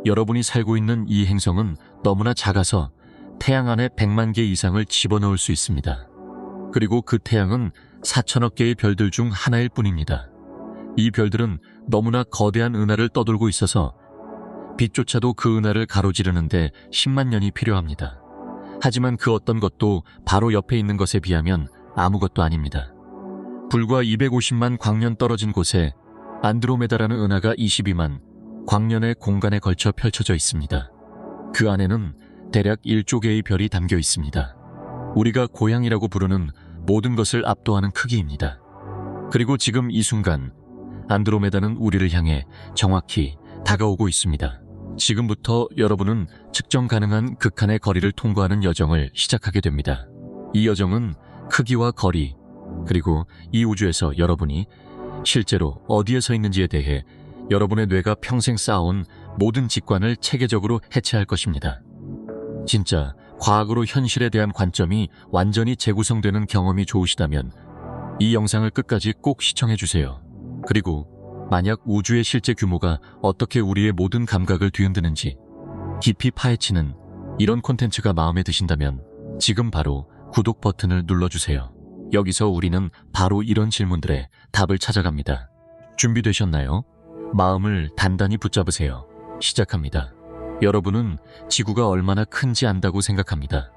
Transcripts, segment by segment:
여러분이 살고 있는 이 행성은 너무나 작아서 태양 안에 100만 개 이상을 집어넣을 수 있습니다. 그리고 그 태양은 4천억 개의 별들 중 하나일 뿐입니다. 이 별들은 너무나 거대한 은하를 떠돌고 있어서 빛조차도 그 은하를 가로지르는데 10만 년이 필요합니다. 하지만 그 어떤 것도 바로 옆에 있는 것에 비하면 아무것도 아닙니다. 불과 250만 광년 떨어진 곳에 안드로메다라는 은하가 22만 광년의 공간에 걸쳐 펼쳐져 있습니다. 그 안에는 대략 1조 개의 별이 담겨 있습니다. 우리가 고향이라고 부르는 모든 것을 압도하는 크기입니다. 그리고 지금 이 순간 안드로메다는 우리를 향해 정확히 다가오고 있습니다. 지금부터 여러분은 측정 가능한 극한의 거리를 통과하는 여정을 시작하게 됩니다. 이 여정은 크기와 거리, 그리고 이 우주에서 여러분이 실제로 어디에 서 있는지에 대해 여러분의 뇌가 평생 쌓아온 모든 직관을 체계적으로 해체할 것입니다. 진짜 과학으로 현실에 대한 관점이 완전히 재구성되는 경험이 좋으시다면 이 영상을 끝까지 꼭 시청해주세요. 그리고 만약 우주의 실제 규모가 어떻게 우리의 모든 감각을 뒤흔드는지 깊이 파헤치는 이런 콘텐츠가 마음에 드신다면 지금 바로 구독 버튼을 눌러주세요. 여기서 우리는 바로 이런 질문들의 답을 찾아갑니다. 준비되셨나요? 마음을 단단히 붙잡으세요. 시작합니다. 여러분은 지구가 얼마나 큰지 안다고 생각합니다.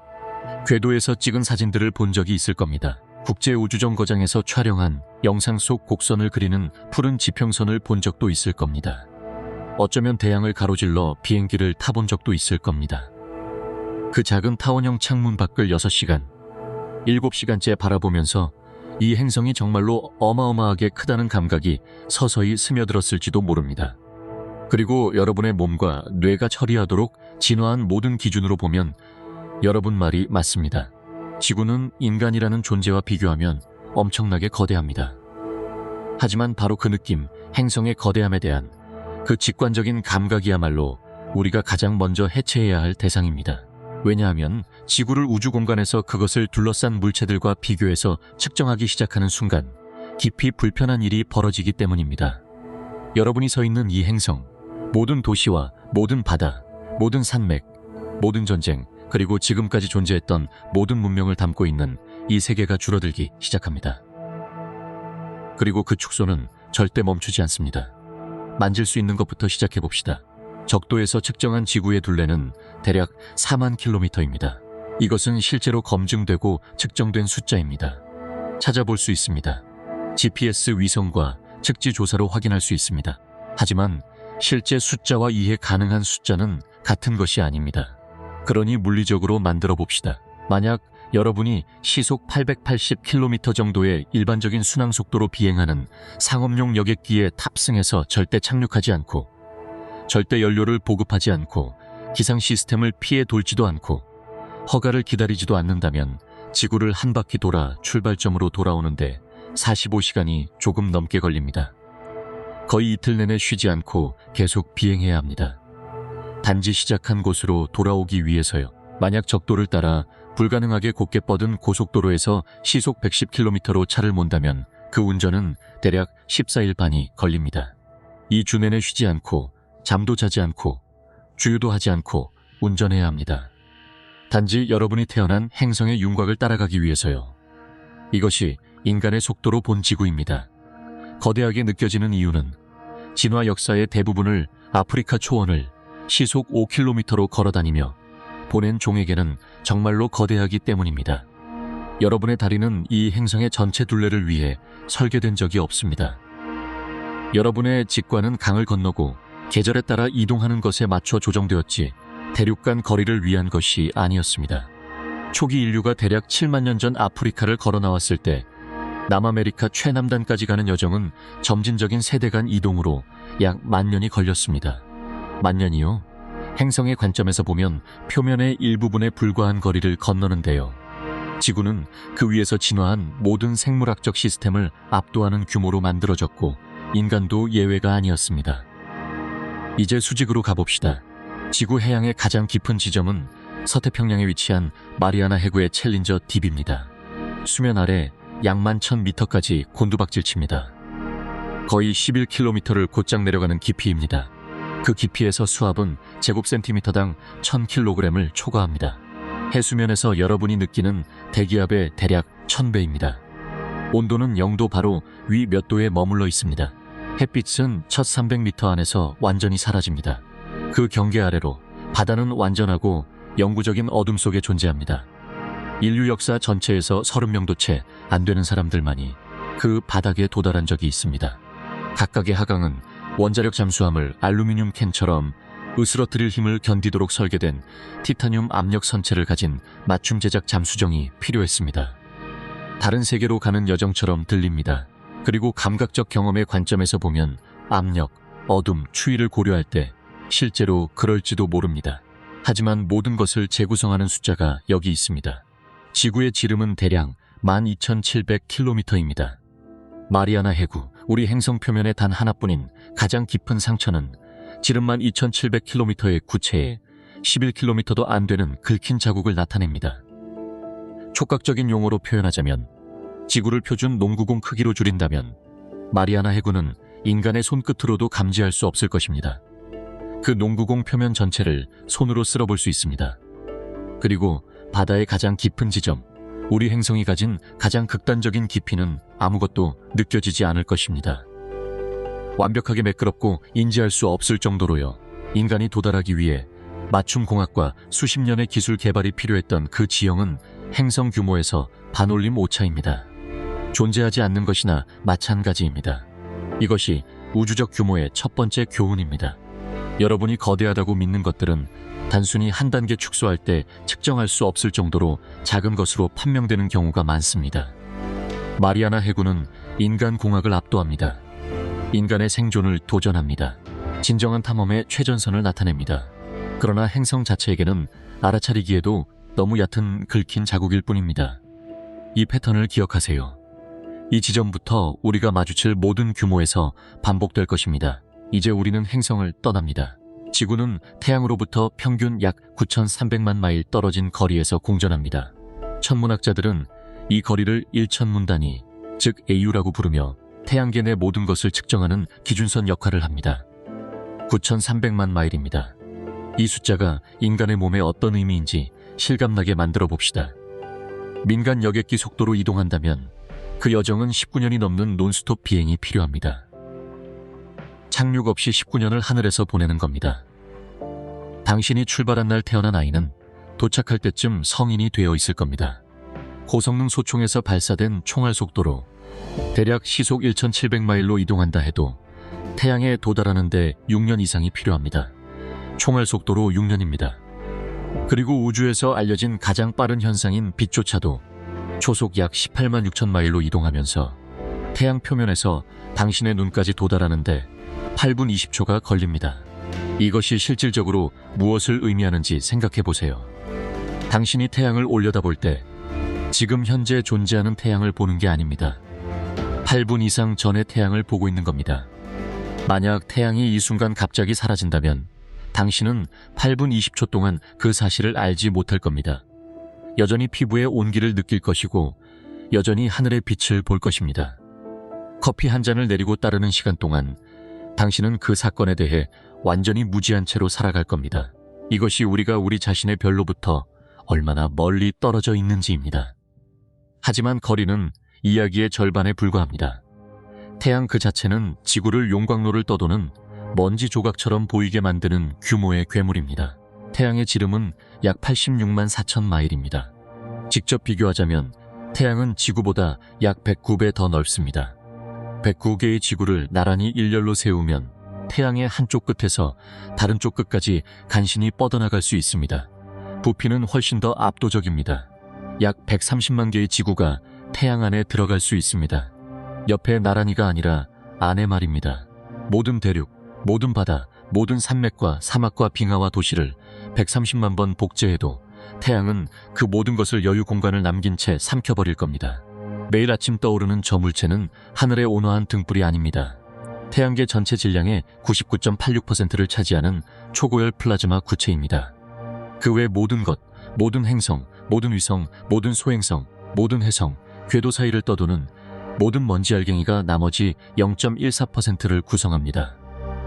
궤도에서 찍은 사진들을 본 적이 있을 겁니다. 국제우주정거장에서 촬영한 영상 속 곡선을 그리는 푸른 지평선을 본 적도 있을 겁니다. 어쩌면 태양을 가로질러 비행기를 타본 적도 있을 겁니다. 그 작은 타원형 창문 밖을 6시간, 7시간째 바라보면서 이 행성이 정말로 어마어마하게 크다는 감각이 서서히 스며들었을지도 모릅니다. 그리고 여러분의 몸과 뇌가 처리하도록 진화한 모든 기준으로 보면 여러분 말이 맞습니다. 지구는 인간이라는 존재와 비교하면 엄청나게 거대합니다. 하지만 바로 그 느낌, 행성의 거대함에 대한 그 직관적인 감각이야말로 우리가 가장 먼저 해체해야 할 대상입니다. 왜냐하면 지구를 우주 공간에서 그것을 둘러싼 물체들과 비교해서 측정하기 시작하는 순간 깊이 불편한 일이 벌어지기 때문입니다. 여러분이 서 있는 이 행성, 모든 도시와 모든 바다, 모든 산맥, 모든 전쟁, 그리고 지금까지 존재했던 모든 문명을 담고 있는 이 세계가 줄어들기 시작합니다. 그리고 그 축소는 절대 멈추지 않습니다. 만질 수 있는 것부터 시작해봅시다. 적도에서 측정한 지구의 둘레는 대략 4만 킬로미터입니다. 이것은 실제로 검증되고 측정된 숫자입니다. 찾아볼 수 있습니다. GPS 위성과 측지 조사로 확인할 수 있습니다. 하지만 실제 숫자와 이해 가능한 숫자는 같은 것이 아닙니다. 그러니 물리적으로 만들어 봅시다. 만약 여러분이 시속 880km 정도의 일반적인 순항 속도로 비행하는 상업용 여객기에 탑승해서 절대 착륙하지 않고 절대 연료를 보급하지 않고 기상 시스템을 피해 돌지도 않고 허가를 기다리지도 않는다면 지구를 한 바퀴 돌아 출발점으로 돌아오는데 45시간이 조금 넘게 걸립니다. 거의 이틀 내내 쉬지 않고 계속 비행해야 합니다. 단지 시작한 곳으로 돌아오기 위해서요. 만약 적도를 따라 불가능하게 곧게 뻗은 고속도로에서 시속 110km로 차를 몬다면 그 운전은 대략 14일 반이 걸립니다. 2주 내내 쉬지 않고 잠도 자지 않고 주유도 하지 않고 운전해야 합니다. 단지 여러분이 태어난 행성의 윤곽을 따라가기 위해서요. 이것이 인간의 속도로 본 지구입니다. 거대하게 느껴지는 이유는 진화 역사의 대부분을 아프리카 초원을 시속 5km로 걸어다니며 보낸 종에게는 정말로 거대하기 때문입니다. 여러분의 다리는 이 행성의 전체 둘레를 위해 설계된 적이 없습니다. 여러분의 직관은 강을 건너고 계절에 따라 이동하는 것에 맞춰 조정되었지 대륙 간 거리를 위한 것이 아니었습니다. 초기 인류가 대략 7만 년 전 아프리카를 걸어 나왔을 때 남아메리카 최남단까지 가는 여정은 점진적인 세대 간 이동으로 약 10,000년이 걸렸습니다. 10,000년이요? 행성의 관점에서 보면 표면의 일부분에 불과한 거리를 건너는데요. 지구는 그 위에서 진화한 모든 생물학적 시스템을 압도하는 규모로 만들어졌고 인간도 예외가 아니었습니다. 이제 수직으로 가봅시다. 지구 해양의 가장 깊은 지점은 서태평양에 위치한 마리아나 해구의 챌린저 딥입니다. 수면 아래 약 11,000m까지 곤두박질 칩니다. 거의 11km를 곧장 내려가는 깊이입니다. 그 깊이에서 수압은 제곱센티미터당 1000kg을 초과합니다. 해수면에서 여러분이 느끼는 대기압의 대략 1000배입니다. 온도는 0도 바로 위 몇 도에 머물러 있습니다. 햇빛은 1300m 안에서 완전히 사라집니다. 그 경계 아래로 바다는 완전하고 영구적인 어둠 속에 존재합니다. 인류 역사 전체에서 30명도 채 안 되는 사람들만이 그 바닥에 도달한 적이 있습니다. 각각의 하강은 원자력 잠수함을 알루미늄 캔처럼 으스러뜨릴 힘을 견디도록 설계된 티타늄 압력 선체를 가진 맞춤 제작 잠수정이 필요했습니다. 다른 세계로 가는 여정처럼 들립니다. 그리고 감각적 경험의 관점에서 보면 압력, 어둠, 추위를 고려할 때 실제로 그럴지도 모릅니다. 하지만 모든 것을 재구성하는 숫자가 여기 있습니다. 지구의 지름은 대략 12,700km입니다. 마리아나 해구, 우리 행성 표면의 단 하나뿐인 가장 깊은 상처는 지름만 2,700km의 구체에 11km도 안 되는 긁힌 자국을 나타냅니다. 촉각적인 용어로 표현하자면, 지구를 표준 농구공 크기로 줄인다면 마리아나 해구는 인간의 손끝으로도 감지할 수 없을 것입니다. 그 농구공 표면 전체를 손으로 쓸어볼 수 있습니다. 그리고 바다의 가장 깊은 지점, 우리 행성이 가진 가장 극단적인 깊이는 아무것도 느껴지지 않을 것입니다. 완벽하게 매끄럽고 인지할 수 없을 정도로요. 인간이 도달하기 위해 맞춤 공학과 수십 년의 기술 개발이 필요했던 그 지형은 행성 규모에서 반올림 오차입니다. 존재하지 않는 것이나 마찬가지입니다. 이것이 우주적 규모의 첫 번째 교훈입니다. 여러분이 거대하다고 믿는 것들은 단순히 한 단계 축소할 때 측정할 수 없을 정도로 작은 것으로 판명되는 경우가 많습니다. 마리아나 해구는 인간 공학을 압도합니다. 인간의 생존을 도전합니다. 진정한 탐험의 최전선을 나타냅니다. 그러나 행성 자체에게는 알아차리기에도 너무 얕은 긁힌 자국일 뿐입니다. 이 패턴을 기억하세요. 이 지점부터 우리가 마주칠 모든 규모에서 반복될 것입니다. 이제 우리는 행성을 떠납니다. 지구는 태양으로부터 평균 약 9,300만 마일 떨어진 거리에서 공전합니다. 천문학자들은 이 거리를 1천문 단위, 즉 AU라고 부르며 태양계 내 모든 것을 측정하는 기준선 역할을 합니다. 9,300만 마일입니다. 이 숫자가 인간의 몸에 어떤 의미인지 실감나게 만들어 봅시다. 민간 여객기 속도로 이동한다면 그 여정은 19년이 넘는 논스톱 비행이 필요합니다. 착륙 없이 19년을 하늘에서 보내는 겁니다. 당신이 출발한 날 태어난 아이는 도착할 때쯤 성인이 되어 있을 겁니다. 고성능 소총에서 발사된 총알 속도로 대략 시속 1,700마일로 이동한다 해도 태양에 도달하는 데 6년 이상이 필요합니다. 총알 속도로 6년입니다. 그리고 우주에서 알려진 가장 빠른 현상인 빛조차도 초속 약 18만 6천 마일로 이동하면서 태양 표면에서 당신의 눈까지 도달하는데 8분 20초가 걸립니다. 이것이 실질적으로 무엇을 의미하는지 생각해 보세요. 당신이 태양을 올려다볼 때 지금 현재 존재하는 태양을 보는 게 아닙니다. 8분 이상 전의 태양을 보고 있는 겁니다. 만약 태양이 이 순간 갑자기 사라진다면 당신은 8분 20초 동안 그 사실을 알지 못할 겁니다. 여전히 피부의 온기를 느낄 것이고 여전히 하늘의 빛을 볼 것입니다. 커피 한 잔을 내리고 따르는 시간 동안 당신은 그 사건에 대해 완전히 무지한 채로 살아갈 겁니다. 이것이 우리가 우리 자신의 별로부터 얼마나 멀리 떨어져 있는지입니다. 하지만 거리는 이야기의 절반에 불과합니다. 태양 그 자체는 지구를 용광로를 떠도는 먼지 조각처럼 보이게 만드는 규모의 괴물입니다. 태양의 지름은 약 86만 4천 마일입니다. 직접 비교하자면 태양은 지구보다 약 109배 더 넓습니다. 109개의 지구를 나란히 일렬로 세우면 태양의 한쪽 끝에서 다른 쪽 끝까지 간신히 뻗어나갈 수 있습니다. 부피는 훨씬 더 압도적입니다. 약 130만 개의 지구가 태양 안에 들어갈 수 있습니다. 옆에 나란히가 아니라 안에 말입니다. 모든 대륙, 모든 바다, 모든 산맥과 사막과 빙하와 도시를 130만 번 복제해도 태양은 그 모든 것을 여유 공간을 남긴 채 삼켜버릴 겁니다. 매일 아침 떠오르는 저 물체는 하늘의 온화한 등불이 아닙니다. 태양계 전체 질량의 99.86%를 차지하는 초고열 플라즈마 구체입니다. 그 외 모든 것, 모든 행성, 모든 위성, 모든 소행성, 모든 해성, 궤도 사이를 떠도는 모든 먼지 알갱이가 나머지 0.14%를 구성합니다.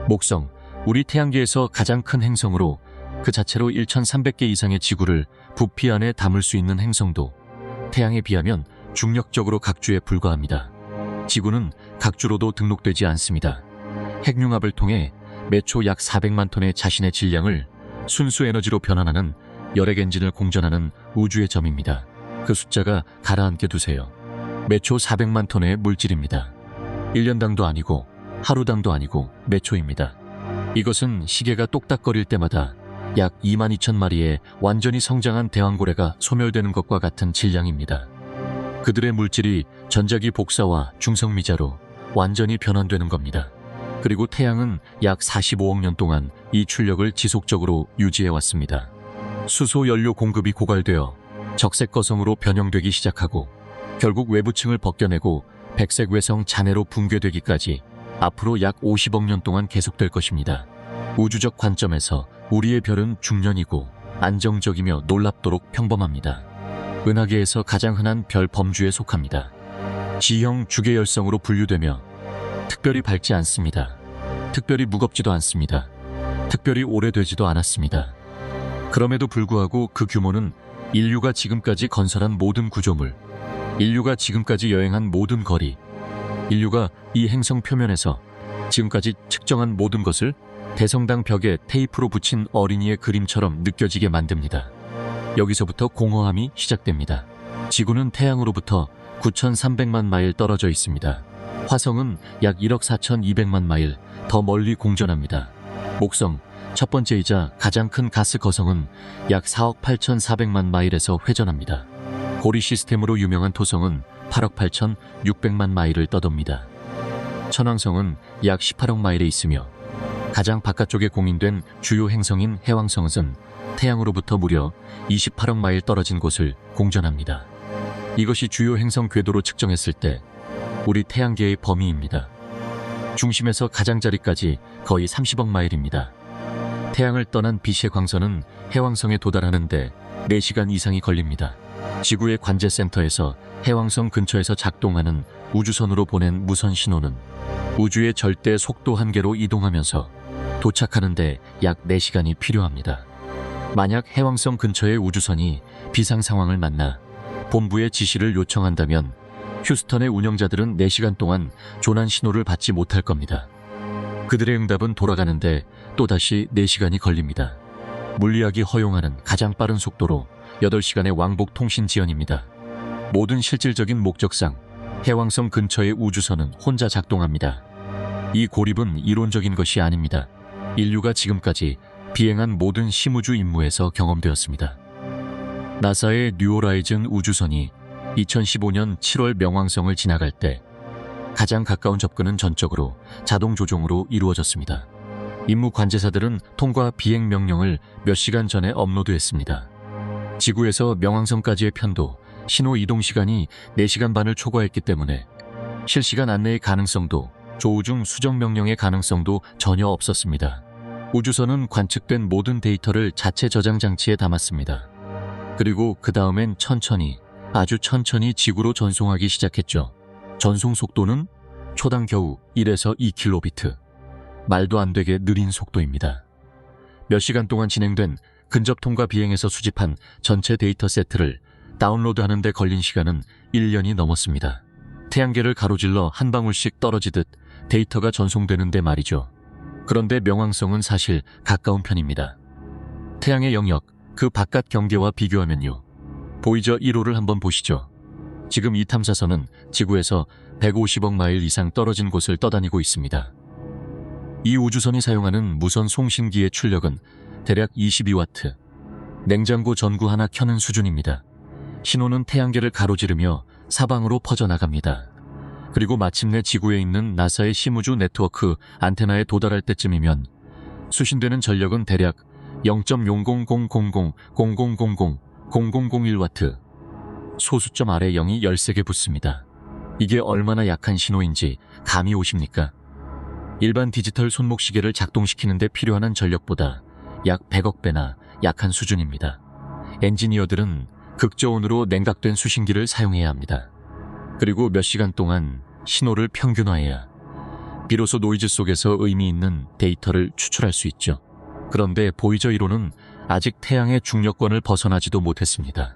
목성, 우리 태양계에서 가장 큰 행성으로 그 자체로 1300개 이상의 지구를 부피 안에 담을 수 있는 행성도 태양에 비하면 중력적으로 각주에 불과합니다. 지구는 각주로도 등록되지 않습니다. 핵융합을 통해 매초 약 400만 톤의 자신의 질량을 순수 에너지로 변환하는 열액 엔진을 공전하는 우주의 점입니다. 그 숫자가 가라앉게 두세요. 매초 400만 톤의 물질입니다. 1년당도 아니고 하루당도 아니고 매초입니다. 이것은 시계가 똑딱거릴 때마다 약 22,000마리의 완전히 성장한 대왕고래가 소멸되는 것과 같은 질량입니다. 그들의 물질이 전자기 복사와 중성미자로 완전히 변환되는 겁니다. 그리고 태양은 약 45억 년 동안 이 출력을 지속적으로 유지해왔습니다. 수소 연료 공급이 고갈되어 적색 거성으로 변형되기 시작하고 결국 외부층을 벗겨내고 백색 외성 잔해로 붕괴되기까지 앞으로 약 50억 년 동안 계속될 것입니다. 우주적 관점에서 우리의 별은 중년이고 안정적이며 놀랍도록 평범합니다. 은하계에서 가장 흔한 별 범주에 속합니다. G형 주계열성으로 분류되며 특별히 밝지 않습니다. 특별히 무겁지도 않습니다. 특별히 오래되지도 않았습니다. 그럼에도 불구하고 그 규모는 인류가 지금까지 건설한 모든 구조물, 인류가 지금까지 여행한 모든 거리, 인류가 이 행성 표면에서 지금까지 측정한 모든 것을 대성당 벽에 테이프로 붙인 어린이의 그림처럼 느껴지게 만듭니다. 여기서부터 공허함이 시작됩니다. 지구는 태양으로부터 9,300만 마일 떨어져 있습니다. 화성은 약 1억 4,200만 마일 더 멀리 공전합니다. 목성, 첫 번째이자 가장 큰 가스 거성은 약 4억 8,400만 마일에서 회전합니다. 고리 시스템으로 유명한 토성은 8억 8,600만 마일을 떠돕니다. 천왕성은 약 18억 마일에 있으며 가장 바깥쪽에 공인된 주요 행성인 해왕성은 태양으로부터 무려 28억 마일 떨어진 곳을 공전합니다. 이것이 주요 행성 궤도로 측정했을 때 우리 태양계의 범위입니다. 중심에서 가장자리까지 거의 30억 마일입니다. 태양을 떠난 빛의 광선은 해왕성에 도달하는데 4시간 이상이 걸립니다. 지구의 관제센터에서 해왕성 근처에서 작동하는 우주선으로 보낸 무선 신호는 우주의 절대 속도 한계로 이동하면서 도착하는데 약 4시간이 필요합니다. 만약 해왕성 근처의 우주선이 비상 상황을 만나 본부의 지시를 요청한다면 휴스턴의 운영자들은 4시간 동안 조난 신호를 받지 못할 겁니다. 그들의 응답은 돌아가는데 또다시 4시간이 걸립니다. 물리학이 허용하는 가장 빠른 속도로 8시간의 왕복 통신 지연입니다. 모든 실질적인 목적상 해왕성 근처의 우주선은 혼자 작동합니다. 이 고립은 이론적인 것이 아닙니다. 인류가 지금까지 비행한 모든 심우주 임무에서 경험되었습니다. 나사의 뉴오라이즌 우주선이 2015년 7월 명왕성을 지나갈 때 가장 가까운 접근은 전적으로 자동 조종으로 이루어졌습니다. 임무 관제사들은 통과 비행 명령을 몇 시간 전에 업로드했습니다. 지구에서 명왕성까지의 편도, 신호 이동 시간이 4시간 반을 초과했기 때문에 실시간 안내의 가능성도 조우중 수정 명령의 가능성도 전혀 없었습니다. 우주선은 관측된 모든 데이터를 자체 저장 장치에 담았습니다. 그리고 그 다음엔 천천히, 아주 천천히 지구로 전송하기 시작했죠. 전송 속도는 초당 겨우 1에서 2kbit. 말도 안 되게 느린 속도입니다. 몇 시간 동안 진행된 근접 통과 비행에서 수집한 전체 데이터 세트를 다운로드하는 데 걸린 시간은 1년이 넘었습니다. 태양계를 가로질러 한 방울씩 떨어지듯 데이터가 전송되는데 말이죠. 그런데 명왕성은 사실 가까운 편입니다. 태양의 영역, 그 바깥 경계와 비교하면요. 보이저 1호를 한번 보시죠. 지금 이 탐사선은 지구에서 150억 마일 이상 떨어진 곳을 떠다니고 있습니다. 이 우주선이 사용하는 무선 송신기의 출력은 대략 22와트, 냉장고 전구 하나 켜는 수준입니다. 신호는 태양계를 가로지르며 사방으로 퍼져나갑니다. 그리고 마침내 지구에 있는 나사의 심우주 네트워크 안테나에 도달할 때쯤이면 수신되는 전력은 대략 0.00000000001와트, 소수점 아래 0이 13개 붙습니다. 이게 얼마나 약한 신호인지 감이 오십니까? 일반 디지털 손목시계를 작동시키는 데 필요한 전력보다 약 100억 배나 약한 수준입니다. 엔지니어들은 극저온으로 냉각된 수신기를 사용해야 합니다. 그리고 몇 시간 동안 신호를 평균화해야 비로소 노이즈 속에서 의미 있는 데이터를 추출할 수 있죠. 그런데 보이저 1호는 아직 태양의 중력권을 벗어나지도 못했습니다.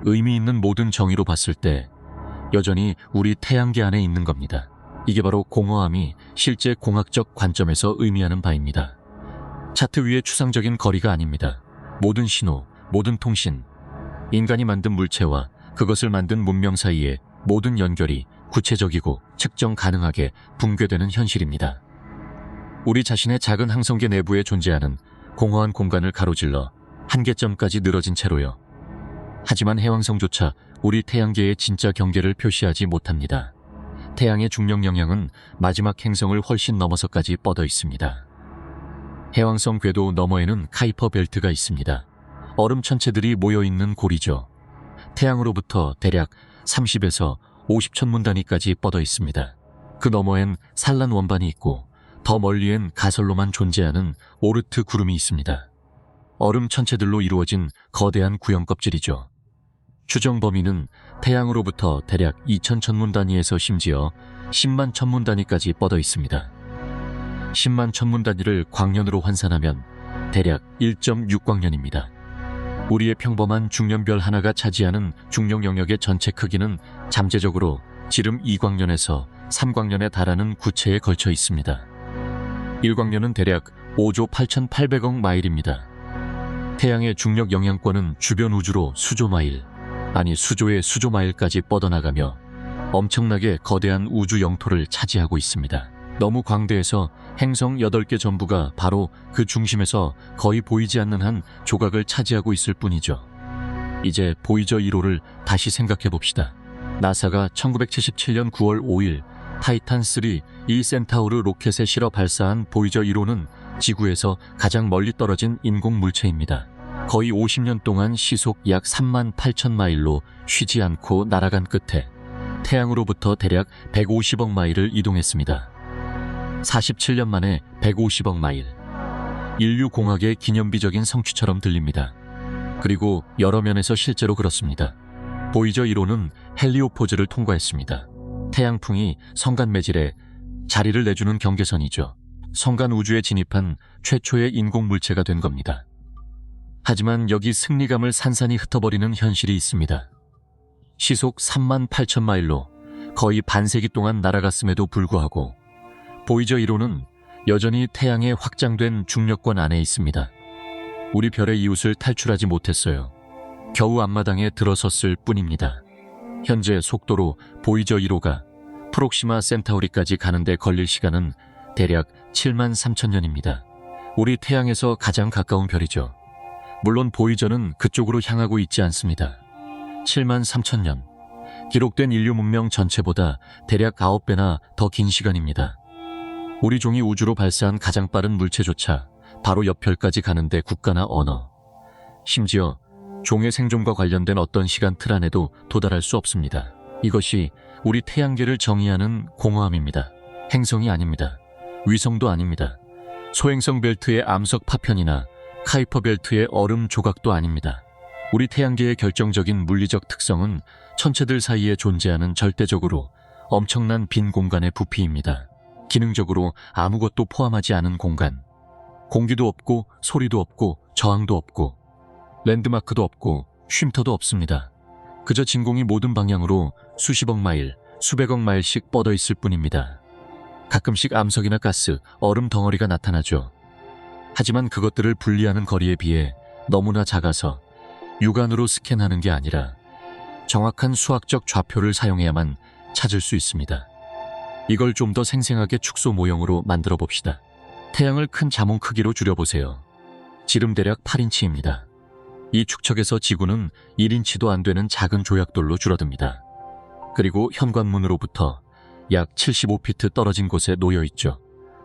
의미 있는 모든 정의로 봤을 때 여전히 우리 태양계 안에 있는 겁니다. 이게 바로 공허함이 실제 공학적 관점에서 의미하는 바입니다. 차트 위의 추상적인 거리가 아닙니다. 모든 신호, 모든 통신, 인간이 만든 물체와 그것을 만든 문명 사이의 모든 연결이 구체적이고 측정 가능하게 붕괴되는 현실입니다. 우리 자신의 작은 항성계 내부에 존재하는 공허한 공간을 가로질러 한계점까지 늘어진 채로요. 하지만 해왕성조차 우리 태양계의 진짜 경계를 표시하지 못합니다. 태양의 중력 영향은 마지막 행성을 훨씬 넘어서까지 뻗어 있습니다. 해왕성 궤도 너머에는 카이퍼 벨트가 있습니다. 얼음 천체들이 모여있는 고리죠. 태양으로부터 대략 30에서 50천문 단위까지 뻗어 있습니다. 그 너머엔 산란 원반이 있고 더 멀리엔 가설로만 존재하는 오르트 구름이 있습니다. 얼음 천체들로 이루어진 거대한 구형 껍질이죠. 추정 범위는 태양으로부터 대략 2천 천문 단위에서 심지어 10만 천문 단위까지 뻗어 있습니다. 10만 천문 단위를 광년으로 환산하면 대략 1.6광년입니다. 우리의 평범한 중년별 하나가 차지하는 중력 영역의 전체 크기는 잠재적으로 지름 2광년에서 3광년에 달하는 구체에 걸쳐 있습니다. 1광년은 대략 5조 8,800억 마일입니다. 태양의 중력 영향권은 주변 우주로 수조 마일, 아니 수조의 수조 마일까지 뻗어나가며 엄청나게 거대한 우주 영토를 차지하고 있습니다. 너무 광대해서 행성 8개 전부가 바로 그 중심에서 거의 보이지 않는 한 조각을 차지하고 있을 뿐이죠. 이제 보이저 1호를 다시 생각해 봅시다. 나사가 1977년 9월 5일 타이탄3 이 센타우르 로켓에 실어 발사한 보이저 1호는 지구에서 가장 멀리 떨어진 인공 물체입니다. 거의 50년 동안 시속 약 3만 8천 마일로 쉬지 않고 날아간 끝에 태양으로부터 대략 150억 마일을 이동했습니다. 47년 만에 150억 마일. 인류 공학의 기념비적인 성취처럼 들립니다. 그리고 여러 면에서 실제로 그렇습니다. 보이저 1호는 헬리오포즈를 통과했습니다. 태양풍이 성간 매질에 자리를 내주는 경계선이죠. 성간 우주에 진입한 최초의 인공 물체가 된 겁니다. 하지만 여기 승리감을 산산이 흩어버리는 현실이 있습니다. 시속 3만 8천 마일로 거의 반세기 동안 날아갔음에도 불구하고 보이저 1호는 여전히 태양의 확장된 중력권 안에 있습니다. 우리 별의 이웃을 탈출하지 못했어요. 겨우 앞마당에 들어섰을 뿐입니다. 현재 속도로 보이저 1호가 프록시마 센타우리까지 가는데 걸릴 시간은 대략 7만 3천 년입니다. 우리 태양에서 가장 가까운 별이죠. 물론 보이저는 그쪽으로 향하고 있지 않습니다. 7만 3천 년. 기록된 인류 문명 전체보다 대략 9배나 더 긴 시간입니다. 우리 종이 우주로 발사한 가장 빠른 물체조차 바로 옆별까지 가는데 국가나 언어, 심지어 종의 생존과 관련된 어떤 시간 틀 안에도 도달할 수 없습니다. 이것이 우리 태양계를 정의하는 공허함입니다. 행성이 아닙니다. 위성도 아닙니다. 소행성 벨트의 암석 파편이나 카이퍼 벨트의 얼음 조각도 아닙니다. 우리 태양계의 결정적인 물리적 특성은 천체들 사이에 존재하는 절대적으로 엄청난 빈 공간의 부피입니다. 기능적으로 아무것도 포함하지 않은 공간. 공기도 없고 소리도 없고 저항도 없고 랜드마크도 없고 쉼터도 없습니다. 그저 진공이 모든 방향으로 수십억 마일, 수백억 마일씩 뻗어 있을 뿐입니다. 가끔씩 암석이나 가스, 얼음 덩어리가 나타나죠. 하지만 그것들을 분리하는 거리에 비해 너무나 작아서 육안으로 스캔하는 게 아니라 정확한 수학적 좌표를 사용해야만 찾을 수 있습니다. 이걸 좀 더 생생하게 축소 모형으로 만들어 봅시다. 태양을 큰 자몽 크기로 줄여보세요. 지름 대략 8인치입니다. 이 축척에서 지구는 1인치도 안 되는 작은 조약돌로 줄어듭니다. 그리고 현관문으로부터 약 75피트 떨어진 곳에 놓여 있죠.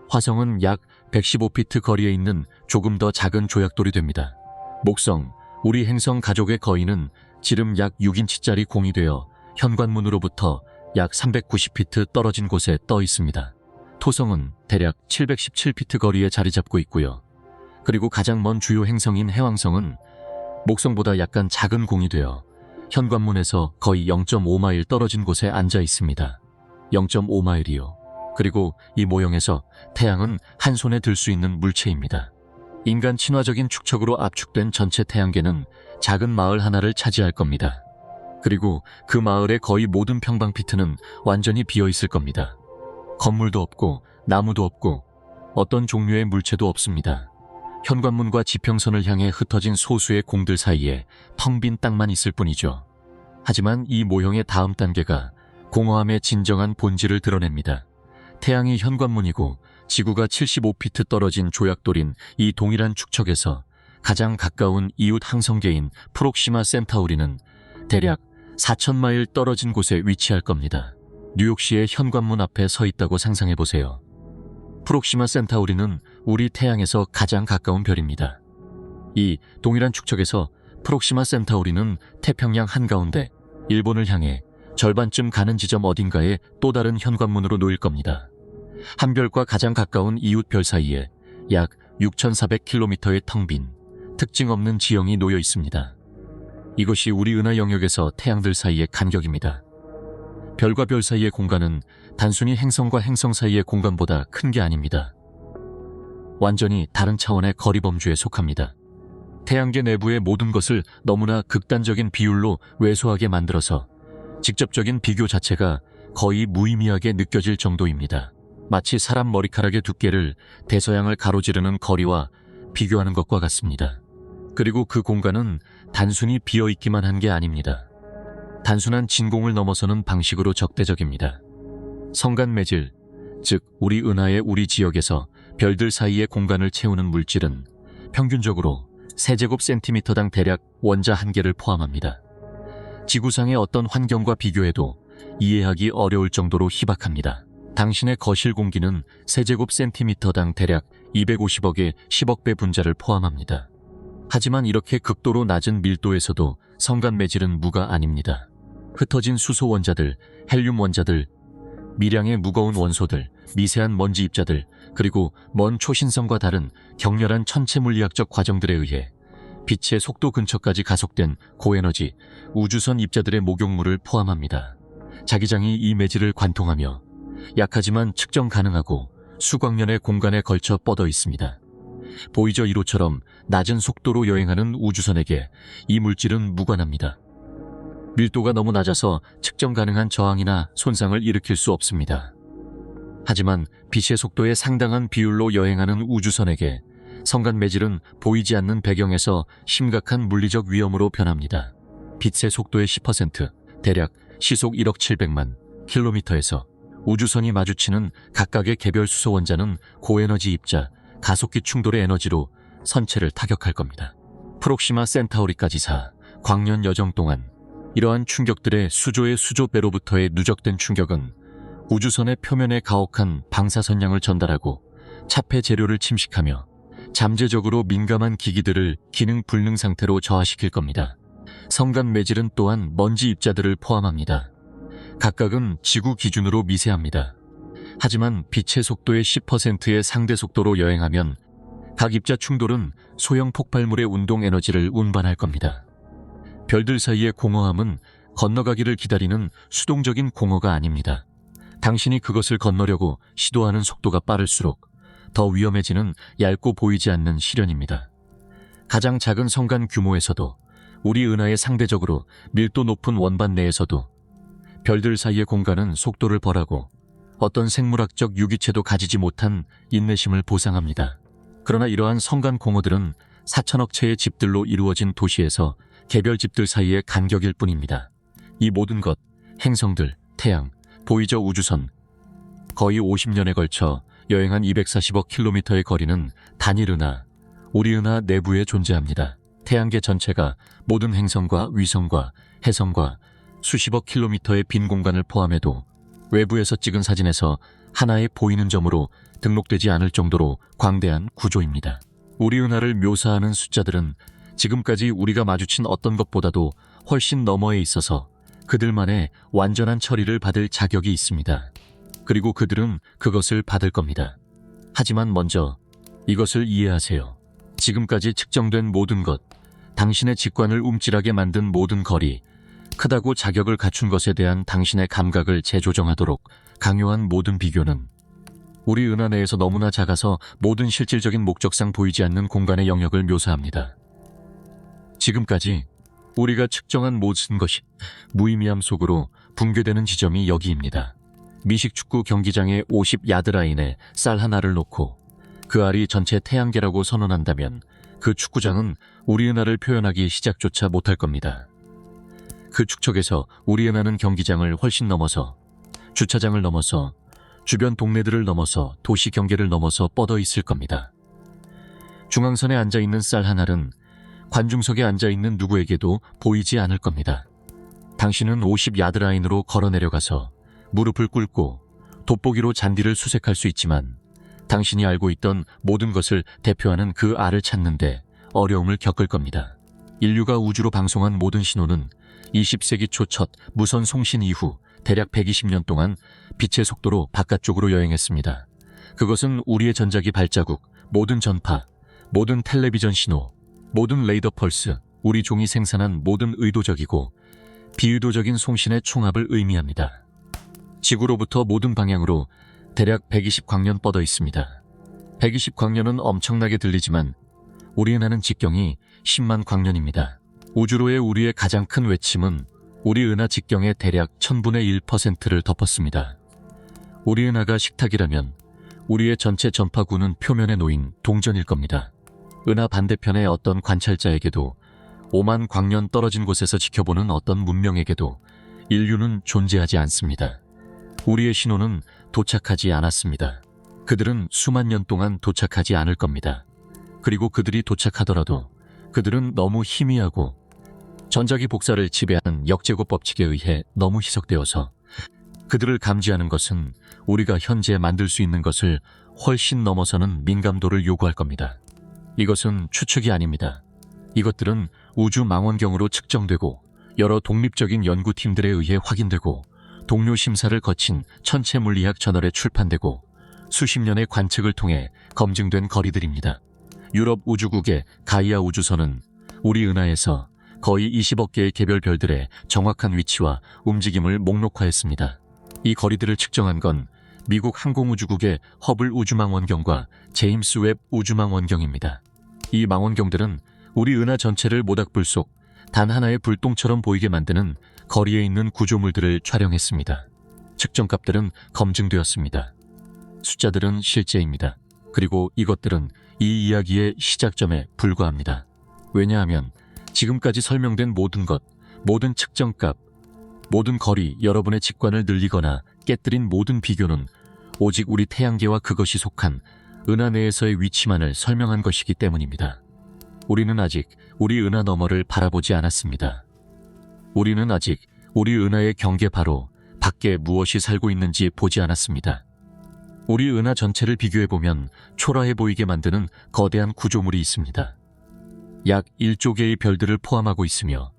화성은 약 115피트 거리에 있는 조금 더 작은 조약돌이 됩니다. 목성, 우리 행성 가족의 거인은 지름 약 6인치짜리 공이 되어 현관문으로부터 약 390피트 떨어진 곳에 떠 있습니다. 토성은 대략 717피트 거리에 자리 잡고 있고요. 그리고 가장 먼 주요 행성인 해왕성은 목성보다 약간 작은 공이 되어 현관문에서 거의 0.5마일 떨어진 곳에 앉아 있습니다. 0.5마일이요. 그리고 이 모형에서 태양은 한 손에 들 수 있는 물체입니다. 인간 친화적인 축척으로 압축된 전체 태양계는 작은 마을 하나를 차지할 겁니다. 그리고 그 마을의 거의 모든 평방피트는 완전히 비어있을 겁니다. 건물도 없고 나무도 없고 어떤 종류의 물체도 없습니다. 현관문과 지평선을 향해 흩어진 소수의 공들 사이에 텅 빈 땅만 있을 뿐이죠. 하지만 이 모형의 다음 단계가 공허함의 진정한 본질을 드러냅니다. 태양이 현관문이고 지구가 75피트 떨어진 조약돌인 이 동일한 축척에서 가장 가까운 이웃 항성계인 프록시마 센타우리는 대략 4,000마일 떨어진 곳에 위치할 겁니다. 뉴욕시의 현관문 앞에 서 있다고 상상해보세요. 프록시마 센타우리는 우리 태양에서 가장 가까운 별입니다. 이 동일한 축척에서 프록시마 센타우리는 태평양 한가운데 일본을 향해 절반쯤 가는 지점 어딘가에 또 다른 현관문으로 놓일 겁니다. 한 별과 가장 가까운 이웃 별 사이에 약 6,400km의 텅 빈, 특징 없는 지형이 놓여 있습니다. 이것이 우리 은하 영역에서 태양들 사이의 간격입니다. 별과 별 사이의 공간은 단순히 행성과 행성 사이의 공간보다 큰 게 아닙니다. 완전히 다른 차원의 거리 범주에 속합니다. 태양계 내부의 모든 것을 너무나 극단적인 비율로 왜소하게 만들어서 직접적인 비교 자체가 거의 무의미하게 느껴질 정도입니다. 마치 사람 머리카락의 두께를 대서양을 가로지르는 거리와 비교하는 것과 같습니다. 그리고 그 공간은 단순히 비어있기만 한 게 아닙니다. 단순한 진공을 넘어서는 방식으로 적대적입니다. 성간 매질, 즉 우리 은하의 우리 지역에서 별들 사이의 공간을 채우는 물질은 평균적으로 세제곱센티미터당 대략 원자 1개를 포함합니다. 지구상의 어떤 환경과 비교해도 이해하기 어려울 정도로 희박합니다. 당신의 거실 공기는 세제곱센티미터당 대략 250억의 10억 배 분자를 포함합니다. 하지만 이렇게 극도로 낮은 밀도에서도 성간 매질은 무가 아닙니다. 흩어진 수소 원자들, 헬륨 원자들, 미량의 무거운 원소들, 미세한 먼지 입자들, 그리고 먼 초신성과 다른 격렬한 천체 물리학적 과정들에 의해 빛의 속도 근처까지 가속된 고에너지 우주선 입자들의 목욕물을 포함합니다. 자기장이 이 매질을 관통하며 약하지만 측정 가능하고 수억 년의 공간에 걸쳐 뻗어 있습니다. 보이저 1호처럼 낮은 속도로 여행하는 우주선에게 이 물질은 무관합니다. 밀도가 너무 낮아서 측정 가능한 저항이나 손상을 일으킬 수 없습니다. 하지만 빛의 속도에 상당한 비율로 여행하는 우주선에게 성간 매질은 보이지 않는 배경에서 심각한 물리적 위험으로 변합니다. 빛의 속도의 10%, 대략 시속 1억 700만 킬로미터에서 우주선이 마주치는 각각의 개별 수소 원자는 고에너지 입자, 가속기 충돌의 에너지로 선체를 타격할 겁니다. 프록시마 센타우리까지사 광년 여정 동안 이러한 충격들의 수조의 수조배로부터의 누적된 충격은 우주선의 표면에 가혹한 방사선량을 전달하고 차폐 재료를 침식하며 잠재적으로 민감한 기기들을 기능 불능 상태로 저하시킬 겁니다. 성간 매질은 또한 먼지 입자들을 포함합니다. 각각은 지구 기준으로 미세합니다. 하지만 빛의 속도의 10%의 상대 속도로 여행하면 각 입자 충돌은 소형 폭발물의 운동 에너지를 운반할 겁니다. 별들 사이의 공허함은 건너가기를 기다리는 수동적인 공허가 아닙니다. 당신이 그것을 건너려고 시도하는 속도가 빠를수록 더 위험해지는 얇고 보이지 않는 시련입니다. 가장 작은 성간 규모에서도 우리 은하의 상대적으로 밀도 높은 원반 내에서도 별들 사이의 공간은 속도를 벌하고 어떤 생물학적 유기체도 가지지 못한 인내심을 보상합니다. 그러나 이러한 성간 공허들은 4천억 채의 집들로 이루어진 도시에서 개별 집들 사이의 간격일 뿐입니다. 이 모든 것, 행성들, 태양, 보이저 우주선, 거의 50년에 걸쳐 여행한 240억 킬로미터의 거리는 단일 은하, 우리 은하 내부에 존재합니다. 태양계 전체가 모든 행성과 위성과 해성과 수십억 킬로미터의 빈 공간을 포함해도 외부에서 찍은 사진에서 하나의 보이는 점으로 등록되지 않을 정도로 광대한 구조입니다. 우리 은하를 묘사하는 숫자들은 지금까지 우리가 마주친 어떤 것보다도 훨씬 너머에 있어서 그들만의 완전한 처리를 받을 자격이 있습니다. 그리고 그들은 그것을 받을 겁니다. 하지만 먼저 이것을 이해하세요. 지금까지 측정된 모든 것, 당신의 직관을 움찔하게 만든 모든 거리, 크다고 자격을 갖춘 것에 대한 당신의 감각을 재조정하도록 강요한 모든 비교는 우리 은하 내에서 너무나 작아서 모든 실질적인 목적상 보이지 않는 공간의 영역을 묘사합니다. 지금까지 우리가 측정한 모든 것이 무의미함 속으로 붕괴되는 지점이 여기입니다. 미식축구 경기장의 50야드 라인에 쌀 하나를 놓고 그 알이 전체 태양계라고 선언한다면 그 축구장은 우리 은하를 표현하기 시작조차 못할 겁니다. 그 축척에서 우리 은하는 경기장을 훨씬 넘어서, 주차장을 넘어서, 주변 동네들을 넘어서, 도시 경계를 넘어서 뻗어 있을 겁니다. 중앙선에 앉아있는 쌀 한 알은 관중석에 앉아있는 누구에게도 보이지 않을 겁니다. 당신은 50야드 라인으로 걸어 내려가서 무릎을 꿇고 돋보기로 잔디를 수색할 수 있지만 당신이 알고 있던 모든 것을 대표하는 그 알을 찾는데 어려움을 겪을 겁니다. 인류가 우주로 방송한 모든 신호는 20세기 초 첫 무선 송신 이후 대략 120년 동안 빛의 속도로 바깥쪽으로 여행했습니다. 그것은 우리의 전자기 발자국, 모든 전파, 모든 텔레비전 신호, 모든 레이더 펄스, 우리 종이 생산한 모든 의도적이고 비의도적인 송신의 총합을 의미합니다. 지구로부터 모든 방향으로 대략 120광년 뻗어 있습니다. 120광년은 엄청나게 들리지만 우리 은하는 직경이 10만 광년입니다. 우주로의 우리의 가장 큰 외침은 우리 은하 직경의 대략 1000분의 1%를 덮었습니다. 우리 은하가 식탁이라면 우리의 전체 전파구는 표면에 놓인 동전일 겁니다. 은하 반대편의 어떤 관찰자에게도 5만 광년 떨어진 곳에서 지켜보는 어떤 문명에게도 인류는 존재하지 않습니다. 우리의 신호는 도착하지 않았습니다. 그들은 수만 년 동안 도착하지 않을 겁니다. 그리고 그들이 도착하더라도 그들은 너무 희미하고 전자기 복사를 지배하는 역제곱 법칙에 의해 너무 희석되어서 그들을 감지하는 것은 우리가 현재 만들 수 있는 것을 훨씬 넘어서는 민감도를 요구할 겁니다. 이것은 추측이 아닙니다. 이것들은 우주 망원경으로 측정되고 여러 독립적인 연구팀들에 의해 확인되고 동료 심사를 거친 천체 물리학 저널에 출판되고 수십 년의 관측을 통해 검증된 거리들입니다. 유럽 우주국의 가이아 우주선은 우리 은하에서 거의 20억 개의 개별 별들의 정확한 위치와 움직임을 목록화했습니다. 이 거리들을 측정한 건 미국 항공우주국의 허블 우주망원경과 제임스 웹 우주망원경입니다. 이 망원경들은 우리 은하 전체를 모닥불 속 단 하나의 불똥처럼 보이게 만드는 거리에 있는 구조물들을 촬영했습니다. 측정값들은 검증되었습니다. 숫자들은 실제입니다. 그리고 이것들은 이 이야기의 시작점에 불과합니다. 왜냐하면 지금까지 설명된 모든 것, 모든 측정값, 모든 거리, 여러분의 직관을 늘리거나 깨뜨린 모든 비교는 오직 우리 태양계와 그것이 속한 은하 내에서의 위치만을 설명한 것이기 때문입니다. 우리는 아직 우리 은하 너머를 바라보지 않았습니다. 우리는 아직 우리 은하의 경계 바로 밖에 무엇이 살고 있는지 보지 않았습니다. 우리 은하 전체를 비교해보면 초라해 보이게 만드는 거대한 구조물이 있습니다. 약 1조 개의 별들을 포함하고 있으며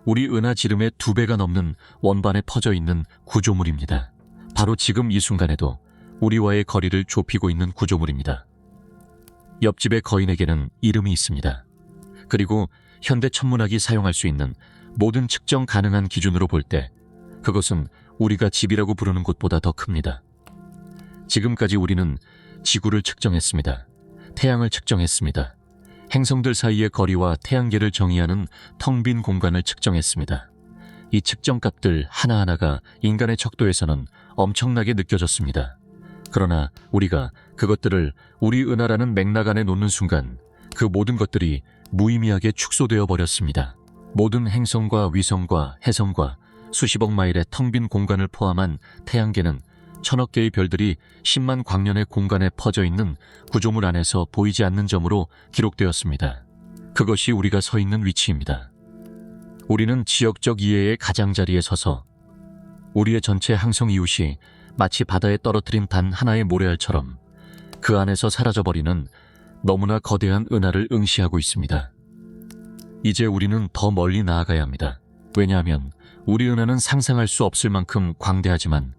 우리 은하 지름의 2배가 넘는 원반에 퍼져 있는 구조물입니다. 바로 지금 이 순간에도 우리와의 거리를 좁히고 있는 구조물입니다. 옆집의 거인에게는 이름이 있습니다. 그리고 현대 천문학이 사용할 수 있는 모든 측정 가능한 기준으로 볼 때 그것은 우리가 집이라고 부르는 곳보다 더 큽니다. 지금까지 우리는 지구를 측정했습니다. 태양을 측정했습니다. 행성들 사이의 거리와 태양계를 정의하는 텅 빈 공간을 측정했습니다. 이 측정값들 하나하나가 인간의 척도에서는 엄청나게 느껴졌습니다. 그러나 우리가 그것들을 우리 은하라는 맥락 안에 놓는 순간 그 모든 것들이 무의미하게 축소되어 버렸습니다. 모든 행성과 위성과 해성과 수십억 마일의 텅 빈 공간을 포함한 태양계는 천억 개의 별들이 10만 광년의 공간에 퍼져 있는 구조물 안에서 보이지 않는 점으로 기록되었습니다. 그것이 우리가 서 있는 위치입니다. 우리는 지역적 이해의 가장자리에 서서 우리의 전체 항성 이웃이 마치 바다에 떨어뜨린 단 하나의 모래알처럼 그 안에서 사라져버리는 너무나 거대한 은하를 응시하고 있습니다. 이제 우리는 더 멀리 나아가야 합니다. 왜냐하면 우리 은하는 상상할 수 없을 만큼 광대하지만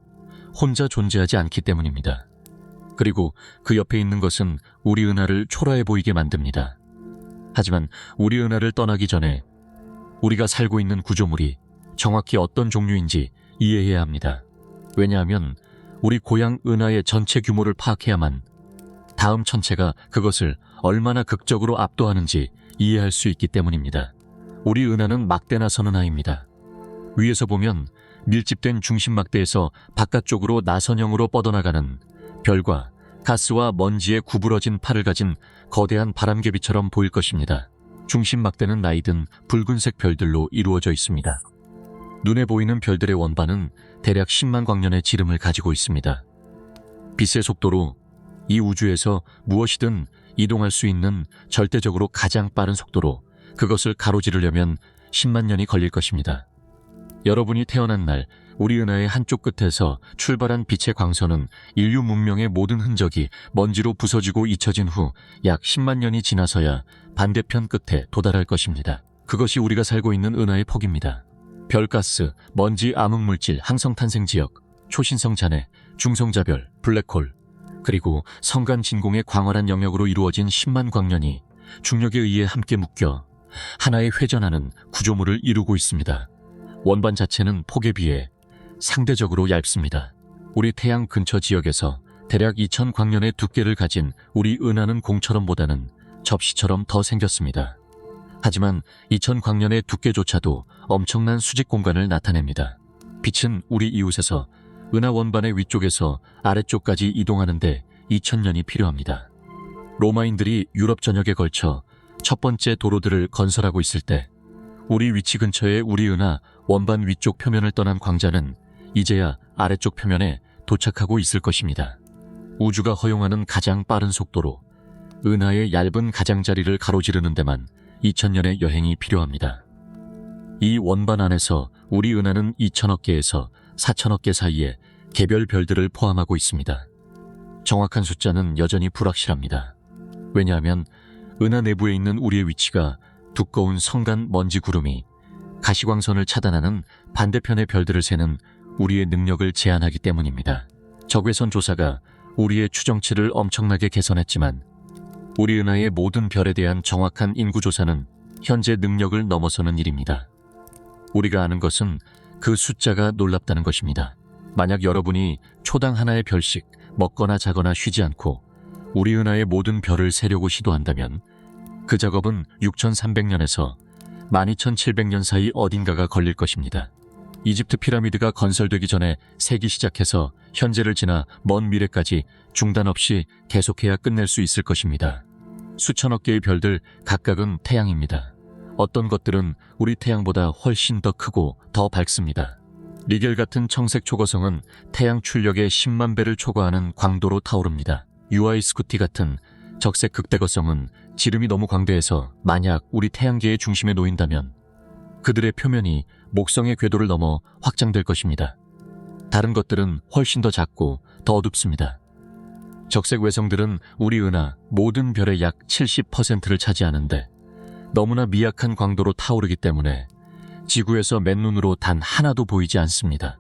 혼자 존재하지 않기 때문입니다. 그리고 그 옆에 있는 것은 우리 은하를 초라해 보이게 만듭니다. 하지만 우리 은하를 떠나기 전에 우리가 살고 있는 구조물이 정확히 어떤 종류인지 이해해야 합니다. 왜냐하면 우리 고향 은하의 전체 규모를 파악해야만 다음 천체가 그것을 얼마나 극적으로 압도하는지 이해할 수 있기 때문입니다. 우리 은하는 막대나 서는 아입니다. 위에서 보면 밀집된 중심막대에서 바깥쪽으로 나선형으로 뻗어나가는 별과 가스와 먼지에 구부러진 팔을 가진 거대한 바람개비처럼 보일 것입니다. 중심막대는 나이든 붉은색 별들로 이루어져 있습니다. 눈에 보이는 별들의 원반은 대략 10만 광년의 지름을 가지고 있습니다. 빛의 속도로 이 우주에서 무엇이든 이동할 수 있는 절대적으로 가장 빠른 속도로 그것을 가로지르려면 10만 년이 걸릴 것입니다. 여러분이 태어난 날 우리 은하의 한쪽 끝에서 출발한 빛의 광선은 인류 문명의 모든 흔적이 먼지로 부서지고 잊혀진 후 약 10만 년이 지나서야 반대편 끝에 도달할 것입니다. 그것이 우리가 살고 있는 은하의 폭입니다. 별가스, 먼지, 암흑물질, 항성탄생 지역, 초신성 잔해, 중성자별, 블랙홀, 그리고 성간 진공의 광활한 영역으로 이루어진 10만 광년이 중력에 의해 함께 묶여 하나의 회전하는 구조물을 이루고 있습니다. 원반 자체는 폭에 비해 상대적으로 얇습니다. 우리 태양 근처 지역에서 대략 2000광년의 두께를 가진 우리 은하는 공처럼보다는 접시처럼 더 생겼습니다. 하지만 2000광년의 두께조차도 엄청난 수직 공간을 나타냅니다. 빛은 우리 이웃에서 은하 원반의 위쪽에서 아래쪽까지 이동하는데 2000년이 필요합니다. 로마인들이 유럽 전역에 걸쳐 첫 번째 도로들을 건설하고 있을 때 우리 위치 근처의 우리 은하 원반 위쪽 표면을 떠난 광자는 이제야 아래쪽 표면에 도착하고 있을 것입니다. 우주가 허용하는 가장 빠른 속도로 은하의 얇은 가장자리를 가로지르는 데만 2000년의 여행이 필요합니다. 이 원반 안에서 우리 은하는 2000억 개에서 4000억 개 사이에 개별 별들을 포함하고 있습니다. 정확한 숫자는 여전히 불확실합니다. 왜냐하면 은하 내부에 있는 우리의 위치가 두꺼운 성간 먼지 구름이 가시광선을 차단하는 반대편의 별들을 세는 우리의 능력을 제한하기 때문입니다. 적외선 조사가 우리의 추정치를 엄청나게 개선했지만 우리 은하의 모든 별에 대한 정확한 인구조사는 현재 능력을 넘어서는 일입니다. 우리가 아는 것은 그 숫자가 놀랍다는 것입니다. 만약 여러분이 초당 하나의 별씩 먹거나 자거나 쉬지 않고 우리 은하의 모든 별을 세려고 시도한다면 그 작업은 6300년에서 12700년 사이 어딘가가 걸릴 것입니다. 이집트 피라미드가 건설되기 전에 세기 시작해서 현재를 지나 먼 미래까지 중단 없이 계속해야 끝낼 수 있을 것입니다. 수천억 개의 별들 각각은 태양입니다. 어떤 것들은 우리 태양보다 훨씬 더 크고 더 밝습니다. 리겔 같은 청색 초거성은 태양 출력의 10만 배를 초과하는 광도로 타오릅니다. UI 스쿠티 같은 적색 극대거성은 지름이 너무 광대해서 만약 우리 태양계의 중심에 놓인다면 그들의 표면이 목성의 궤도를 넘어 확장될 것입니다. 다른 것들은 훨씬 더 작고 더 어둡습니다. 적색 외성들은 우리 은하 모든 별의 약 70%를 차지하는데 너무나 미약한 광도로 타오르기 때문에 지구에서 맨눈으로 단 하나도 보이지 않습니다.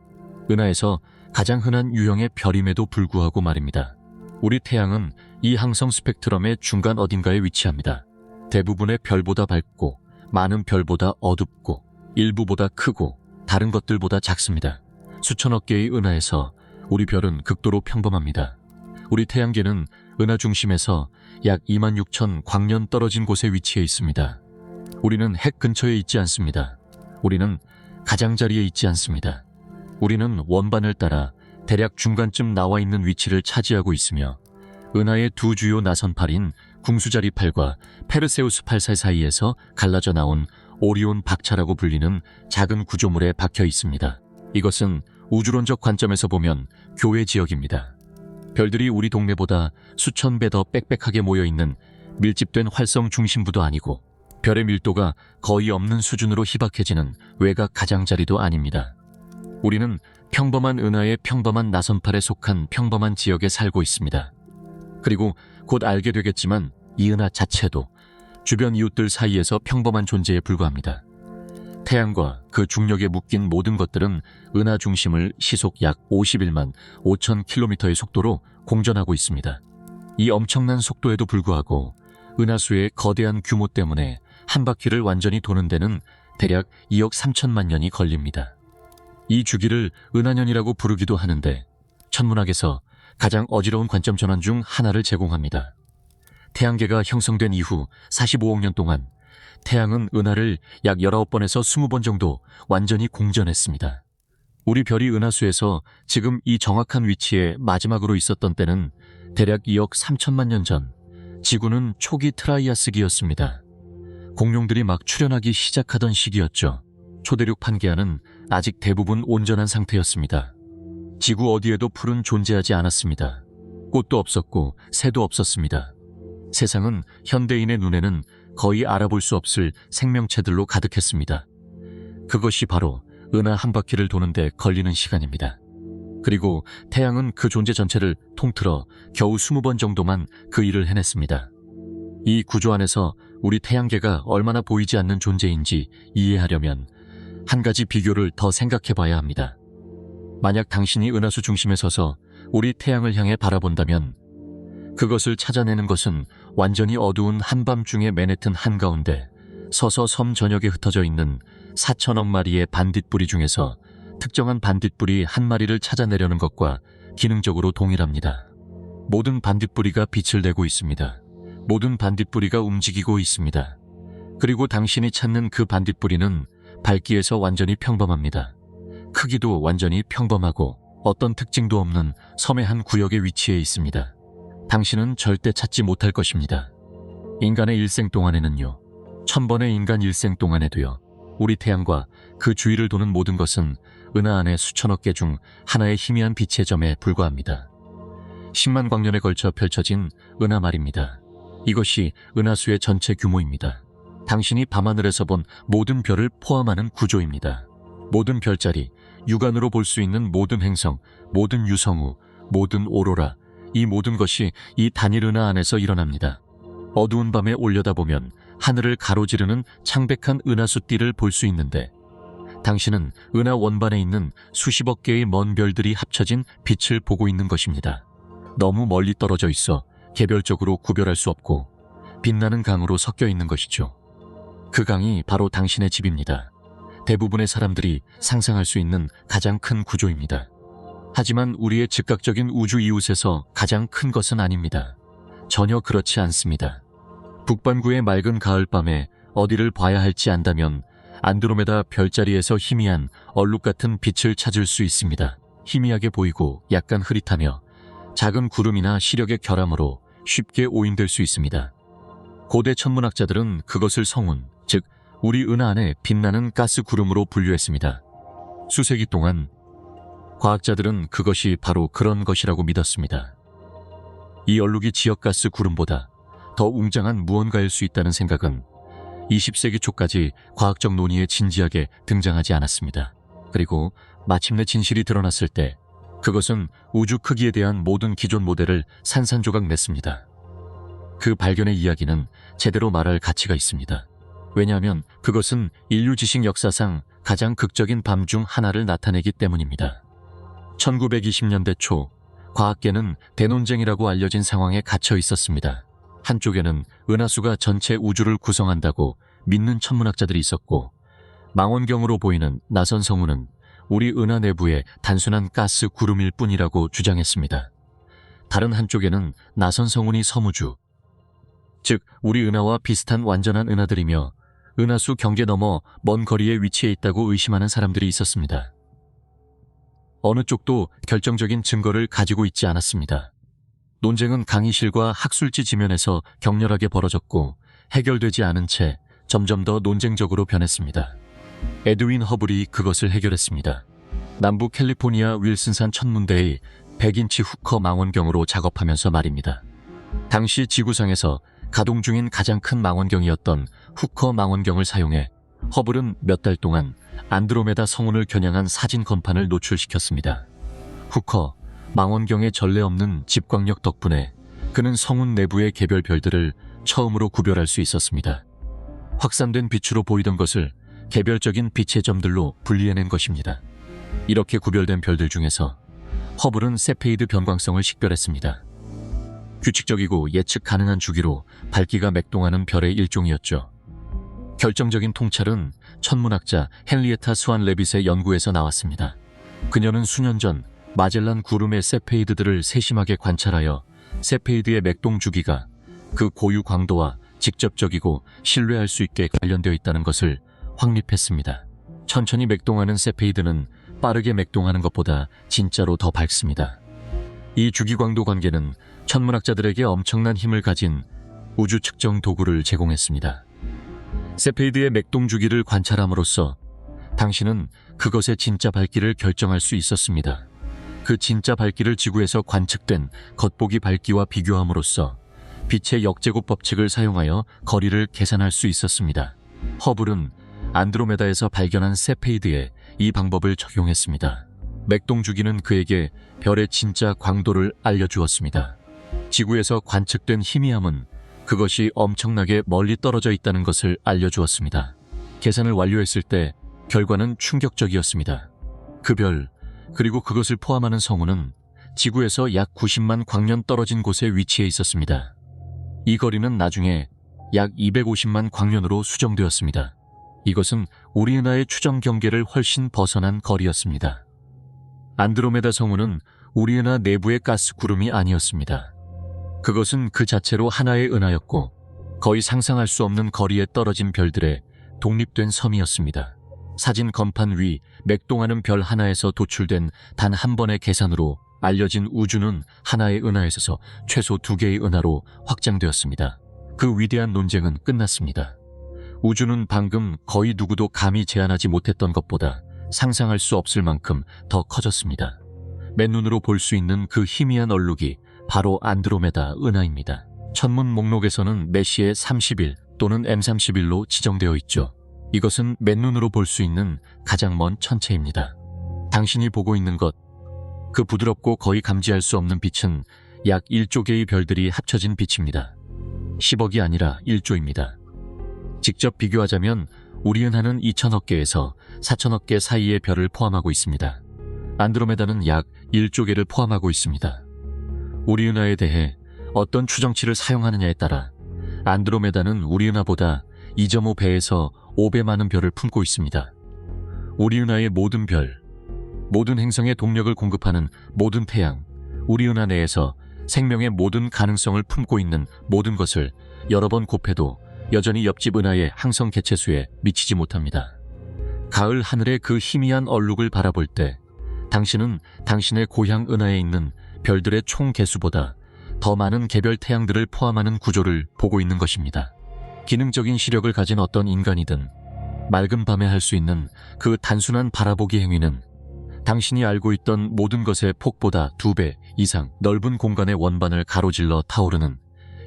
은하에서 가장 흔한 유형의 별임에도 불구하고 말입니다. 우리 태양은 이 항성 스펙트럼의 중간 어딘가에 위치합니다. 대부분의 별보다 밝고 많은 별보다 어둡고 일부보다 크고 다른 것들보다 작습니다. 수천억 개의 은하에서 우리 별은 극도로 평범합니다. 우리 태양계는 은하 중심에서 약 26,000 광년 떨어진 곳에 위치해 있습니다. 우리는 핵 근처에 있지 않습니다. 우리는 가장자리에 있지 않습니다. 우리는 원반을 따라 대략 중간쯤 나와 있는 위치를 차지하고 있으며 은하의 두 주요 나선팔인 궁수자리 팔과 페르세우스 팔 사이에서 갈라져 나온 오리온 박차라고 불리는 작은 구조물에 박혀 있습니다. 이것은 우주론적 관점에서 보면 교외 지역입니다. 별들이 우리 동네보다 수천 배 더 빽빽하게 모여있는 밀집된 활성 중심부도 아니고 별의 밀도가 거의 없는 수준으로 희박해지는 외곽 가장자리도 아닙니다. 우리는 평범한 은하의 평범한 나선팔에 속한 평범한 지역에 살고 있습니다. 그리고 곧 알게 되겠지만 이 은하 자체도 주변 이웃들 사이에서 평범한 존재에 불과합니다. 태양과 그 중력에 묶인 모든 것들은 은하 중심을 시속 약 51만 5천 킬로미터의 속도로 공전하고 있습니다. 이 엄청난 속도에도 불구하고 은하수의 거대한 규모 때문에 한 바퀴를 완전히 도는 데는 대략 2억 3천만 년이 걸립니다. 이 주기를 은하년이라고 부르기도 하는데 천문학에서 가장 어지러운 관점 전환 중 하나를 제공합니다. 태양계가 형성된 이후 45억 년 동안 태양은 은하를 약 19번에서 20번 정도 완전히 공전했습니다. 우리 별이 은하수에서 지금 이 정확한 위치에 마지막으로 있었던 때는 대략 2억 3천만 년 전, 지구는 초기 트라이아스기였습니다. 공룡들이 막 출현하기 시작하던 시기였죠. 초대륙 판게아는 아직 대부분 온전한 상태였습니다. 지구 어디에도 풀은 존재하지 않았습니다. 꽃도 없었고 새도 없었습니다. 세상은 현대인의 눈에는 거의 알아볼 수 없을 생명체들로 가득했습니다. 그것이 바로 은하 한 바퀴를 도는데 걸리는 시간입니다. 그리고 태양은 그 존재 전체를 통틀어 겨우 20번 정도만 그 일을 해냈습니다. 이 구조 안에서 우리 태양계가 얼마나 보이지 않는 존재인지 이해하려면 한 가지 비교를 더 생각해 봐야 합니다. 만약 당신이 은하수 중심에 서서 우리 태양을 향해 바라본다면 그것을 찾아내는 것은 완전히 어두운 한밤중의 맨해튼 한가운데 서서 섬 전역에 흩어져 있는 4천억 마리의 반딧불이 중에서 특정한 반딧불이 한 마리를 찾아내려는 것과 기능적으로 동일합니다. 모든 반딧불이가 빛을 내고 있습니다. 모든 반딧불이가 움직이고 있습니다. 그리고 당신이 찾는 그 반딧불이는 밝기에서 완전히 평범합니다. 크기도 완전히 평범하고 어떤 특징도 없는 섬의 한 구역에 위치해 있습니다. 당신은 절대 찾지 못할 것입니다. 인간의 일생 동안에는요, 1000번의 인간 일생 동안에도요, 우리 태양과 그 주위를 도는 모든 것은 은하 안의 수천억 개 중 하나의 희미한 빛의 점에 불과합니다. 10만 광년에 걸쳐 펼쳐진 은하 말입니다. 이것이 은하수의 전체 규모입니다. 당신이 밤하늘에서 본 모든 별을 포함하는 구조입니다. 모든 별자리, 육안으로 볼 수 있는 모든 행성, 모든 유성우, 모든 오로라, 이 모든 것이 이 단일 은하 안에서 일어납니다. 어두운 밤에 올려다보면 하늘을 가로지르는 창백한 은하수 띠를 볼 수 있는데 당신은 은하 원반에 있는 수십억 개의 먼 별들이 합쳐진 빛을 보고 있는 것입니다. 너무 멀리 떨어져 있어 개별적으로 구별할 수 없고 빛나는 강으로 섞여 있는 것이죠. 그 강이 바로 당신의 집입니다. 대부분의 사람들이 상상할 수 있는 가장 큰 구조입니다. 하지만 우리의 즉각적인 우주 이웃에서 가장 큰 것은 아닙니다. 전혀 그렇지 않습니다. 북반구의 맑은 가을밤에 어디를 봐야 할지 안다면 안드로메다 별자리에서 희미한 얼룩 같은 빛을 찾을 수 있습니다. 희미하게 보이고 약간 흐릿하며 작은 구름이나 시력의 결함으로 쉽게 오인될 수 있습니다. 고대 천문학자들은 그것을 성운, 즉 우리 은하 안에 빛나는 가스 구름으로 분류했습니다. 수세기 동안 과학자들은 그것이 바로 그런 것이라고 믿었습니다. 이 얼룩이 지역가스 구름보다 더 웅장한 무언가일 수 있다는 생각은 20세기 초까지 과학적 논의에 진지하게 등장하지 않았습니다. 그리고 마침내 진실이 드러났을 때 그것은 우주 크기에 대한 모든 기존 모델을 산산조각 냈습니다. 그 발견의 이야기는 제대로 말할 가치가 있습니다. 왜냐하면 그것은 인류 지식 역사상 가장 극적인 밤 중 하나를 나타내기 때문입니다. 1920년대 초 과학계는 대논쟁이라고 알려진 상황에 갇혀 있었습니다. 한쪽에는 은하수가 전체 우주를 구성한다고 믿는 천문학자들이 있었고 망원경으로 보이는 나선 성우는 우리 은하 내부의 단순한 가스 구름일 뿐이라고 주장했습니다. 다른 한쪽에는 나선 성운이 섬우주, 즉 우리 은하와 비슷한 완전한 은하들이며 은하수 경계 너머 먼 거리에 위치해 있다고 의심하는 사람들이 있었습니다. 어느 쪽도 결정적인 증거를 가지고 있지 않았습니다. 논쟁은 강의실과 학술지 지면에서 격렬하게 벌어졌고 해결되지 않은 채 점점 더 논쟁적으로 변했습니다. 에드윈 허블이 그것을 해결했습니다. 남부 캘리포니아 윌슨산 천문대의 100인치 후커 망원경으로 작업하면서 말입니다. 당시 지구상에서 가동 중인 가장 큰 망원경이었던 후커 망원경을 사용해 허블은 몇 달 동안 안드로메다 성운을 겨냥한 사진 건판을 노출시켰습니다. 후커 망원경의 전례 없는 집광력 덕분에 그는 성운 내부의 개별 별들을 처음으로 구별할 수 있었습니다. 확산된 빛으로 보이던 것을 개별적인 빛의 점들로 분리해낸 것입니다. 이렇게 구별된 별들 중에서 허블은 세페이드 변광성을 식별했습니다. 규칙적이고 예측 가능한 주기로 밝기가 맥동하는 별의 일종이었죠. 결정적인 통찰은 천문학자 헨리에타 스완 레빗의 연구에서 나왔습니다. 그녀는 수년 전 마젤란 구름의 세페이드들을 세심하게 관찰하여 세페이드의 맥동 주기가 그 고유 광도와 직접적이고 신뢰할 수 있게 관련되어 있다는 것을 확립했습니다. 천천히 맥동하는 세페이드는 빠르게 맥동하는 것보다 진짜로 더 밝습니다. 이 주기광도 관계는 천문학자들에게 엄청난 힘을 가진 우주 측정 도구를 제공했습니다. 세페이드의 맥동 주기를 관찰함으로써 당신은 그것의 진짜 밝기를 결정할 수 있었습니다. 그 진짜 밝기를 지구에서 관측된 겉보기 밝기와 비교함으로써 빛의 역제곱 법칙을 사용하여 거리를 계산할 수 있었습니다. 허블은 안드로메다에서 발견한 세페이드에 이 방법을 적용했습니다. 맥동 주기는 그에게 별의 진짜 광도를 알려주었습니다. 지구에서 관측된 희미함은 그것이 엄청나게 멀리 떨어져 있다는 것을 알려주었습니다. 계산을 완료했을 때 결과는 충격적이었습니다. 그 별, 그리고 그것을 포함하는 성우는 지구에서 약 90만 광년 떨어진 곳에 위치해 있었습니다. 이 거리는 나중에 약 250만 광년으로 수정되었습니다. 이것은 우리 은하의 추정 경계를 훨씬 벗어난 거리였습니다. 안드로메다 성우는 우리 은하 내부의 가스 구름이 아니었습니다. 그것은 그 자체로 하나의 은하였고 거의 상상할 수 없는 거리에 떨어진 별들의 독립된 섬이었습니다. 사진 건판 위 맥동하는 별 하나에서 도출된 단 한 번의 계산으로 알려진 우주는 하나의 은하에서 최소 2개의 은하로 확장되었습니다. 그 위대한 논쟁은 끝났습니다. 우주는 방금 거의 누구도 감히 제안하지 못했던 것보다 상상할 수 없을 만큼 더 커졌습니다. 맨눈으로 볼 수 있는 그 희미한 얼룩이 바로 안드로메다 은하입니다. 천문 목록에서는 메시의 30일 또는 M31로 지정되어 있죠. 이것은 맨눈으로 볼 수 있는 가장 먼 천체입니다. 당신이 보고 있는 것, 그 부드럽고 거의 감지할 수 없는 빛은 약 1조 개의 별들이 합쳐진 빛입니다. 10억이 아니라 1조입니다. 직접 비교하자면 우리 은하는 2천억 개에서 4천억 개 사이의 별을 포함하고 있습니다. 안드로메다는 약 1조 개를 포함하고 있습니다. 우리 은하에 대해 어떤 추정치를 사용하느냐에 따라 안드로메다는 우리 은하보다 2.5배에서 5배 많은 별을 품고 있습니다. 우리 은하의 모든 별, 모든 행성에 동력을 공급하는 모든 태양, 우리 은하 내에서 생명의 모든 가능성을 품고 있는 모든 것을 여러 번 곱해도 여전히 옆집 은하의 항성 개체수에 미치지 못합니다. 가을 하늘의 그 희미한 얼룩을 바라볼 때 당신은 당신의 고향 은하에 있는 별들의 총 개수보다 더 많은 개별 태양들을 포함하는 구조를 보고 있는 것입니다. 기능적인 시력을 가진 어떤 인간이든 맑은 밤에 할 수 있는 그 단순한 바라보기 행위는 당신이 알고 있던 모든 것의 폭보다 2배 이상 넓은 공간의 원반을 가로질러 타오르는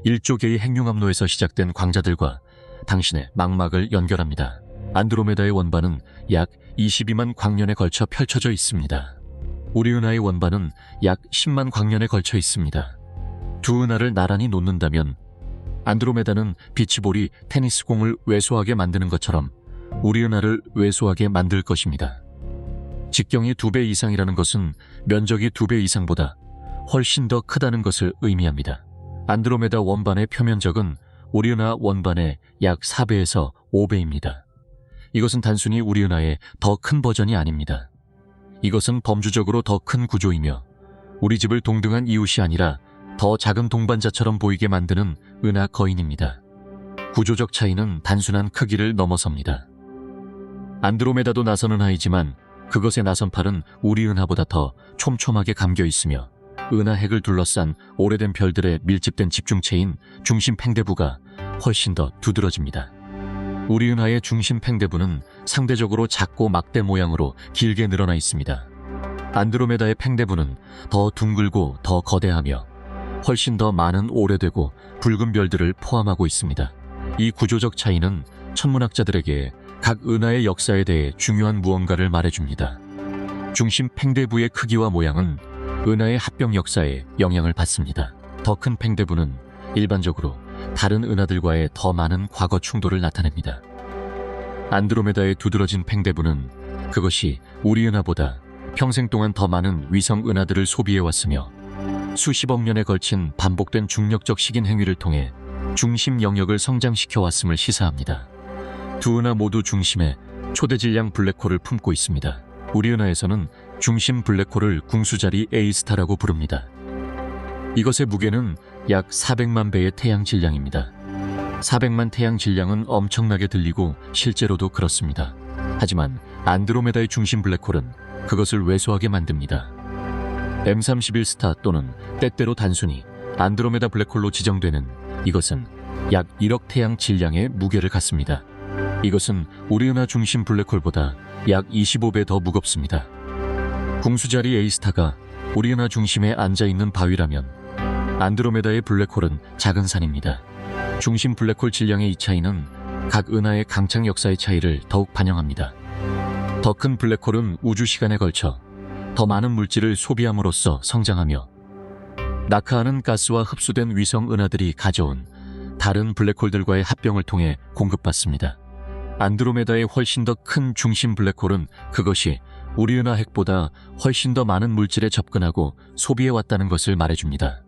1조 개의 핵융합로에서 시작된 광자들과 당신의 망막을 연결합니다. 안드로메다의 원반은 약 22만 광년에 걸쳐 펼쳐져 있습니다. 우리 은하의 원반은 약 10만 광년에 걸쳐 있습니다. 두 은하를 나란히 놓는다면 안드로메다는 비치볼이 테니스공을 왜소하게 만드는 것처럼 우리 은하를 왜소하게 만들 것입니다. 직경이 2배 이상이라는 것은 면적이 2배 이상보다 훨씬 더 크다는 것을 의미합니다. 안드로메다 원반의 표면적은 우리 은하 원반의 약 4배에서 5배입니다. 이것은 단순히 우리 은하의 더 큰 버전이 아닙니다. 이것은 범주적으로 더 큰 구조이며 우리 집을 동등한 이웃이 아니라 더 작은 동반자처럼 보이게 만드는 은하 거인입니다. 구조적 차이는 단순한 크기를 넘어섭니다. 안드로메다도 나선 은하이지만 그것의 나선팔은 우리 은하보다 더 촘촘하게 감겨 있으며 은하 핵을 둘러싼 오래된 별들의 밀집된 집중체인 중심 팽대부가 훨씬 더 두드러집니다. 우리 은하의 중심 팽대부는 상대적으로 작고 막대 모양으로 길게 늘어나 있습니다. 안드로메다의 팽대부는 더 둥글고 더 거대하며 훨씬 더 많은 오래되고 붉은 별들을 포함하고 있습니다. 이 구조적 차이는 천문학자들에게 각 은하의 역사에 대해 중요한 무언가를 말해줍니다. 중심 팽대부의 크기와 모양은 은하의 합병 역사에 영향을 받습니다. 더 큰 팽대부는 일반적으로 다른 은하들과의 더 많은 과거 충돌을 나타냅니다. 안드로메다의 두드러진 팽대부는 그것이 우리 은하보다 평생 동안 더 많은 위성 은하들을 소비해왔으며 수십억 년에 걸친 반복된 중력적 식인 행위를 통해 중심 영역을 성장시켜 왔음을 시사합니다. 두 은하 모두 중심에 초대질량 블랙홀을 품고 있습니다. 우리 은하에서는 중심 블랙홀을 궁수자리 A스타라고 부릅니다. 이것의 무게는 약 400만 배의 태양 질량입니다. 400만 태양 질량은 엄청나게 들리고 실제로도 그렇습니다. 하지만 안드로메다의 중심 블랙홀은 그것을 왜소하게 만듭니다. M31 스타 또는 때때로 단순히 안드로메다 블랙홀로 지정되는 이것은 약 1억 태양 질량의 무게를 갖습니다. 이것은 우리 은하 중심 블랙홀보다 약 25배 더 무겁습니다. 궁수자리 A스타가 우리 은하 중심에 앉아있는 바위라면 안드로메다의 블랙홀은 작은 산입니다. 중심 블랙홀 질량의 이 차이는 각 은하의 강착 역사의 차이를 더욱 반영합니다. 더 큰 블랙홀은 우주 시간에 걸쳐 더 많은 물질을 소비함으로써 성장하며 낙하하는 가스와 흡수된 위성 은하들이 가져온 다른 블랙홀들과의 합병을 통해 공급받습니다. 안드로메다의 훨씬 더 큰 중심 블랙홀은 그것이 우리 은하 핵보다 훨씬 더 많은 물질에 접근하고 소비해왔다는 것을 말해줍니다.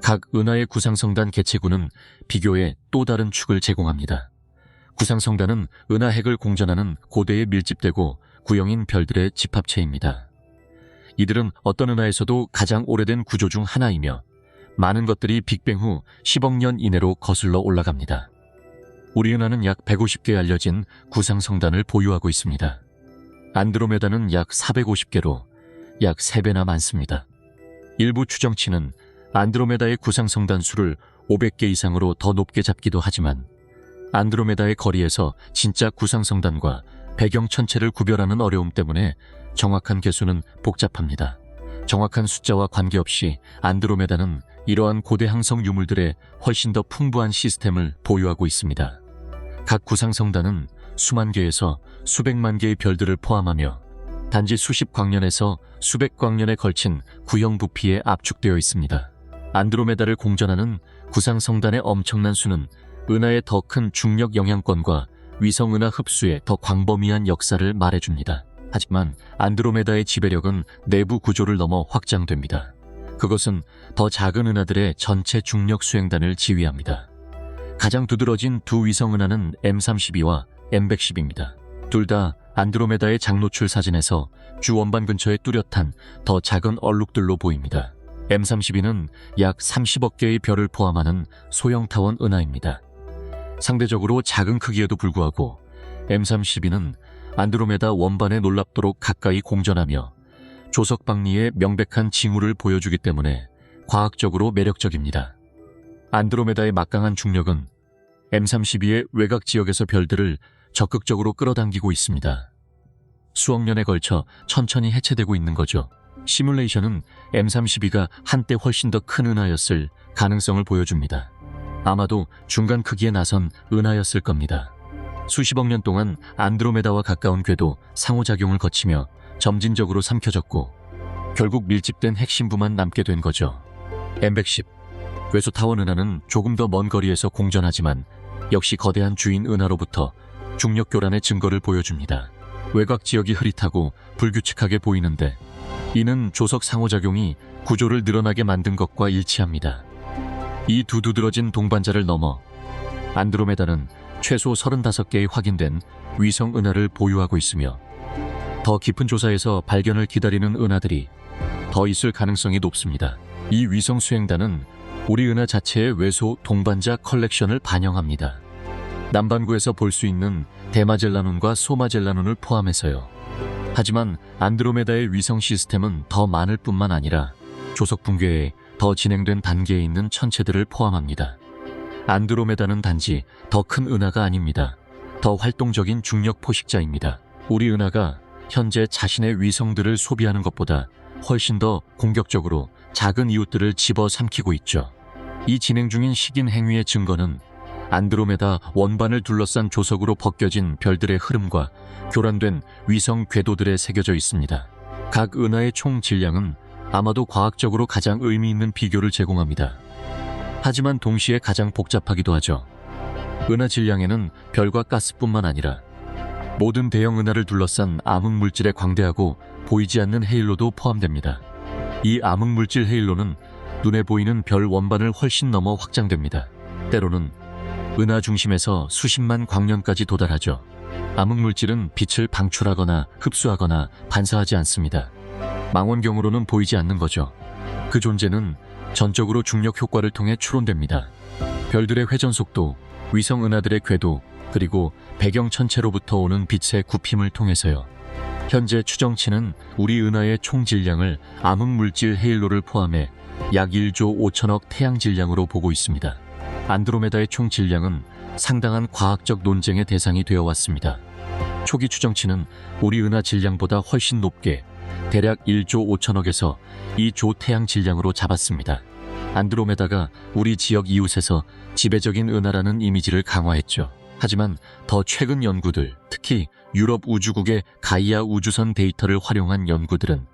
각 은하의 구상성단 개체구는 비교의 또 다른 축을 제공합니다. 구상성단은 은하 핵을 공전하는 고대에 밀집되고 구형인 별들의 집합체입니다. 이들은 어떤 은하에서도 가장 오래된 구조 중 하나이며 많은 것들이 빅뱅 후 10억 년 이내로 거슬러 올라갑니다. 우리 은하는 약 150개 알려진 구상성단을 보유하고 있습니다. 안드로메다는 약 450개로 약 3배나 많습니다. 일부 추정치는 안드로메다의 구상성단 수를 500개 이상으로 더 높게 잡기도 하지만 안드로메다의 거리에서 진짜 구상성단과 배경 천체를 구별하는 어려움 때문에 정확한 개수는 복잡합니다. 정확한 숫자와 관계없이 안드로메다는 이러한 고대 항성 유물들의 훨씬 더 풍부한 시스템을 보유하고 있습니다. 각 구상성단은 수만 개에서 수백만 개의 별들을 포함하며 단지 수십 광년에서 수백 광년에 걸친 구형 부피에 압축되어 있습니다. 안드로메다를 공전하는 구상성단의 엄청난 수는 은하의 더 큰 중력 영향권과 위성 은하 흡수의 더 광범위한 역사를 말해줍니다. 하지만 안드로메다의 지배력은 내부 구조를 넘어 확장됩니다. 그것은 더 작은 은하들의 전체 중력 수행단을 지휘합니다. 가장 두드러진 두 위성 은하는 M32와 M110입니다. 둘 다 안드로메다의 장노출 사진에서 주 원반 근처에 뚜렷한 더 작은 얼룩들로 보입니다. M32는 약 30억 개의 별을 포함하는 소형 타원 은하입니다. 상대적으로 작은 크기에도 불구하고 M32는 안드로메다 원반에 놀랍도록 가까이 공전하며 조석 방리의 명백한 징후를 보여주기 때문에 과학적으로 매력적입니다. 안드로메다의 막강한 중력은 M32의 외곽 지역에서 별들을 적극적으로 끌어당기고 있습니다. 수억 년에 걸쳐 천천히 해체되고 있는 거죠. 시뮬레이션은 M32가 한때 훨씬 더 큰 은하였을 가능성을 보여줍니다. 아마도 중간 크기에 나선 은하였을 겁니다. 수십억 년 동안 안드로메다와 가까운 궤도 상호작용을 거치며 점진적으로 삼켜졌고 결국 밀집된 핵심부만 남게 된 거죠. M110 외소 타원 은하는 조금 더 먼 거리에서 공전하지만 역시 거대한 주인 은하로부터 중력 교란의 증거를 보여줍니다. 외곽 지역이 흐릿하고 불규칙하게 보이는데 이는 조석 상호작용이 구조를 늘어나게 만든 것과 일치합니다. 이 두 두드러진 동반자를 넘어 안드로메다는 최소 35개의 확인된 위성 은하를 보유하고 있으며 더 깊은 조사에서 발견을 기다리는 은하들이 더 있을 가능성이 높습니다. 이 위성 수행단은 우리 은하 자체의 외소 동반자 컬렉션을 반영합니다. 남반구에서 볼 수 있는 대마젤라논과 소마젤라논을 포함해서요. 하지만 안드로메다의 위성 시스템은 더 많을 뿐만 아니라 조석 붕괴에 더 진행된 단계에 있는 천체들을 포함합니다. 안드로메다는 단지 더 큰 은하가 아닙니다. 더 활동적인 중력 포식자입니다. 우리 은하가 현재 자신의 위성들을 소비하는 것보다 훨씬 더 공격적으로 작은 이웃들을 집어삼키고 있죠. 이 진행 중인 식인 행위의 증거는 안드로메다 원반을 둘러싼 조석으로 벗겨진 별들의 흐름과 교란된 위성 궤도들에 새겨져 있습니다. 각 은하의 총 질량은 아마도 과학적으로 가장 의미 있는 비교를 제공합니다. 하지만 동시에 가장 복잡하기도 하죠. 은하 질량에는 별과 가스뿐만 아니라 모든 대형 은하를 둘러싼 암흑물질의 광대하고 보이지 않는 헤일로도 포함됩니다. 이 암흑물질 헤일로는 눈에 보이는 별 원반을 훨씬 넘어 확장됩니다. 때로는 은하 중심에서 수십만 광년까지 도달하죠. 암흑물질은 빛을 방출하거나 흡수하거나 반사하지 않습니다. 망원경으로는 보이지 않는 거죠. 그 존재는 전적으로 중력 효과를 통해 추론됩니다. 별들의 회전 속도, 위성 은하들의 궤도, 그리고 배경 천체로부터 오는 빛의 굽힘을 통해서요. 현재 추정치는 우리 은하의 총 질량을 암흑물질 헤일로를 포함해 약 1조 5천억 태양 질량으로 보고 있습니다. 안드로메다의 총 질량은 상당한 과학적 논쟁의 대상이 되어 왔습니다. 초기 추정치는 우리 은하 질량보다 훨씬 높게 대략 1조 5천억에서 2조 태양 질량으로 잡았습니다. 안드로메다가 우리 지역 이웃에서 지배적인 은하라는 이미지를 강화했죠. 하지만 더 최근 연구들, 특히 유럽 우주국의 가이아 우주선 데이터를 활용한 연구들은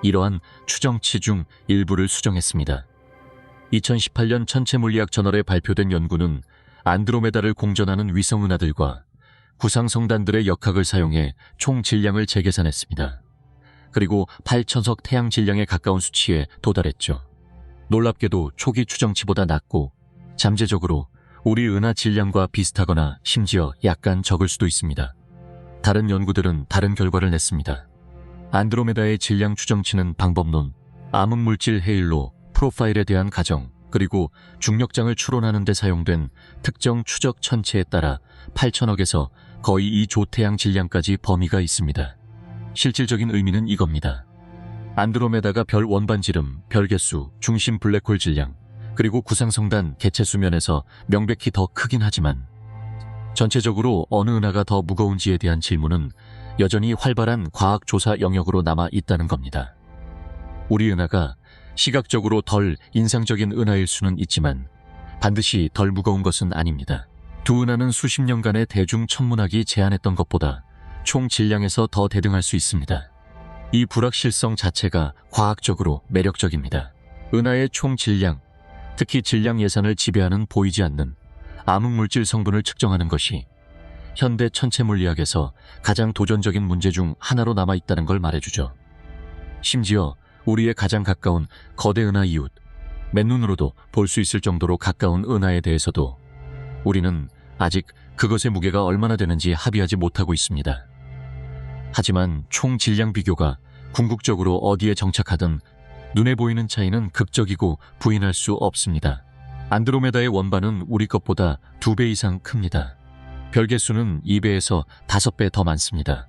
이러한 추정치 중 일부를 수정했습니다. 2018년 천체물리학 저널에 발표된 연구는 안드로메다를 공전하는 위성 은하들과 구상성단들의 역학을 사용해 총 질량을 재계산했습니다. 그리고 8천석 태양 질량에 가까운 수치에 도달했죠. 놀랍게도 초기 추정치보다 낮고 잠재적으로 우리 은하 질량과 비슷하거나 심지어 약간 적을 수도 있습니다. 다른 연구들은 다른 결과를 냈습니다. 안드로메다의 질량 추정치는 방법론, 암흑물질 헤일로, 프로파일에 대한 가정, 그리고 중력장을 추론하는 데 사용된 특정 추적 천체에 따라 8천억에서 거의 2조 태양 질량까지 범위가 있습니다. 실질적인 의미는 이겁니다. 안드로메다가 별 원반지름, 별 개수, 중심 블랙홀 질량, 그리고 구상성단 개체 수면에서 명백히 더 크긴 하지만 전체적으로 어느 은하가 더 무거운지에 대한 질문은 여전히 활발한 과학 조사 영역으로 남아 있다는 겁니다. 우리 은하가 시각적으로 덜 인상적인 은하일 수는 있지만 반드시 덜 무거운 것은 아닙니다. 두 은하는 수십 년간의 대중 천문학이 제안했던 것보다 총 질량에서 더 대등할 수 있습니다. 이 불확실성 자체가 과학적으로 매력적입니다. 은하의 총 질량, 특히 질량 예산을 지배하는 보이지 않는 암흑물질 성분을 측정하는 것이 현대 천체물리학에서 가장 도전적인 문제 중 하나로 남아있다는 걸 말해주죠. 심지어 우리의 가장 가까운 거대 은하 이웃, 맨눈으로도 볼 수 있을 정도로 가까운 은하에 대해서도 우리는 아직 그것의 무게가 얼마나 되는지 합의하지 못하고 있습니다. 하지만 총 질량 비교가 궁극적으로 어디에 정착하든 눈에 보이는 차이는 극적이고 부인할 수 없습니다. 안드로메다의 원반은 우리 것보다 2배 이상 큽니다. 별 개수는 2배에서 5배 더 많습니다.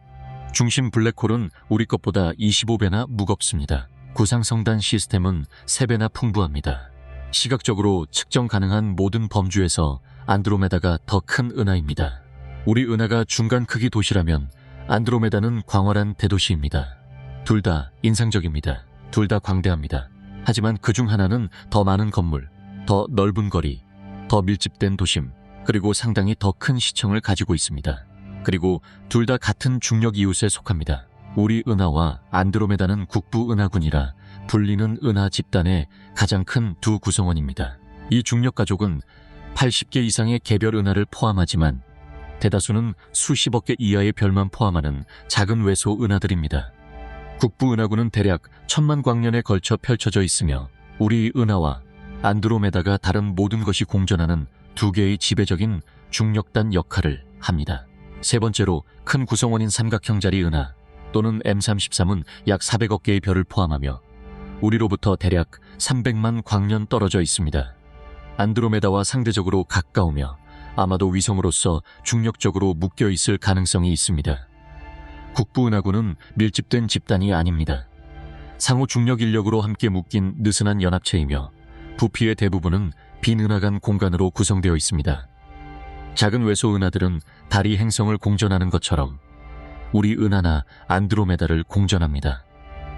중심 블랙홀은 우리 것보다 25배나 무겁습니다. 구상성단 시스템은 3배나 풍부합니다. 시각적으로 측정 가능한 모든 범주에서 안드로메다가 더 큰 은하입니다. 우리 은하가 중간 크기 도시라면 안드로메다는 광활한 대도시입니다. 둘 다 인상적입니다. 둘 다 광대합니다. 하지만 그중 하나는 더 많은 건물, 더 넓은 거리, 더 밀집된 도심, 그리고 상당히 더 큰 시청을 가지고 있습니다. 그리고 둘 다 같은 중력 이웃에 속합니다. 우리 은하와 안드로메다는 국부 은하군이라 불리는 은하 집단의 가장 큰 두 구성원입니다. 이 중력 가족은 80개 이상의 개별 은하를 포함하지만 대다수는 수십억 개 이하의 별만 포함하는 작은 외소 은하들입니다. 국부 은하군은 대략 1000만 광년에 걸쳐 펼쳐져 있으며 우리 은하와 안드로메다가 다른 모든 것이 공전하는 2개의 지배적인 중력단 역할을 합니다. 세 번째로 큰 구성원인 삼각형자리 은하 또는 M33은 약 400억 개의 별을 포함하며 우리로부터 대략 300만 광년 떨어져 있습니다. 안드로메다와 상대적으로 가까우며 아마도 위성으로서 중력적으로 묶여 있을 가능성이 있습니다. 국부 은하군은 밀집된 집단이 아닙니다. 상호 중력 인력으로 함께 묶인 느슨한 연합체이며 부피의 대부분은 빈 은하간 공간으로 구성되어 있습니다. 작은 외소 은하들은 달이 행성을 공전하는 것처럼 우리 은하나 안드로메다를 공전합니다.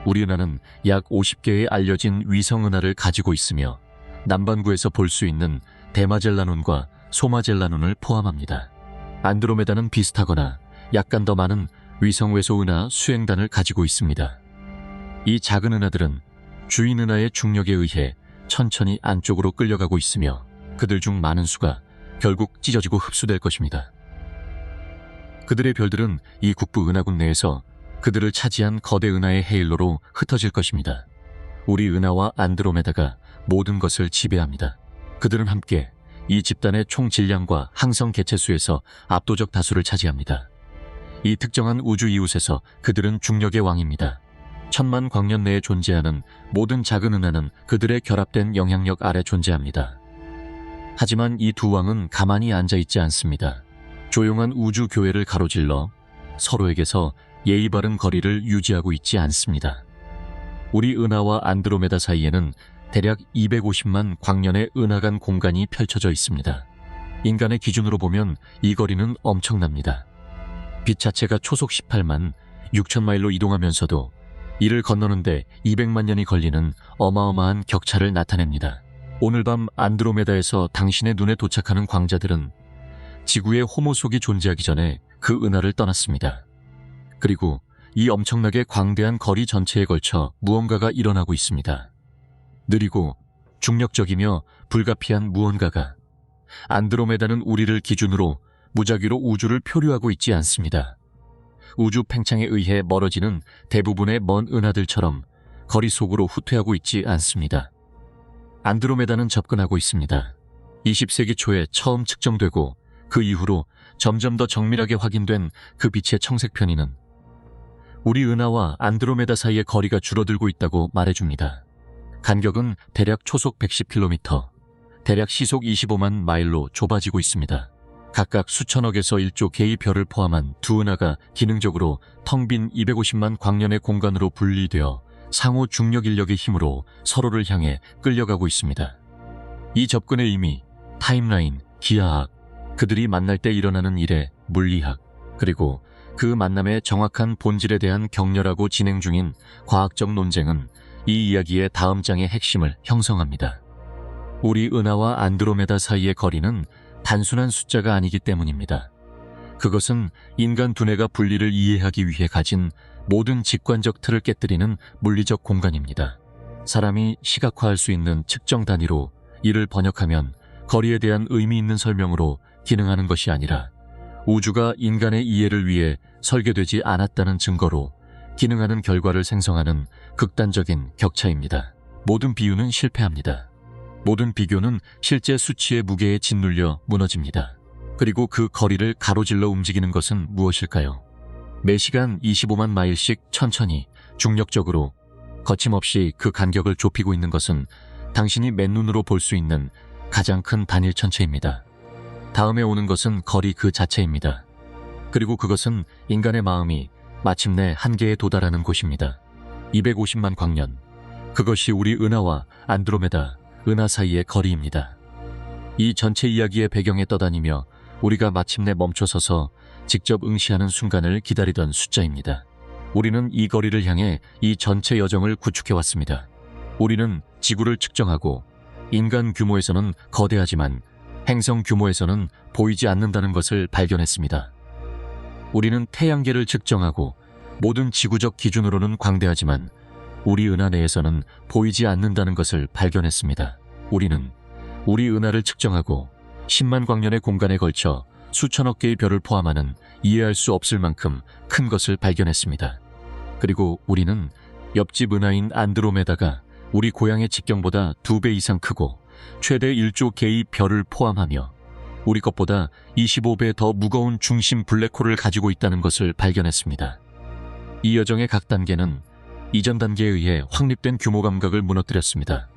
우리 은하는 약 50개의 알려진 위성 은하를 가지고 있으며 남반구에서 볼 수 있는 대마젤란운과 소마젤란운을 포함합니다. 안드로메다는 비슷하거나 약간 더 많은 위성 외소 은하 수행단을 가지고 있습니다. 이 작은 은하들은 주인 은하의 중력에 의해 천천히 안쪽으로 끌려가고 있으며 그들 중 많은 수가 결국 찢어지고 흡수될 것입니다. 그들의 별들은 이 국부 은하군 내에서 그들을 차지한 거대 은하의 헤일로로 흩어질 것입니다. 우리 은하와 안드로메다가 모든 것을 지배합니다. 그들은 함께 이 집단의 총 질량과 항성 개체수에서 압도적 다수를 차지합니다. 이 특정한 우주 이웃에서 그들은 중력의 왕입니다. 천만 광년 내에 존재하는 모든 작은 은하는 그들의 결합된 영향력 아래 존재합니다. 하지만 이 두 왕은 가만히 앉아있지 않습니다. 조용한 우주 교회를 가로질러 서로에게서 예의 바른 거리를 유지하고 있지 않습니다. 우리 은하와 안드로메다 사이에는 대략 250만 광년의 은하간 공간이 펼쳐져 있습니다. 인간의 기준으로 보면 이 거리는 엄청납니다. 빛 자체가 초속 18만 6천 마일로 이동하면서도 이를 건너는데 200만 년이 걸리는 어마어마한 격차를 나타냅니다. 오늘 밤 안드로메다에서 당신의 눈에 도착하는 광자들은 지구에 호모속이 존재하기 전에 그 은하를 떠났습니다. 그리고 이 엄청나게 광대한 거리 전체에 걸쳐 무언가가 일어나고 있습니다. 느리고 중력적이며 불가피한 무언가가 안드로메다는 우리를 기준으로 무작위로 우주를 표류하고 있지 않습니다. 우주 팽창에 의해 멀어지는 대부분의 먼 은하들처럼 거리 속으로 후퇴하고 있지 않습니다. 안드로메다는 접근하고 있습니다. 20세기 초에 처음 측정되고 그 이후로 점점 더 정밀하게 확인된 그 빛의 청색 편의는 우리 은하와 안드로메다 사이의 거리가 줄어들고 있다고 말해줍니다. 간격은 대략 초속 110km, 대략 시속 25만 마일로 좁아지고 있습니다. 각각 수천억에서 1조 개의 별을 포함한 두 은하가 기능적으로 텅 빈 250만 광년의 공간으로 분리되어 상호 중력 인력의 힘으로 서로를 향해 끌려가고 있습니다. 이 접근의 의미, 타임라인, 기하학, 그들이 만날 때 일어나는 일의 물리학, 그리고 그 만남의 정확한 본질에 대한 격렬하고 진행 중인 과학적 논쟁은 이 이야기의 다음 장의 핵심을 형성합니다. 우리 은하와 안드로메다 사이의 거리는 단순한 숫자가 아니기 때문입니다. 그것은 인간 두뇌가 분리를 이해하기 위해 가진 모든 직관적 틀을 깨뜨리는 물리적 공간입니다. 사람이 시각화할 수 있는 측정 단위로 이를 번역하면 거리에 대한 의미 있는 설명으로 기능하는 것이 아니라 우주가 인간의 이해를 위해 설계되지 않았다는 증거로 기능하는 결과를 생성하는 극단적인 격차입니다. 모든 비유는 실패합니다. 모든 비교는 실제 수치의 무게에 짓눌려 무너집니다. 그리고 그 거리를 가로질러 움직이는 것은 무엇일까요? 매시간 25만 마일씩 천천히 중력적으로 거침없이 그 간격을 좁히고 있는 것은 당신이 맨눈으로 볼 수 있는 가장 큰 단일 천체입니다. 다음에 오는 것은 거리 그 자체입니다. 그리고 그것은 인간의 마음이 마침내 한계에 도달하는 곳입니다. 250만 광년. 그것이 우리 은하와 안드로메다, 은하 사이의 거리입니다. 이 전체 이야기의 배경에 떠다니며 우리가 마침내 멈춰서서 직접 응시하는 순간을 기다리던 숫자입니다. 우리는 이 거리를 향해 이 전체 여정을 구축해왔습니다. 우리는 지구를 측정하고 인간 규모에서는 거대하지만 행성 규모에서는 보이지 않는다는 것을 발견했습니다. 우리는 태양계를 측정하고 모든 지구적 기준으로는 광대하지만 우리 은하 내에서는 보이지 않는다는 것을 발견했습니다. 우리는 우리 은하를 측정하고 10만 광년의 공간에 걸쳐 수천억 개의 별을 포함하는 이해할 수 없을 만큼 큰 것을 발견했습니다. 그리고 우리는 옆집 은하인 안드로메다가 우리 고향의 직경보다 2배 이상 크고 최대 1조 개의 별을 포함하며 우리 것보다 25배 더 무거운 중심 블랙홀을 가지고 있다는 것을 발견했습니다. 이 여정의 각 단계는 이전 단계에 의해 확립된 규모 감각을 무너뜨렸습니다.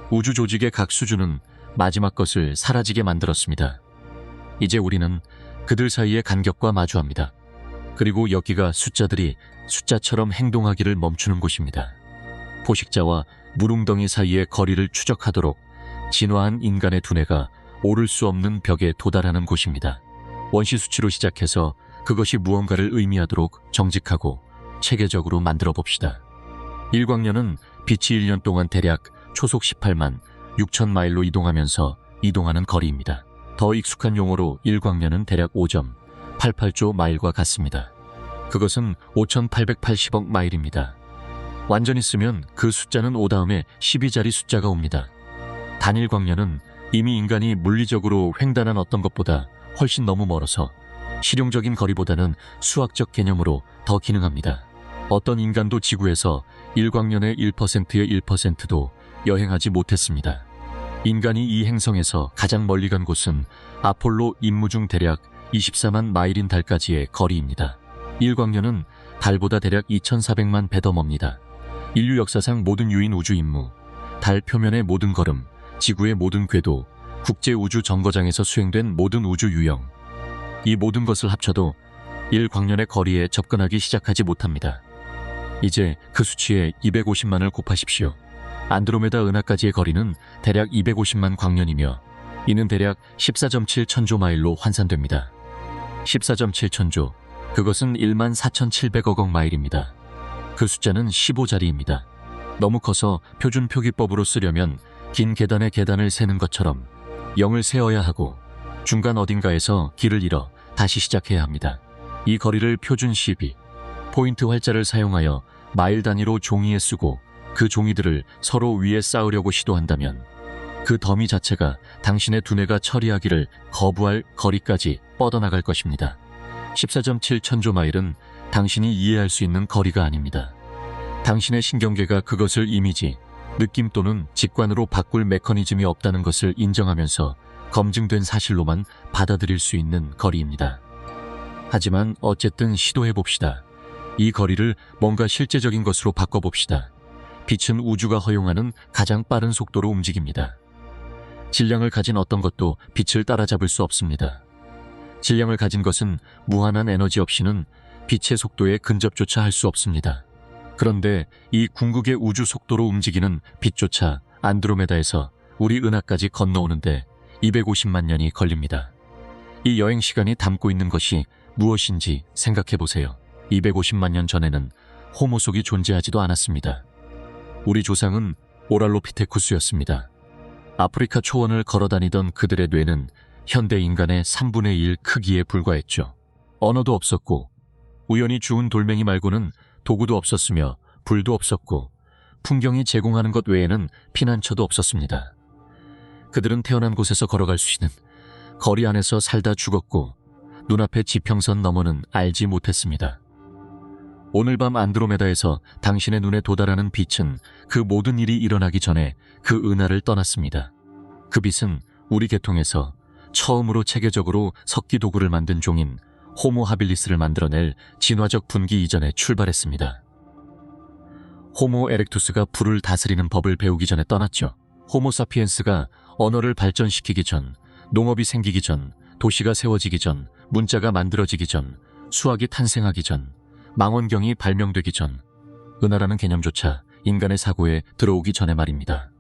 우주 조직의 각 수준은 마지막 것을 사라지게 만들었습니다. 이제 우리는 그들 사이의 간격과 마주합니다. 그리고 여기가 숫자들이 숫자처럼 행동하기를 멈추는 곳입니다. 포식자와 물웅덩이 사이의 거리를 추적하도록 진화한 인간의 두뇌가 오를 수 없는 벽에 도달하는 곳입니다. 원시 수치로 시작해서 그것이 무언가를 의미하도록 정직하고 체계적으로 만들어 봅시다. 1광년은 빛이 1년 동안 대략 초속 18만 6천 마일로 이동하면서 이동하는 거리입니다. 더 익숙한 용어로 1광년은 대략 5.88조 마일과 같습니다. 그것은 5,880억 마일입니다. 완전히 쓰면 그 숫자는 5 다음에 12자리 숫자가 옵니다. 단일 광년은 이미 인간이 물리적으로 횡단한 어떤 것보다 훨씬 너무 멀어서 실용적인 거리보다는 수학적 개념으로 더 기능합니다. 어떤 인간도 지구에서 1광년의 1%의 1%도 여행하지 못했습니다. 인간이 이 행성에서 가장 멀리 간 곳은 아폴로 임무 중 대략 24만 마일인 달까지의 거리입니다. 일광년은 달보다 대략 2,400만 배 더 멉니다. 인류 역사상 모든 유인 우주 임무, 달 표면의 모든 걸음, 지구의 모든 궤도, 국제우주정거장에서 수행된 모든 우주 유형, 이 모든 것을 합쳐도 일광년의 거리에 접근하기 시작하지 못합니다. 이제 그 수치에 250만을 곱하십시오. 안드로메다 은하까지의 거리는 대략 250만 광년이며 이는 대략 14.7 천조 마일로 환산됩니다. 14.7 천조, 그것은 1만 4,700억 마일입니다. 그 숫자는 15자리입니다. 너무 커서 표준 표기법으로 쓰려면 긴 계단의 계단을 세는 것처럼 0을 세어야 하고 중간 어딘가에서 길을 잃어 다시 시작해야 합니다. 이 거리를 표준 시비, 포인트 활자를 사용하여 마일 단위로 종이에 쓰고 그 종이들을 서로 위에 쌓으려고 시도한다면 그 더미 자체가 당신의 두뇌가 처리하기를 거부할 거리까지 뻗어나갈 것입니다. 14.7 천조 마일은 당신이 이해할 수 있는 거리가 아닙니다. 당신의 신경계가 그것을 이미지, 느낌 또는 직관으로 바꿀 메커니즘이 없다는 것을 인정하면서 검증된 사실로만 받아들일 수 있는 거리입니다. 하지만 어쨌든 시도해봅시다. 이 거리를 뭔가 실제적인 것으로 바꿔봅시다. 빛은 우주가 허용하는 가장 빠른 속도로 움직입니다. 질량을 가진 어떤 것도 빛을 따라잡을 수 없습니다. 질량을 가진 것은 무한한 에너지 없이는 빛의 속도에 근접조차 할 수 없습니다. 그런데 이 궁극의 우주 속도로 움직이는 빛조차 안드로메다에서 우리 은하까지 건너오는데 250만 년이 걸립니다. 이 여행 시간이 담고 있는 것이 무엇인지 생각해보세요. 250만 년 전에는 호모속이 존재하지도 않았습니다. 우리 조상은 오랄로피테쿠스였습니다. 아프리카 초원을 걸어다니던 그들의 뇌는 현대 인간의 3분의 1 크기에 불과했죠. 언어도 없었고 우연히 주운 돌멩이 말고는 도구도 없었으며 불도 없었고 풍경이 제공하는 것 외에는 피난처도 없었습니다. 그들은 태어난 곳에서 걸어갈 수 있는 거리 안에서 살다 죽었고 눈앞의 지평선 너머는 알지 못했습니다. 오늘 밤 안드로메다에서 당신의 눈에 도달하는 빛은 그 모든 일이 일어나기 전에 그 은하를 떠났습니다. 그 빛은 우리 계통에서 처음으로 체계적으로 석기 도구를 만든 종인 호모 하빌리스를 만들어낼 진화적 분기 이전에 출발했습니다. 호모 에렉투스가 불을 다스리는 법을 배우기 전에 떠났죠. 호모 사피엔스가 언어를 발전시키기 전, 농업이 생기기 전, 도시가 세워지기 전, 문자가 만들어지기 전, 수학이 탄생하기 전, 망원경이 발명되기 전, 은하라는 개념조차 인간의 사고에 들어오기 전에 말입니다.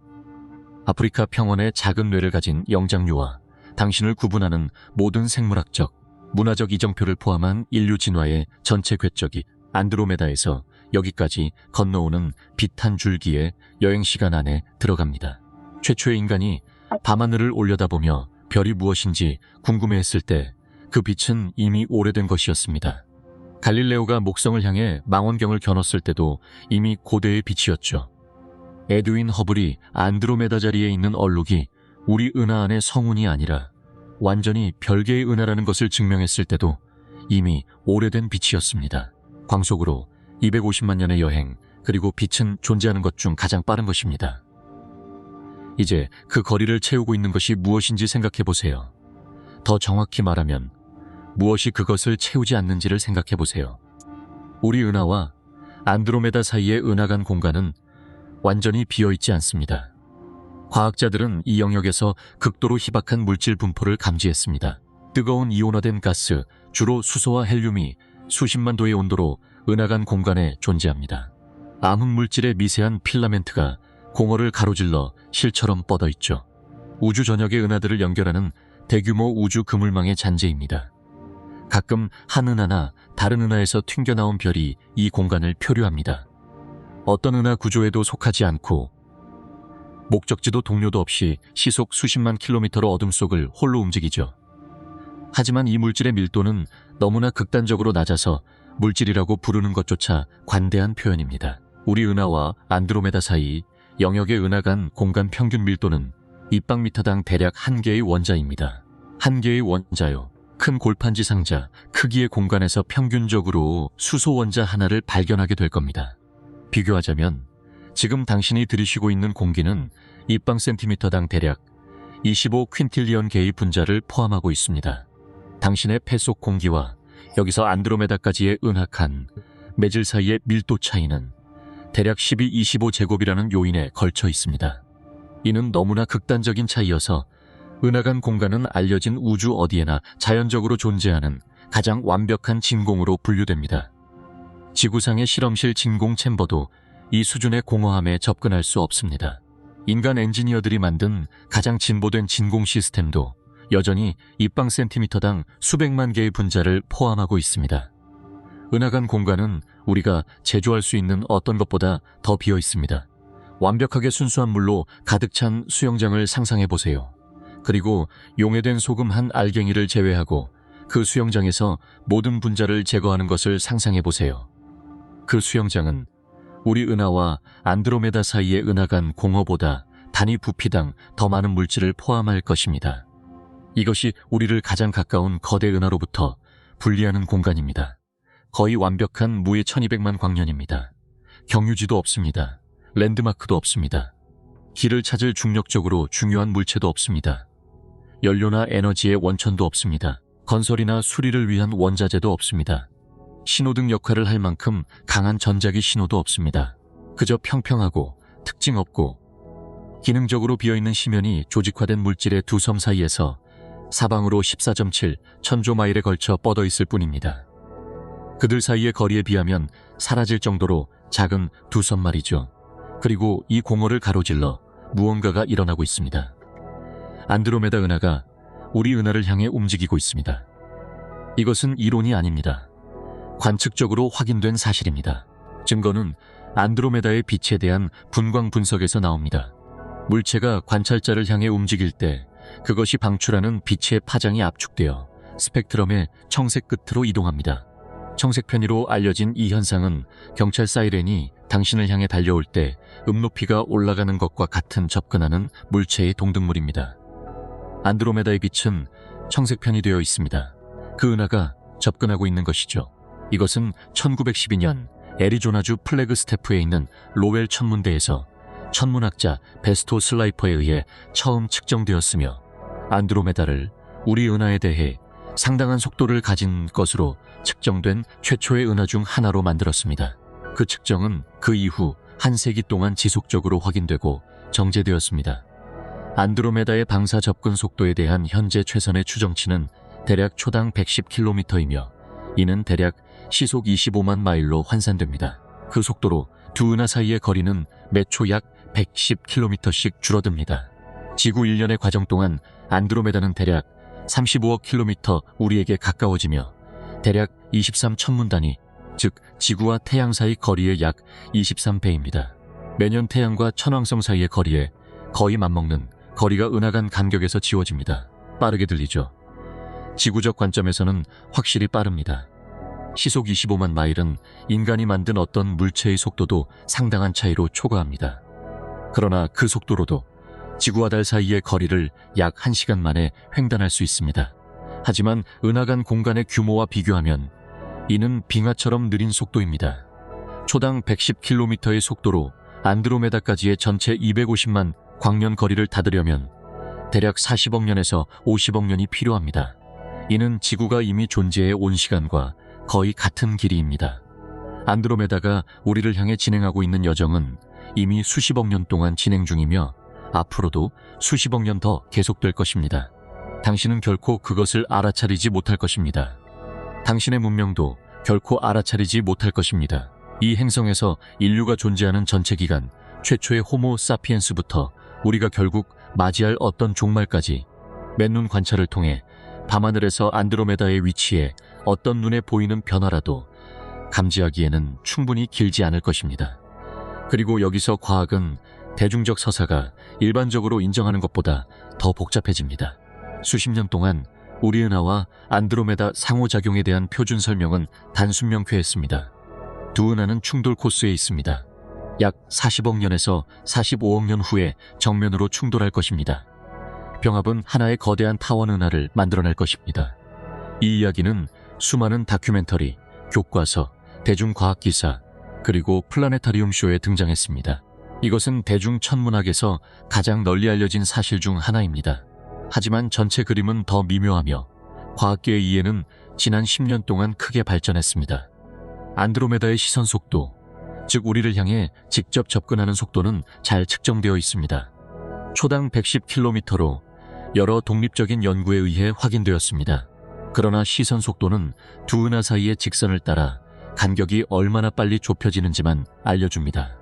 아프리카 평원의 작은 뇌를 가진 영장류와 당신을 구분하는 모든 생물학적, 문화적 이정표를 포함한 인류 진화의 전체 궤적이 안드로메다에서 여기까지 건너오는 빛 한 줄기의 여행시간 안에 들어갑니다. 최초의 인간이 밤하늘을 올려다보며 별이 무엇인지 궁금해했을 때 그 빛은 이미 오래된 것이었습니다. 갈릴레오가 목성을 향해 망원경을 겨눴을 때도 이미 고대의 빛이었죠. 에드윈 허블이 안드로메다 자리에 있는 얼룩이 우리 은하 안의 성운이 아니라 완전히 별개의 은하라는 것을 증명했을 때도 이미 오래된 빛이었습니다. 광속으로 250만 년의 여행, 그리고 빛은 존재하는 것 중 가장 빠른 것입니다. 이제 그 거리를 채우고 있는 것이 무엇인지 생각해보세요. 더 정확히 말하면 무엇이 그것을 채우지 않는지를 생각해보세요. 우리 은하와 안드로메다 사이의 은하간 공간은 완전히 비어있지 않습니다. 과학자들은 이 영역에서 극도로 희박한 물질 분포를 감지했습니다. 뜨거운 이온화된 가스, 주로 수소와 헬륨이 수십만 도의 온도로 은하간 공간에 존재합니다. 암흑 물질의 미세한 필라멘트가 공허를 가로질러 실처럼 뻗어있죠. 우주 전역의 은하들을 연결하는 대규모 우주 그물망의 잔재입니다. 가끔 한 은하나 다른 은하에서 튕겨나온 별이 이 공간을 표류합니다. 어떤 은하 구조에도 속하지 않고 목적지도 동료도 없이 시속 수십만 킬로미터로 어둠 속을 홀로 움직이죠. 하지만 이 물질의 밀도는 너무나 극단적으로 낮아서 물질이라고 부르는 것조차 관대한 표현입니다. 우리 은하와 안드로메다 사이 영역의 은하 간 공간 평균 밀도는 입방미터당 대략 1개의 원자입니다. 1개의 원자요. 큰 골판지 상자, 크기의 공간에서 평균적으로 수소 원자 하나를 발견하게 될 겁니다. 비교하자면 지금 당신이 들이쉬고 있는 공기는 입방 센티미터당 대략 25 퀸틸리언 개의 분자를 포함하고 있습니다. 당신의 폐 속 공기와 여기서 안드로메다까지의 은하칸, 매질 사이의 밀도 차이는 대략 12-25제곱이라는 요인에 걸쳐 있습니다. 이는 너무나 극단적인 차이여서 은하간 공간은 알려진 우주 어디에나 자연적으로 존재하는 가장 완벽한 진공으로 분류됩니다. 지구상의 실험실 진공 챔버도 이 수준의 공허함에 접근할 수 없습니다. 인간 엔지니어들이 만든 가장 진보된 진공 시스템도 여전히 입방 센티미터당 수백만 개의 분자를 포함하고 있습니다. 은하간 공간은 우리가 제조할 수 있는 어떤 것보다 더 비어 있습니다. 완벽하게 순수한 물로 가득 찬 수영장을 상상해 보세요. 그리고 용해된 소금 한 알갱이를 제외하고 그 수영장에서 모든 분자를 제거하는 것을 상상해 보세요. 그 수영장은 우리 은하와 안드로메다 사이의 은하간 공허보다 단위 부피당 더 많은 물질을 포함할 것입니다. 이것이 우리를 가장 가까운 거대 은하로부터 분리하는 공간입니다. 거의 완벽한 무의 1200만 광년입니다. 경유지도 없습니다. 랜드마크도 없습니다. 길을 찾을 중력적으로 중요한 물체도 없습니다. 연료나 에너지의 원천도 없습니다. 건설이나 수리를 위한 원자재도 없습니다. 신호등 역할을 할 만큼 강한 전자기 신호도 없습니다. 그저 평평하고 특징 없고 기능적으로 비어있는 심연이 조직화된 물질의 두 섬 사이에서 사방으로 14.7 천조마일에 걸쳐 뻗어 있을 뿐입니다. 그들 사이의 거리에 비하면 사라질 정도로 작은 두 섬 말이죠. 그리고 이 공허를 가로질러 무언가가 일어나고 있습니다. 안드로메다 은하가 우리 은하를 향해 움직이고 있습니다. 이것은 이론이 아닙니다. 관측적으로 확인된 사실입니다. 증거는 안드로메다의 빛에 대한 분광 분석에서 나옵니다. 물체가 관찰자를 향해 움직일 때 그것이 방출하는 빛의 파장이 압축되어 스펙트럼의 청색 끝으로 이동합니다. 청색 편의로 알려진 이 현상은 경찰 사이렌이 당신을 향해 달려올 때 음높이가 올라가는 것과 같은 접근하는 물체의 동등물입니다. 안드로메다의 빛은 청색 편이 되어 있습니다. 그 은하가 접근하고 있는 것이죠. 이것은 1912년 애리조나주 플래그스태프에 있는 로웰 천문대에서 천문학자 베스토 슬라이퍼에 의해 처음 측정되었으며 안드로메다를 우리 은하에 대해 상당한 속도를 가진 것으로 측정된 최초의 은하 중 하나로 만들었습니다. 그 측정은 그 이후 한 세기 동안 지속적으로 확인되고 정제되었습니다. 안드로메다의 방사 접근 속도에 대한 현재 최선의 추정치는 대략 초당 110km이며 이는 대략 시속 25만 마일로 환산됩니다. 그 속도로 두 은하 사이의 거리는 매초 약 110km씩 줄어듭니다. 지구 1년의 과정 동안 안드로메다는 대략 35억 킬로미터 우리에게 가까워지며 대략 23천문 단위, 즉 지구와 태양 사이 거리의 약 23배입니다. 매년 태양과 천왕성 사이의 거리에 거의 맞먹는 거리가 은하간 간격에서 지워집니다. 빠르게 들리죠? 지구적 관점에서는 확실히 빠릅니다. 시속 25만 마일은 인간이 만든 어떤 물체의 속도도 상당한 차이로 초과합니다. 그러나 그 속도로도 지구와 달 사이의 거리를 약 1시간 만에 횡단할 수 있습니다. 하지만 은하간 공간의 규모와 비교하면 이는 빙하처럼 느린 속도입니다. 초당 110km의 속도로 안드로메다까지의 전체 250만 광년 거리를 닫으려면 대략 40억 년에서 50억 년이 필요합니다. 이는 지구가 이미 존재해 온 시간과 거의 같은 길이입니다. 안드로메다가 우리를 향해 진행하고 있는 여정은 이미 수십억 년 동안 진행 중이며 앞으로도 수십억 년 더 계속될 것입니다. 당신은 결코 그것을 알아차리지 못할 것입니다. 당신의 문명도 결코 알아차리지 못할 것입니다. 이 행성에서 인류가 존재하는 전체 기간, 최초의 호모 사피엔스부터 우리가 결국 맞이할 어떤 종말까지 맨눈 관찰을 통해 밤하늘에서 안드로메다의 위치에 어떤 눈에 보이는 변화라도 감지하기에는 충분히 길지 않을 것입니다. 그리고 여기서 과학은 대중적 서사가 일반적으로 인정하는 것보다 더 복잡해집니다. 수십 년 동안 우리 은하와 안드로메다 상호작용에 대한 표준 설명은 단순 명쾌했습니다. 두 은하는 충돌 코스에 있습니다. 약 40억 년에서 45억 년 후에 정면으로 충돌할 것입니다. 병합은 하나의 거대한 타원 은하를 만들어낼 것입니다. 이 이야기는 수많은 다큐멘터리, 교과서, 대중과학 기사, 그리고 플라네타리움 쇼에 등장했습니다. 이것은 대중천문학에서 가장 널리 알려진 사실 중 하나입니다. 하지만 전체 그림은 더 미묘하며 과학계의 이해는 지난 10년 동안 크게 발전했습니다. 안드로메다의 시선 속도, 즉 우리를 향해 직접 접근하는 속도는 잘 측정되어 있습니다. 초당 110km로 여러 독립적인 연구에 의해 확인되었습니다. 그러나 시선 속도는 두 은하 사이의 직선을 따라 간격이 얼마나 빨리 좁혀지는지만 알려줍니다.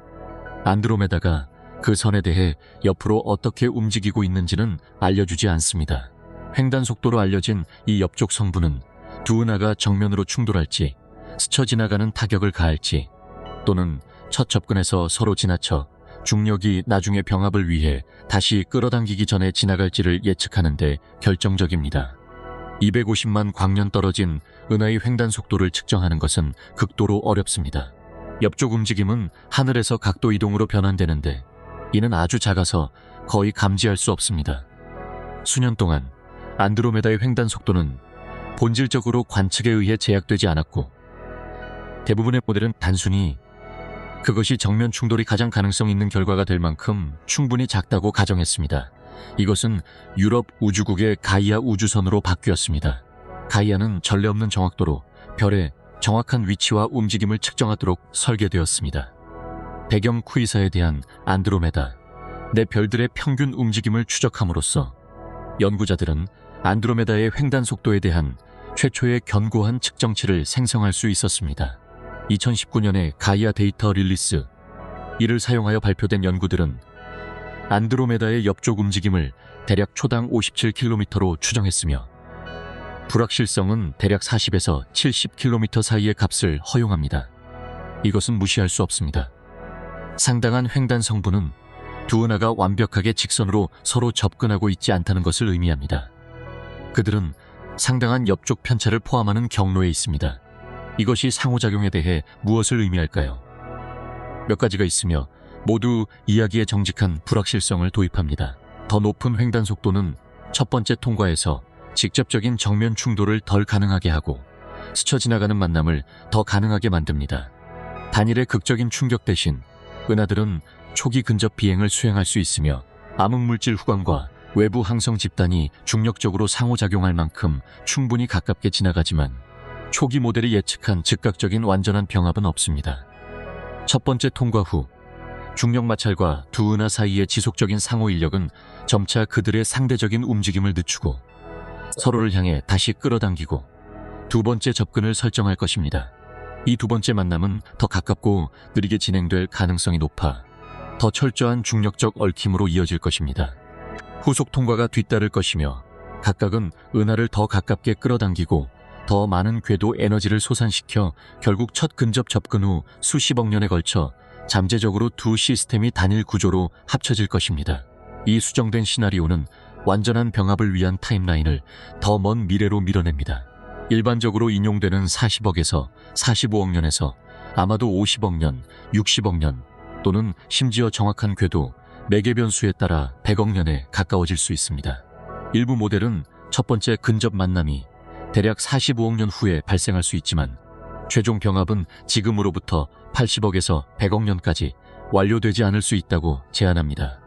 안드로메다가 그 선에 대해 옆으로 어떻게 움직이고 있는지는 알려주지 않습니다. 횡단 속도로 알려진 이 옆쪽 성분은 두 은하가 정면으로 충돌할지, 스쳐 지나가는 타격을 가할지, 또는 첫 접근에서 서로 지나쳐 중력이 나중에 병합을 위해 다시 끌어당기기 전에 지나갈지를 예측하는 데 결정적입니다. 250만 광년 떨어진 은하의 횡단 속도를 측정하는 것은 극도로 어렵습니다. 옆쪽 움직임은 하늘에서 각도 이동으로 변환되는데 이는 아주 작아서 거의 감지할 수 없습니다. 수년 동안 안드로메다의 횡단 속도는 본질적으로 관측에 의해 제약되지 않았고, 대부분의 모델은 단순히 그것이 정면 충돌이 가장 가능성 있는 결과가 될 만큼 충분히 작다고 가정했습니다. 이것은 유럽 우주국의 가이아 우주선으로 바뀌었습니다. 가이아는 전례 없는 정확도로 별의 정확한 위치와 움직임을 측정하도록 설계되었습니다. 배경 쿠이사에 대한 안드로메다, 내 별들의 평균 움직임을 추적함으로써 연구자들은 안드로메다의 횡단 속도에 대한 최초의 견고한 측정치를 생성할 수 있었습니다. 2019년에 가이아 데이터 릴리스, 이를 사용하여 발표된 연구들은 안드로메다의 옆쪽 움직임을 대략 초당 57km로 추정했으며 불확실성은 대략 40에서 70km 사이의 값을 허용합니다. 이것은 무시할 수 없습니다. 상당한 횡단 성분은 두 은하가 완벽하게 직선으로 서로 접근하고 있지 않다는 것을 의미합니다. 그들은 상당한 옆쪽 편차를 포함하는 경로에 있습니다. 이것이 상호작용에 대해 무엇을 의미할까요? 몇 가지가 있으며 모두 이야기에 정직한 불확실성을 도입합니다. 더 높은 횡단 속도는 첫 번째 통과에서 직접적인 정면 충돌을 덜 가능하게 하고 스쳐 지나가는 만남을 더 가능하게 만듭니다. 단일의 극적인 충격 대신 은하들은 초기 근접 비행을 수행할 수 있으며 암흑물질 후광과 외부 항성 집단이 중력적으로 상호작용할 만큼 충분히 가깝게 지나가지만 초기 모델이 예측한 즉각적인 완전한 병합은 없습니다. 첫 번째 통과 후 중력 마찰과 두 은하 사이의 지속적인 상호 인력은 점차 그들의 상대적인 움직임을 늦추고 서로를 향해 다시 끌어당기고 두 번째 접근을 설정할 것입니다. 이 두 번째 만남은 더 가깝고 느리게 진행될 가능성이 높아 더 철저한 중력적 얽힘으로 이어질 것입니다. 후속 통과가 뒤따를 것이며 각각은 은하를 더 가깝게 끌어당기고 더 많은 궤도 에너지를 솟아시켜 결국 첫 근접 접근 후 수십억 년에 걸쳐 잠재적으로 두 시스템이 단일 구조로 합쳐질 것입니다. 이 수정된 시나리오는 완전한 병합을 위한 타임라인을 더 먼 미래로 밀어냅니다. 일반적으로 인용되는 40억에서 45억 년에서 아마도 50억 년, 60억 년 또는 심지어 정확한 궤도, 매개 변수에 따라 100억 년에 가까워질 수 있습니다. 일부 모델은 첫 번째 근접 만남이 대략 45억 년 후에 발생할 수 있지만 최종 병합은 지금으로부터 80억에서 100억 년까지 완료되지 않을 수 있다고 제안합니다.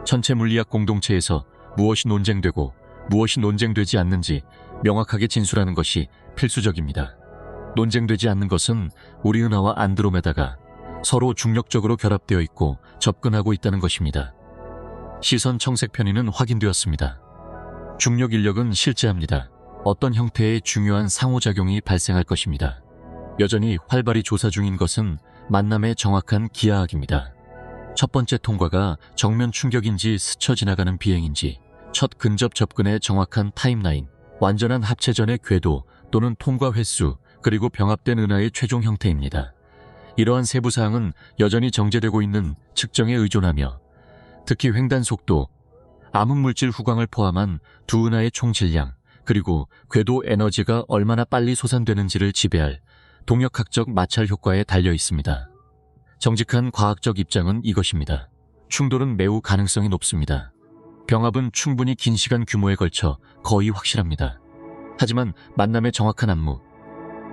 천체 물리학 공동체에서 무엇이 논쟁되고 무엇이 논쟁되지 않는지 명확하게 진술하는 것이 필수적입니다. 논쟁되지 않는 것은 우리 은하와 안드로메다가 서로 중력적으로 결합되어 있고 접근하고 있다는 것입니다. 시선 청색 편의는 확인되었습니다. 중력 인력은 실제합니다. 어떤 형태의 중요한 상호작용이 발생할 것입니다. 여전히 활발히 조사 중인 것은 만남의 정확한 기하학입니다. 첫 번째 통과가 정면 충격인지 스쳐 지나가는 비행인지, 첫 근접 접근의 정확한 타임라인, 완전한 합체 전의 궤도 또는 통과 횟수, 그리고 병합된 은하의 최종 형태입니다. 이러한 세부 사항은 여전히 정제되고 있는 측정에 의존하며 특히 횡단 속도, 암흑물질 후광을 포함한 두 은하의 총 질량, 그리고 궤도 에너지가 얼마나 빨리 솟아되는지를 지배할 동력학적 마찰 효과에 달려 있습니다. 정직한 과학적 입장은 이것입니다. 충돌은 매우 가능성이 높습니다. 병합은 충분히 긴 시간 규모에 걸쳐 거의 확실합니다. 하지만 만남의 정확한 안무,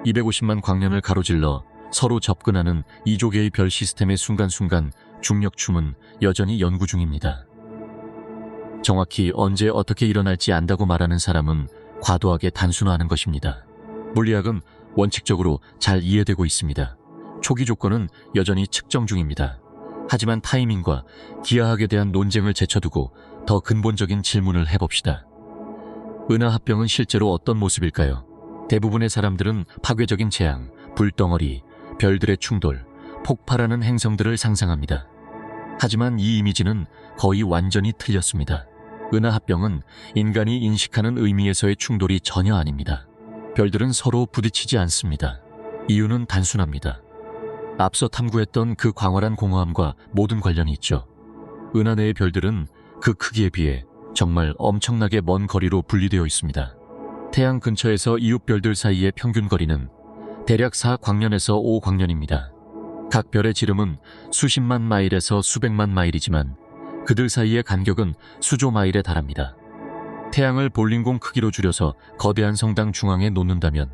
250만 광년을 가로질러 서로 접근하는 2조 개의 별 시스템의 순간순간 중력춤은 여전히 연구 중입니다. 정확히 언제 어떻게 일어날지 안다고 말하는 사람은 과도하게 단순화하는 것입니다. 물리학은 원칙적으로 잘 이해되고 있습니다. 초기 조건은 여전히 측정 중입니다. 하지만 타이밍과 기하학에 대한 논쟁을 제쳐두고 더 근본적인 질문을 해봅시다. 은하합병은 실제로 어떤 모습일까요? 대부분의 사람들은 파괴적인 재앙, 불덩어리, 별들의 충돌, 폭발하는 행성들을 상상합니다. 하지만 이 이미지는 거의 완전히 틀렸습니다. 은하합병은 인간이 인식하는 의미에서의 충돌이 전혀 아닙니다. 별들은 서로 부딪히지 않습니다. 이유는 단순합니다. 앞서 탐구했던 그 광활한 공허함과 모든 관련이 있죠. 은하 내의 별들은 그 크기에 비해 정말 엄청나게 먼 거리로 분리되어 있습니다. 태양 근처에서 이웃 별들 사이의 평균 거리는 대략 4광년에서 5광년입니다. 각 별의 지름은 수십만 마일에서 수백만 마일이지만 그들 사이의 간격은 수조 마일에 달합니다. 태양을 볼링공 크기로 줄여서 거대한 성당 중앙에 놓는다면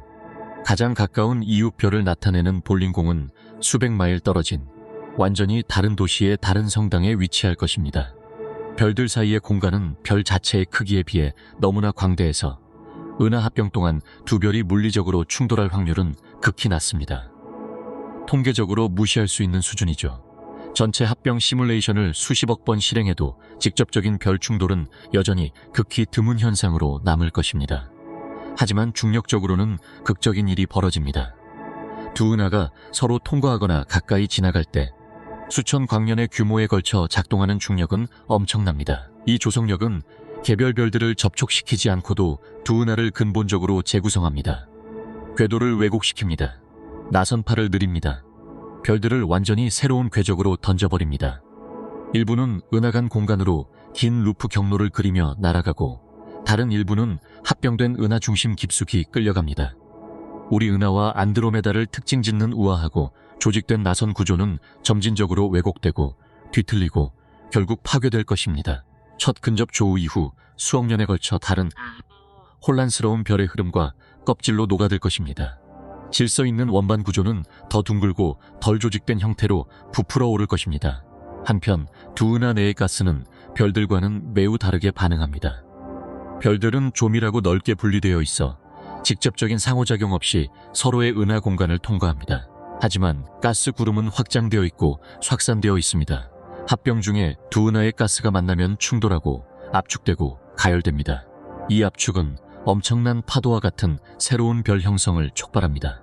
가장 가까운 이웃 별을 나타내는 볼링공은 수백 마일 떨어진 완전히 다른 도시의 다른 성당에 위치할 것입니다. 별들 사이의 공간은 별 자체의 크기에 비해 너무나 광대해서 은하합병 동안 두 별이 물리적으로 충돌할 확률은 극히 낮습니다. 통계적으로 무시할 수 있는 수준이죠. 전체 합병 시뮬레이션을 수십억 번 실행해도 직접적인 별 충돌은 여전히 극히 드문 현상으로 남을 것입니다. 하지만 중력적으로는 극적인 일이 벌어집니다. 두 은하가 서로 통과하거나 가까이 지나갈 때 수천 광년의 규모에 걸쳐 작동하는 중력은 엄청납니다. 이 조성력은 개별 별들을 접촉시키지 않고도 두 은하를 근본적으로 재구성합니다. 궤도를 왜곡시킵니다. 나선팔을 느립니다. 별들을 완전히 새로운 궤적으로 던져버립니다. 일부는 은하 간 공간으로 긴 루프 경로를 그리며 날아가고 다른 일부는 합병된 은하 중심 깊숙이 끌려갑니다. 우리 은하와 안드로메다를 특징 짓는 우아하고 조직된 나선 구조는 점진적으로 왜곡되고 뒤틀리고 결국 파괴될 것입니다. 첫 근접 조우 이후 수억 년에 걸쳐 다른 혼란스러운 별의 흐름과 껍질로 녹아들 것입니다. 질서 있는 원반 구조는 더 둥글고 덜 조직된 형태로 부풀어 오를 것입니다. 한편 두 은하 내의 가스는 별들과는 매우 다르게 반응합니다. 별들은 조밀하고 넓게 분리되어 있어 직접적인 상호작용 없이 서로의 은하 공간을 통과합니다. 하지만 가스 구름은 확장되어 있고 확산되어 있습니다. 합병 중에 두 은하의 가스가 만나면 충돌하고 압축되고 가열됩니다. 이 압축은 엄청난 파도와 같은 새로운 별 형성을 촉발합니다.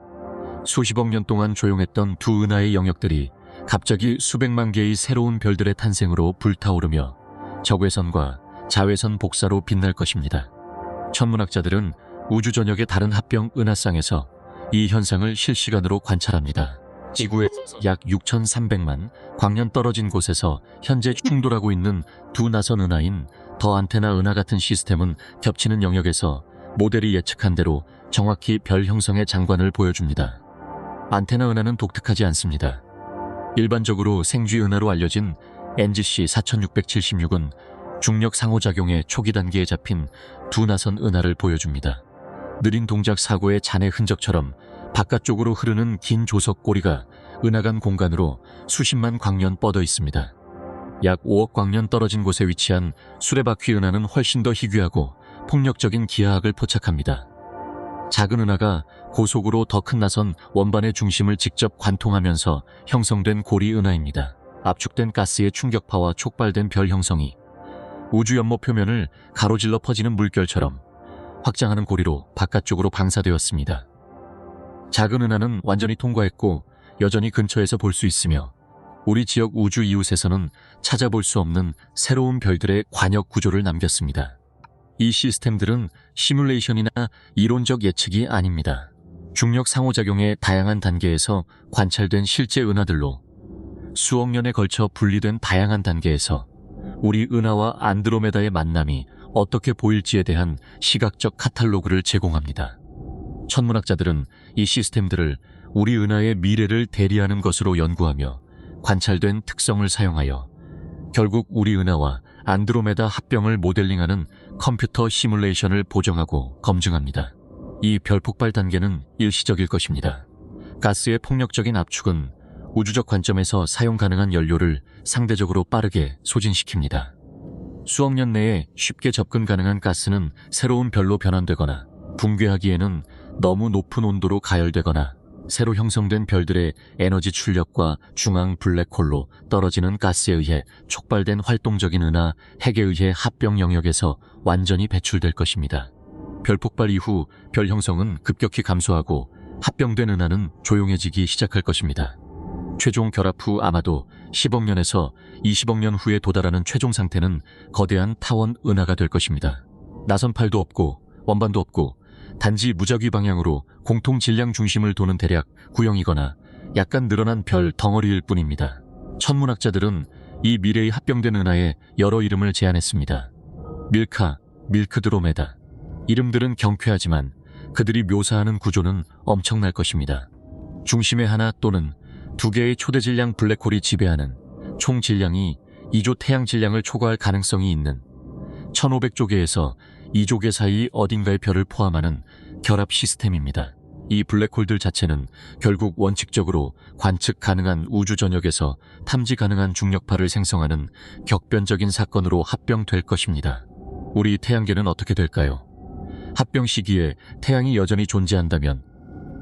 수십억 년 동안 조용했던 두 은하의 영역들이 갑자기 수백만 개의 새로운 별들의 탄생으로 불타오르며 적외선과 자외선 복사로 빛날 것입니다. 천문학자들은 우주 전역의 다른 합병 은하쌍에서 이 현상을 실시간으로 관찰합니다. 지구에 약 6,300만 광년 떨어진 곳에서 현재 충돌하고 있는 두 나선 은하인 더 안테나 은하 같은 시스템은 겹치는 영역에서 모델이 예측한 대로 정확히 별 형성의 장관을 보여줍니다. 안테나 은하는 독특하지 않습니다. 일반적으로 생쥐 은하로 알려진 NGC 4676은 중력 상호작용의 초기 단계에 잡힌 두 나선 은하를 보여줍니다. 느린 동작 사고의 잔해 흔적처럼 바깥쪽으로 흐르는 긴 조석 꼬리가 은하 간 공간으로 수십만 광년 뻗어 있습니다. 약 5억 광년 떨어진 곳에 위치한 수레바퀴 은하는 훨씬 더 희귀하고 폭력적인 기하학을 포착합니다. 작은 은하가 고속으로 더 큰 나선 원반의 중심을 직접 관통하면서 형성된 고리 은하입니다. 압축된 가스의 충격파와 촉발된 별 형성이 우주 연모 표면을 가로질러 퍼지는 물결처럼 확장하는 고리로 바깥쪽으로 방사되었습니다. 작은 은하는 완전히 통과했고 여전히 근처에서 볼 수 있으며 우리 지역 우주 이웃에서는 찾아볼 수 없는 새로운 별들의 관역 구조를 남겼습니다. 이 시스템들은 시뮬레이션이나 이론적 예측이 아닙니다. 중력 상호작용의 다양한 단계에서 관찰된 실제 은하들로 수억 년에 걸쳐 분리된 다양한 단계에서 우리 은하와 안드로메다의 만남이 어떻게 보일지에 대한 시각적 카탈로그를 제공합니다. 천문학자들은 이 시스템들을 우리 은하의 미래를 대리하는 것으로 연구하며 관찰된 특성을 사용하여 결국 우리 은하와 안드로메다 합병을 모델링하는 컴퓨터 시뮬레이션을 보정하고 검증합니다. 이 별폭발 단계는 일시적일 것입니다. 가스의 폭력적인 압축은 우주적 관점에서 사용 가능한 연료를 상대적으로 빠르게 소진시킵니다. 수억 년 내에 쉽게 접근 가능한 가스는 새로운 별로 변환되거나 붕괴하기에는 너무 높은 온도로 가열되거나 새로 형성된 별들의 에너지 출력과 중앙 블랙홀로 떨어지는 가스에 의해 촉발된 활동적인 은하 핵에 의해 합병 영역에서 완전히 배출될 것입니다. 별 폭발 이후 별 형성은 급격히 감소하고 합병된 은하는 조용해지기 시작할 것입니다. 최종 결합 후 아마도 10억 년에서 20억 년 후에 도달하는 최종 상태는 거대한 타원 은하가 될 것입니다. 나선팔도 없고 원반도 없고 단지 무작위 방향으로 공통 질량 중심을 도는 대략 구형이거나 약간 늘어난 별 덩어리일 뿐입니다. 천문학자들은 이 미래의 합병된 은하에 여러 이름을 제안했습니다. 밀카, 밀크드로메다. 이름들은 경쾌하지만 그들이 묘사하는 구조는 엄청날 것입니다. 중심에 하나 또는 두 개의 초대 질량 블랙홀이 지배하는 총 질량이 2조 태양 질량을 초과할 가능성이 있는 1500조개에서 2조개 사이 어딘가의 별을 포함하는 결합 시스템입니다. 이 블랙홀들 자체는 결국 원칙적으로 관측 가능한 우주 전역에서 탐지 가능한 중력파를 생성하는 격변적인 사건으로 합병될 것입니다. 우리 태양계는 어떻게 될까요? 합병 시기에 태양이 여전히 존재한다면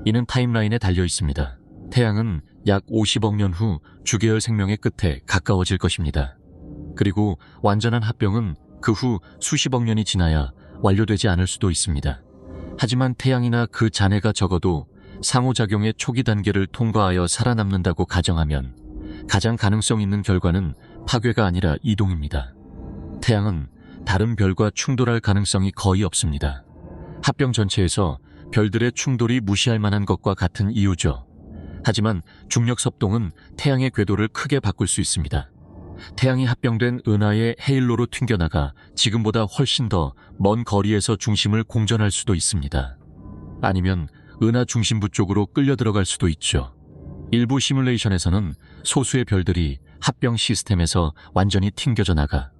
이는 타임라인에 달려 있습니다. 태양은 약 50억 년 후 주계열 생명의 끝에 가까워질 것입니다. 그리고 완전한 합병은 그 후 수십억 년이 지나야 완료되지 않을 수도 있습니다. 하지만 태양이나 그 잔해가 적어도 상호작용의 초기 단계를 통과하여 살아남는다고 가정하면 가장 가능성 있는 결과는 파괴가 아니라 이동입니다. 태양은 다른 별과 충돌할 가능성이 거의 없습니다. 합병 전체에서 별들의 충돌이 무시할 만한 것과 같은 이유죠. 하지만 중력 섭동은 태양의 궤도를 크게 바꿀 수 있습니다. 태양이 합병된 은하의 헤일로로 튕겨나가 지금보다 훨씬 더 먼 거리에서 중심을 공전할 수도 있습니다. 아니면 은하 중심부 쪽으로 끌려 들어갈 수도 있죠. 일부 시뮬레이션에서는 소수의 별들이 합병 시스템에서 완전히 튕겨져 나가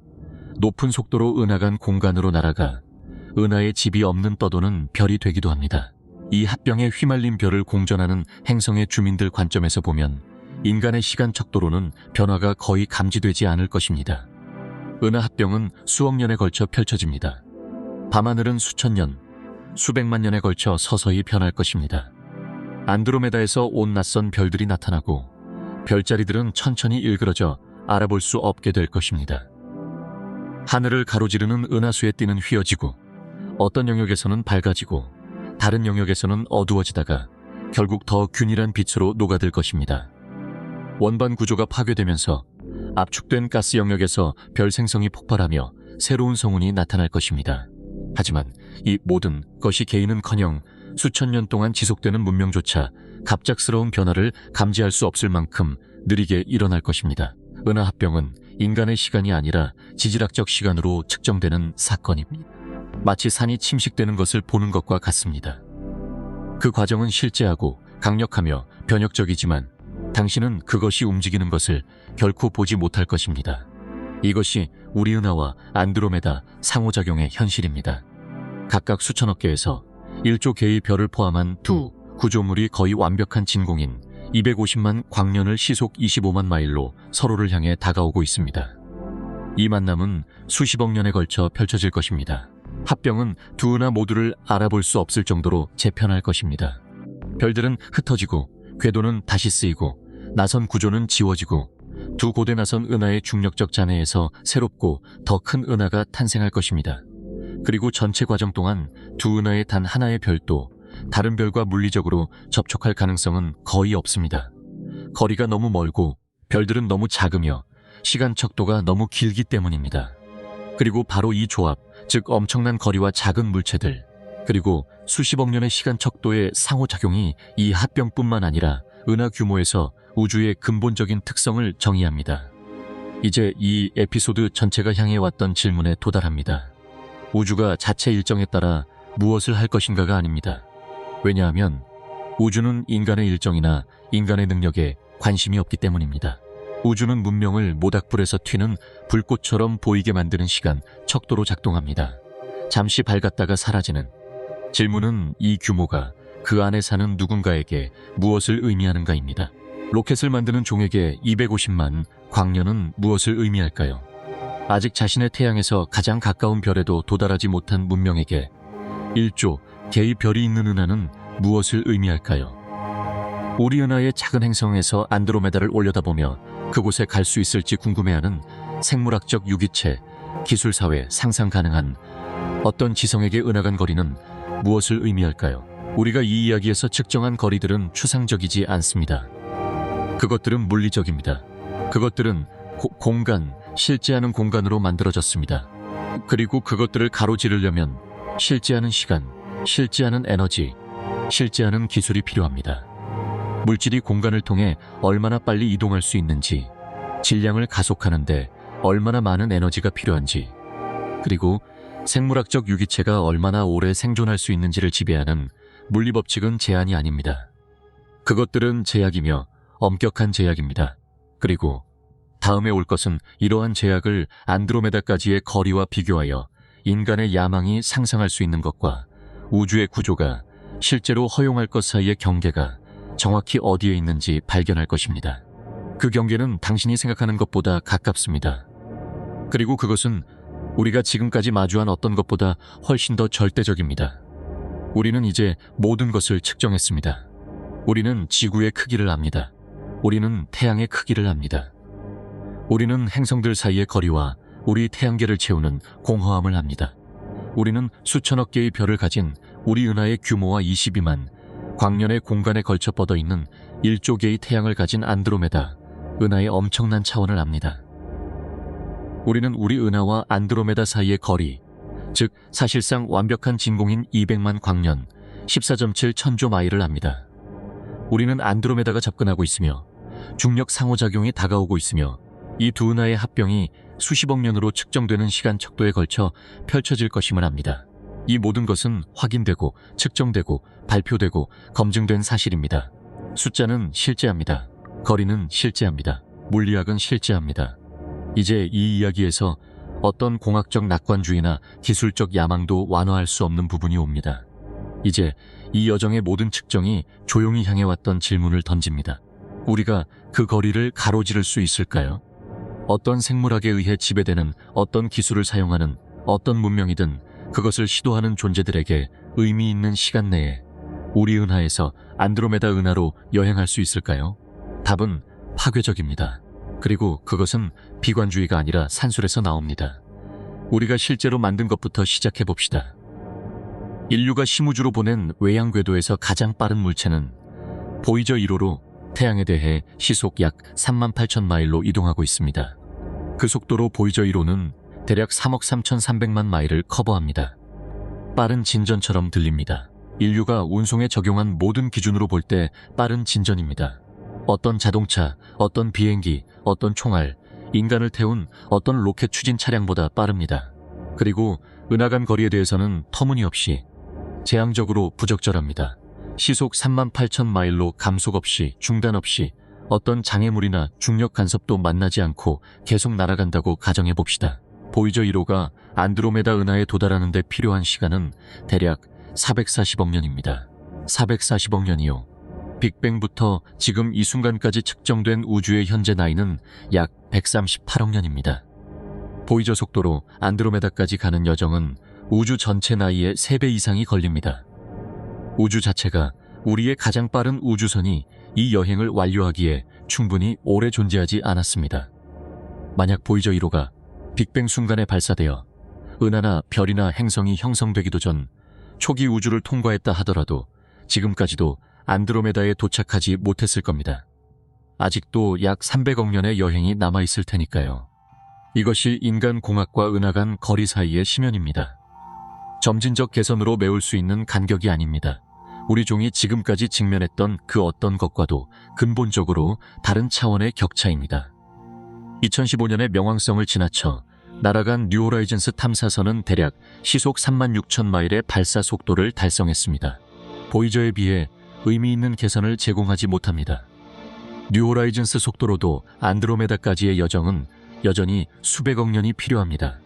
높은 속도로 은하 간 공간으로 날아가 은하의 집이 없는 떠도는 별이 되기도 합니다. 이 합병에 휘말린 별을 공전하는 행성의 주민들 관점에서 보면 인간의 시간 척도로는 변화가 거의 감지되지 않을 것입니다. 은하 합병은 수억 년에 걸쳐 펼쳐집니다. 밤하늘은 수천 년, 수백만 년에 걸쳐 서서히 변할 것입니다. 안드로메다에서 온 낯선 별들이 나타나고 별자리들은 천천히 일그러져 알아볼 수 없게 될 것입니다. 하늘을 가로지르는 은하수에 띄는 휘어지고 어떤 영역에서는 밝아지고 다른 영역에서는 어두워지다가 결국 더 균일한 빛으로 녹아들 것입니다. 원반 구조가 파괴되면서 압축된 가스 영역에서 별 생성이 폭발하며 새로운 성운이 나타날 것입니다. 하지만 이 모든 것이 개인은커녕 수천 년 동안 지속되는 문명조차 갑작스러운 변화를 감지할 수 없을 만큼 느리게 일어날 것입니다. 은하 합병은 인간의 시간이 아니라 지질학적 시간으로 측정되는 사건입니다. 마치 산이 침식되는 것을 보는 것과 같습니다. 그 과정은 실제하고 강력하며 변혁적이지만 당신은 그것이 움직이는 것을 결코 보지 못할 것입니다. 이것이 우리 은하와 안드로메다 상호작용의 현실입니다. 각각 수천억 개에서 1조 개의 별을 포함한 두 구조물이 거의 완벽한 진공인 250만 광년을 시속 25만 마일로 서로를 향해 다가오고 있습니다. 이 만남은 수십억 년에 걸쳐 펼쳐질 것입니다. 합병은 두 은하 모두를 알아볼 수 없을 정도로 재편할 것입니다. 별들은 흩어지고 궤도는 다시 쓰이고 나선 구조는 지워지고 두 고대 나선 은하의 중력적 잔해에서 새롭고 더 큰 은하가 탄생할 것입니다. 그리고 전체 과정 동안 두 은하의 단 하나의 별도 다른 별과 물리적으로 접촉할 가능성은 거의 없습니다. 거리가 너무 멀고 별들은 너무 작으며 시간 척도가 너무 길기 때문입니다. 그리고 바로 이 조합, 즉 엄청난 거리와 작은 물체들, 그리고 수십억 년의 시간 척도의 상호작용이 이 합병뿐만 아니라 은하 규모에서 우주의 근본적인 특성을 정의합니다. 이제 이 에피소드 전체가 향해 왔던 질문에 도달합니다. 우주가 자체 일정에 따라 무엇을 할 것인가가 아닙니다. 왜냐하면 우주는 인간의 일정이나 인간의 능력에 관심이 없기 때문입니다. 우주는 문명을 모닥불에서 튀는 불꽃처럼 보이게 만드는 시간, 척도로 작동합니다. 잠시 밝았다가 사라지는. 질문은 이 규모가 그 안에 사는 누군가에게 무엇을 의미하는가입니다. 로켓을 만드는 종에게 250만 광년은 무엇을 의미할까요? 아직 자신의 태양에서 가장 가까운 별에도 도달하지 못한 문명에게 1조 개의 별이 있는 은하는 무엇을 의미할까요? 우리 은하의 작은 행성에서 안드로메다를 올려다보며 그곳에 갈 수 있을지 궁금해하는 생물학적 유기체, 기술사회, 상상 가능한 어떤 지성에게 은하간 거리는 무엇을 의미할까요? 우리가 이 이야기에서 측정한 거리들은 추상적이지 않습니다. 그것들은 물리적입니다. 그것들은 공간, 실제하는 공간으로 만들어졌습니다. 그리고 그것들을 가로지르려면 실제하는 시간, 실제하는 에너지, 실제하는 기술이 필요합니다. 물질이 공간을 통해 얼마나 빨리 이동할 수 있는지, 질량을 가속하는데 얼마나 많은 에너지가 필요한지, 그리고 생물학적 유기체가 얼마나 오래 생존할 수 있는지를 지배하는 물리법칙은 제한이 아닙니다. 그것들은 제약이며 엄격한 제약입니다. 그리고 다음에 올 것은 이러한 제약을 안드로메다까지의 거리와 비교하여 인간의 야망이 상상할 수 있는 것과 우주의 구조가 실제로 허용할 것 사이의 경계가 정확히 어디에 있는지 발견할 것입니다. 그 경계는 당신이 생각하는 것보다 가깝습니다. 그리고 그것은 우리가 지금까지 마주한 어떤 것보다 훨씬 더 절대적입니다. 우리는 이제 모든 것을 측정했습니다. 우리는 지구의 크기를 압니다. 우리는 태양의 크기를 압니다. 우리는 행성들 사이의 거리와 우리 태양계를 채우는 공허함을 압니다. 우리는 수천억 개의 별을 가진 우리 은하의 규모와 22만 광년의 공간에 걸쳐 뻗어있는 1조 개의 태양을 가진 안드로메다, 은하의 엄청난 차원을 압니다. 우리는 우리 은하와 안드로메다 사이의 거리, 즉 사실상 완벽한 진공인 200만 광년, 14.7 천조 마일을 압니다. 우리는 안드로메다가 접근하고 있으며 중력 상호작용이 다가오고 있으며 이 두 은하의 합병이 수십억 년으로 측정되는 시간 척도에 걸쳐 펼쳐질 것임을 압니다. 이 모든 것은 확인되고 측정되고 발표되고 검증된 사실입니다. 숫자는 실제합니다. 거리는 실제합니다. 물리학은 실제합니다. 이제 이 이야기에서 어떤 공학적 낙관주의나 기술적 야망도 완화할 수 없는 부분이 옵니다. 이제 이 여정의 모든 측정이 조용히 향해왔던 질문을 던집니다. 우리가 그 거리를 가로지를 수 있을까요? 어떤 생물학에 의해 지배되는 어떤 기술을 사용하는 어떤 문명이든 그것을 시도하는 존재들에게 의미 있는 시간 내에 우리 은하에서 안드로메다 은하로 여행할 수 있을까요? 답은 파괴적입니다. 그리고 그것은 비관주의가 아니라 산술에서 나옵니다. 우리가 실제로 만든 것부터 시작해 봅시다. 인류가 심우주로 보낸 외양 궤도에서 가장 빠른 물체는 보이저 1호로 태양에 대해 시속 약 38,000마일로 이동하고 있습니다. 그 속도로 보이저 1호는 대략 3억 3,300만 마일을 커버합니다. 빠른 진전처럼 들립니다. 인류가 운송에 적용한 모든 기준으로 볼 때 빠른 진전입니다. 어떤 자동차, 어떤 비행기, 어떤 총알, 인간을 태운 어떤 로켓 추진 차량보다 빠릅니다. 그리고 은하간 거리에 대해서는 터무니없이 재앙적으로 부적절합니다. 시속 38,000마일로 감속 없이 중단 없이 어떤 장애물이나 중력 간섭도 만나지 않고 계속 날아간다고 가정해 봅시다. 보이저 1호가 안드로메다 은하에 도달하는 데 필요한 시간은 대략 440억 년입니다. 440억 년이요. 빅뱅부터 지금 이 순간까지 측정된 우주의 현재 나이는 약 138억 년입니다. 보이저 속도로 안드로메다까지 가는 여정은 우주 전체 나이의 3배 이상이 걸립니다. 우주 자체가 우리의 가장 빠른 우주선이 이 여행을 완료하기에 충분히 오래 존재하지 않았습니다. 만약 보이저 1호가 빅뱅 순간에 발사되어 은하나 별이나 행성이 형성되기도 전 초기 우주를 통과했다 하더라도 지금까지도 안드로메다에 도착하지 못했을 겁니다. 아직도 약 300억 년의 여행이 남아있을 테니까요. 이것이 인간 공학과 은하 간 거리 사이의 심연입니다. 점진적 개선으로 메울 수 있는 간격이 아닙니다. 우리 종이 지금까지 직면했던 그 어떤 것과도 근본적으로 다른 차원의 격차입니다. 2015년의 명왕성을 지나쳐 날아간 뉴호라이즌스 탐사선은 대략 시속 36,000마일의 발사 속도를 달성했습니다. 보이저에 비해 의미 있는 개선을 제공하지 못합니다. 뉴호라이즌스 속도로도 안드로메다까지의 여정은 여전히 수백억 년이 필요합니다.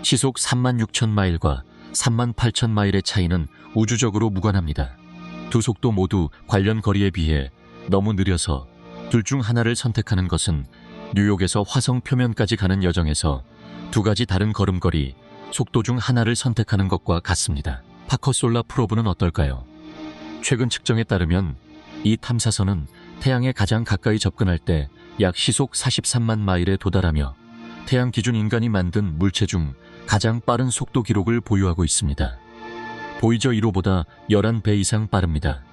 시속 36,000마일과 38,000마일의 차이는 우주적으로 무관합니다. 두 속도 모두 관련 거리에 비해 너무 느려서 둘 중 하나를 선택하는 것은 뉴욕에서 화성 표면까지 가는 여정에서 두 가지 다른 걸음걸이, 속도 중 하나를 선택하는 것과 같습니다. 파커 솔라 프로브는 어떨까요? 최근 측정에 따르면 이 탐사선은 태양에 가장 가까이 접근할 때 약 시속 43만 마일에 도달하며 태양 기준 인간이 만든 물체 중 가장 빠른 속도 기록을 보유하고 있습니다. 보이저 1호보다 11배 이상 빠릅니다.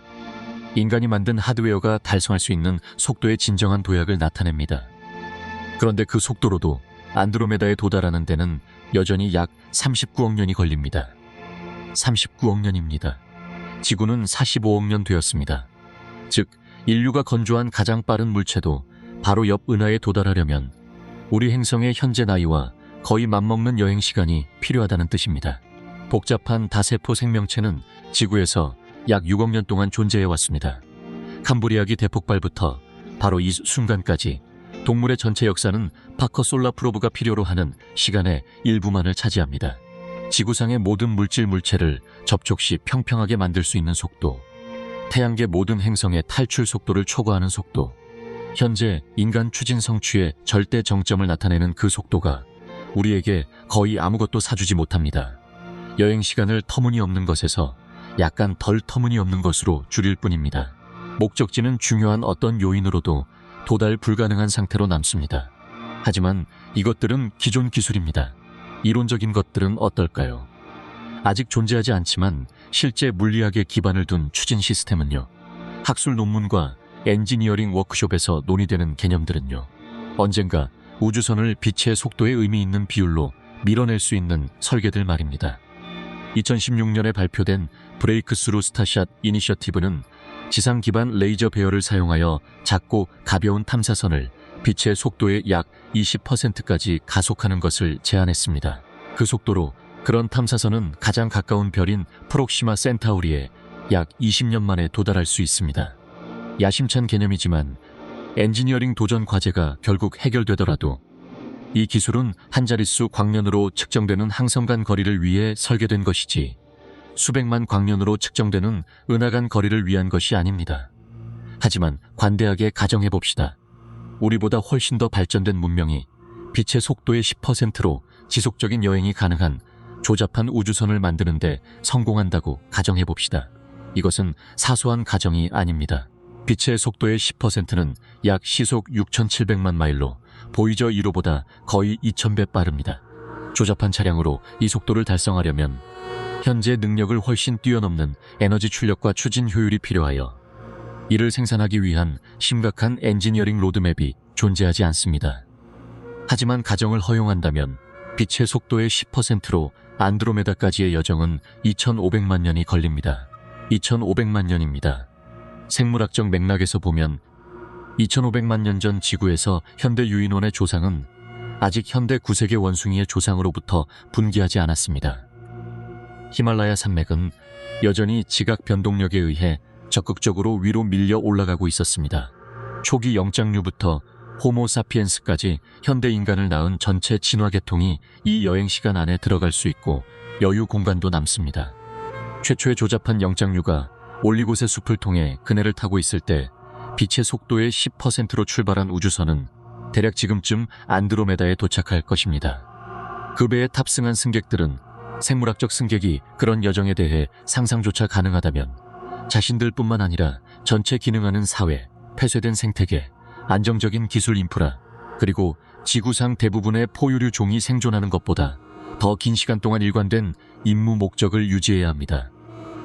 인간이 만든 하드웨어가 달성할 수 있는 속도의 진정한 도약을 나타냅니다. 그런데 그 속도로도 안드로메다에 도달하는 데는 여전히 약 39억 년이 걸립니다. 39억 년입니다. 지구는 45억 년 되었습니다. 즉, 인류가 건조한 가장 빠른 물체도 바로 옆 은하에 도달하려면 우리 행성의 현재 나이와 거의 맞먹는 여행 시간이 필요하다는 뜻입니다. 복잡한 다세포 생명체는 지구에서 약 6억 년 동안 존재해왔습니다. 캄브리아기 대폭발부터 바로 이 순간까지 동물의 전체 역사는 파커 솔라 프로브가 필요로 하는 시간의 일부만을 차지합니다. 지구상의 모든 물체를 접촉 시 평평하게 만들 수 있는 속도, 태양계 모든 행성의 탈출 속도를 초과하는 속도, 현재 인간 추진 성취의 절대 정점을 나타내는 그 속도가 우리에게 거의 아무것도 사주지 못합니다. 여행 시간을 터무니없는 것에서 약간 덜 터무니없는 것으로 줄일 뿐입니다. 목적지는 중요한 어떤 요인으로도 도달 불가능한 상태로 남습니다. 하지만 이것들은 기존 기술입니다. 이론적인 것들은 어떨까요? 아직 존재하지 않지만 실제 물리학에 기반을 둔 추진 시스템은요. 학술 논문과 엔지니어링 워크숍에서 논의되는 개념들은요. 언젠가 우주선을 빛의 속도에 의미 있는 비율로 밀어낼 수 있는 설계들 말입니다. 2016년에 발표된 브레이크스루 스타샷 이니셔티브는 지상 기반 레이저 배열을 사용하여 작고 가벼운 탐사선을 빛의 속도의 약 20%까지 가속하는 것을 제안했습니다. 그 속도로 그런 탐사선은 가장 가까운 별인 프록시마 센타우리에 약 20년 만에 도달할 수 있습니다. 야심찬 개념이지만 엔지니어링 도전 과제가 결국 해결되더라도 이 기술은 한 자릿수 광년으로 측정되는 항성 간 거리를 위해 설계된 것이지 수백만 광년으로 측정되는 은하 간 거리를 위한 것이 아닙니다. 하지만 관대하게 가정해봅시다. 우리보다 훨씬 더 발전된 문명이 빛의 속도의 10%로 지속적인 여행이 가능한 조잡한 우주선을 만드는데 성공한다고 가정해봅시다. 이것은 사소한 가정이 아닙니다. 빛의 속도의 10%는 약 시속 6,700만 마일로 보이저 1호보다 거의 2,000배 빠릅니다. 조잡한 차량으로 이 속도를 달성하려면 현재 능력을 훨씬 뛰어넘는 에너지 출력과 추진 효율이 필요하여 이를 생산하기 위한 심각한 엔지니어링 로드맵이 존재하지 않습니다. 하지만 가정을 허용한다면 빛의 속도의 10%로 안드로메다까지의 여정은 2,500만 년이 걸립니다. 2,500만 년입니다. 생물학적 맥락에서 보면 2,500만 년 전 지구에서 현대 유인원의 조상은 아직 현대 구세계 원숭이의 조상으로부터 분기하지 않았습니다. 히말라야 산맥은 여전히 지각 변동력에 의해 적극적으로 위로 밀려 올라가고 있었습니다. 초기 영장류부터 호모 사피엔스까지 현대 인간을 낳은 전체 진화 계통이 이 여행 시간 안에 들어갈 수 있고 여유 공간도 남습니다. 최초의 조잡한 영장류가 올리고새 숲을 통해 그네를 타고 있을 때 빛의 속도의 10%로 출발한 우주선은 대략 지금쯤 안드로메다에 도착할 것입니다. 그 배에 탑승한 승객들은 생물학적 승객이 그런 여정에 대해 상상조차 가능하다면 자신들뿐만 아니라 전체 기능하는 사회, 폐쇄된 생태계, 안정적인 기술 인프라, 그리고 지구상 대부분의 포유류 종이 생존하는 것보다 더 긴 시간 동안 일관된 임무 목적을 유지해야 합니다.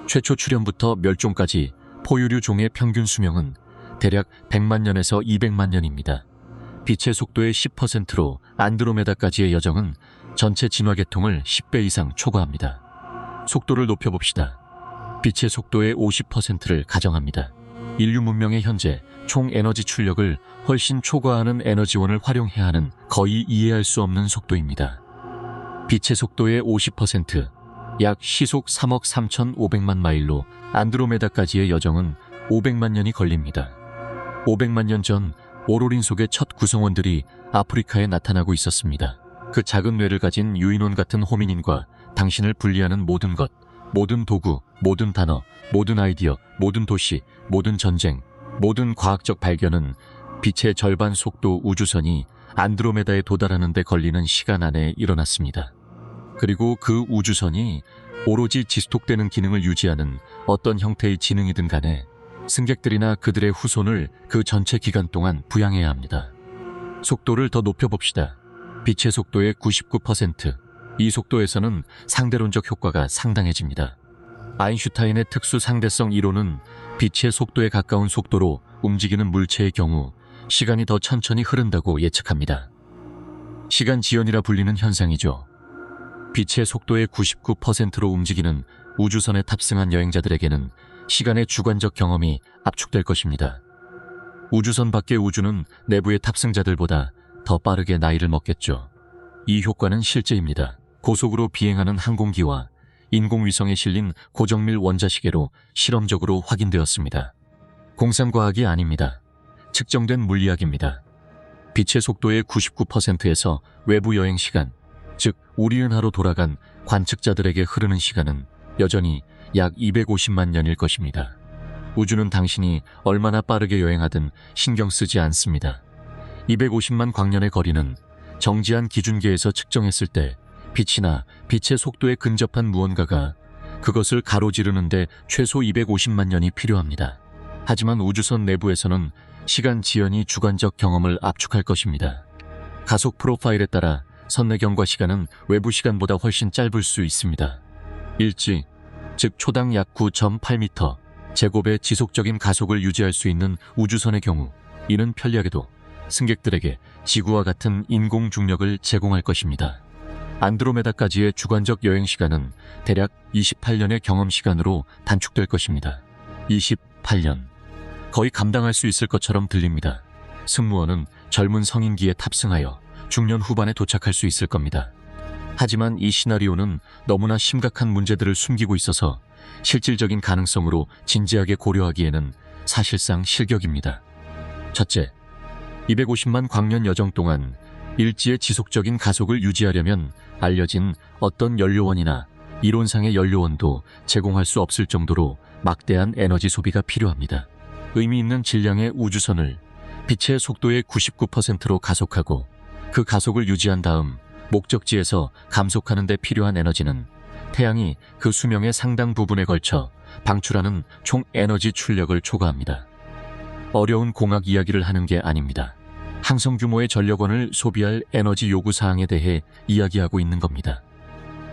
최초 출현부터 멸종까지 포유류 종의 평균 수명은 대략 100만 년에서 200만 년입니다. 빛의 속도의 10%로 안드로메다까지의 여정은 전체 진화 계통을 10배 이상 초과합니다. 속도를 높여봅시다. 빛의 속도의 50%를 가정합니다. 인류 문명의 현재 총 에너지 출력을 훨씬 초과하는 에너지원을 활용해야 하는 거의 이해할 수 없는 속도입니다. 빛의 속도의 50%, 약 시속 3억 3,500만 마일로 안드로메다까지의 여정은 500만 년이 걸립니다. 500만 년 전 오로린 속의 첫 구성원들이 아프리카에 나타나고 있었습니다. 그 작은 뇌를 가진 유인원 같은 호미닌과 당신을 분리하는 모든 것, 모든 도구, 모든 단어, 모든 아이디어, 모든 도시, 모든 전쟁, 모든 과학적 발견은 빛의 절반 속도 우주선이 안드로메다에 도달하는 데 걸리는 시간 안에 일어났습니다. 그리고 그 우주선이 오로지 지속되는 기능을 유지하는 어떤 형태의 지능이든 간에 승객들이나 그들의 후손을 그 전체 기간 동안 부양해야 합니다. 속도를 더 높여봅시다. 빛의 속도의 99%. 이 속도에서는 상대론적 효과가 상당해집니다. 아인슈타인의 특수 상대성 이론은 빛의 속도에 가까운 속도로 움직이는 물체의 경우 시간이 더 천천히 흐른다고 예측합니다. 시간 지연이라 불리는 현상이죠. 빛의 속도의 99%로 움직이는 우주선에 탑승한 여행자들에게는 시간의 주관적 경험이 압축될 것입니다. 우주선 밖의 우주는 내부의 탑승자들보다 더 빠르게 나이를 먹겠죠. 이 효과는 실제입니다. 고속으로 비행하는 항공기와 인공위성에 실린 고정밀 원자시계로 실험적으로 확인되었습니다. 공상과학이 아닙니다. 측정된 물리학입니다. 빛의 속도의 99%에서 외부 여행 시간, 즉 우리 은하로 돌아간 관측자들에게 흐르는 시간은 여전히 약 250만 년일 것입니다. 우주는 당신이 얼마나 빠르게 여행하든 신경 쓰지 않습니다. 250만 광년의 거리는 정지한 기준계에서 측정했을 때 빛이나 빛의 속도에 근접한 무언가가 그것을 가로지르는데 최소 250만 년이 필요합니다. 하지만 우주선 내부에서는 시간 지연이 주관적 경험을 압축할 것입니다. 가속 프로파일에 따라 선내경과 시간은 외부 시간보다 훨씬 짧을 수 있습니다. 일지, 즉 초당 약 9.8m 제곱의 지속적인 가속을 유지할 수 있는 우주선의 경우 이는 편리하게도 승객들에게 지구와 같은 인공 중력을 제공할 것입니다. 안드로메다까지의 주관적 여행 시간은 대략 28년의 경험 시간으로 단축될 것입니다. 28년. 거의 감당할 수 있을 것처럼 들립니다. 승무원은 젊은 성인기에 탑승하여 중년 후반에 도착할 수 있을 겁니다. 하지만 이 시나리오는 너무나 심각한 문제들을 숨기고 있어서 실질적인 가능성으로 진지하게 고려하기에는 사실상 실격입니다. 첫째, 250만 광년 여정 동안 일지의 지속적인 가속을 유지하려면 알려진 어떤 연료원이나 이론상의 연료원도 제공할 수 없을 정도로 막대한 에너지 소비가 필요합니다. 의미 있는 질량의 우주선을 빛의 속도의 99%로 가속하고 그 가속을 유지한 다음 목적지에서 감속하는 데 필요한 에너지는 태양이 그 수명의 상당 부분에 걸쳐 방출하는 총 에너지 출력을 초과합니다. 어려운 공학 이야기를 하는 게 아닙니다. 항성 규모의 전력원을 소비할 에너지 요구 사항에 대해 이야기하고 있는 겁니다.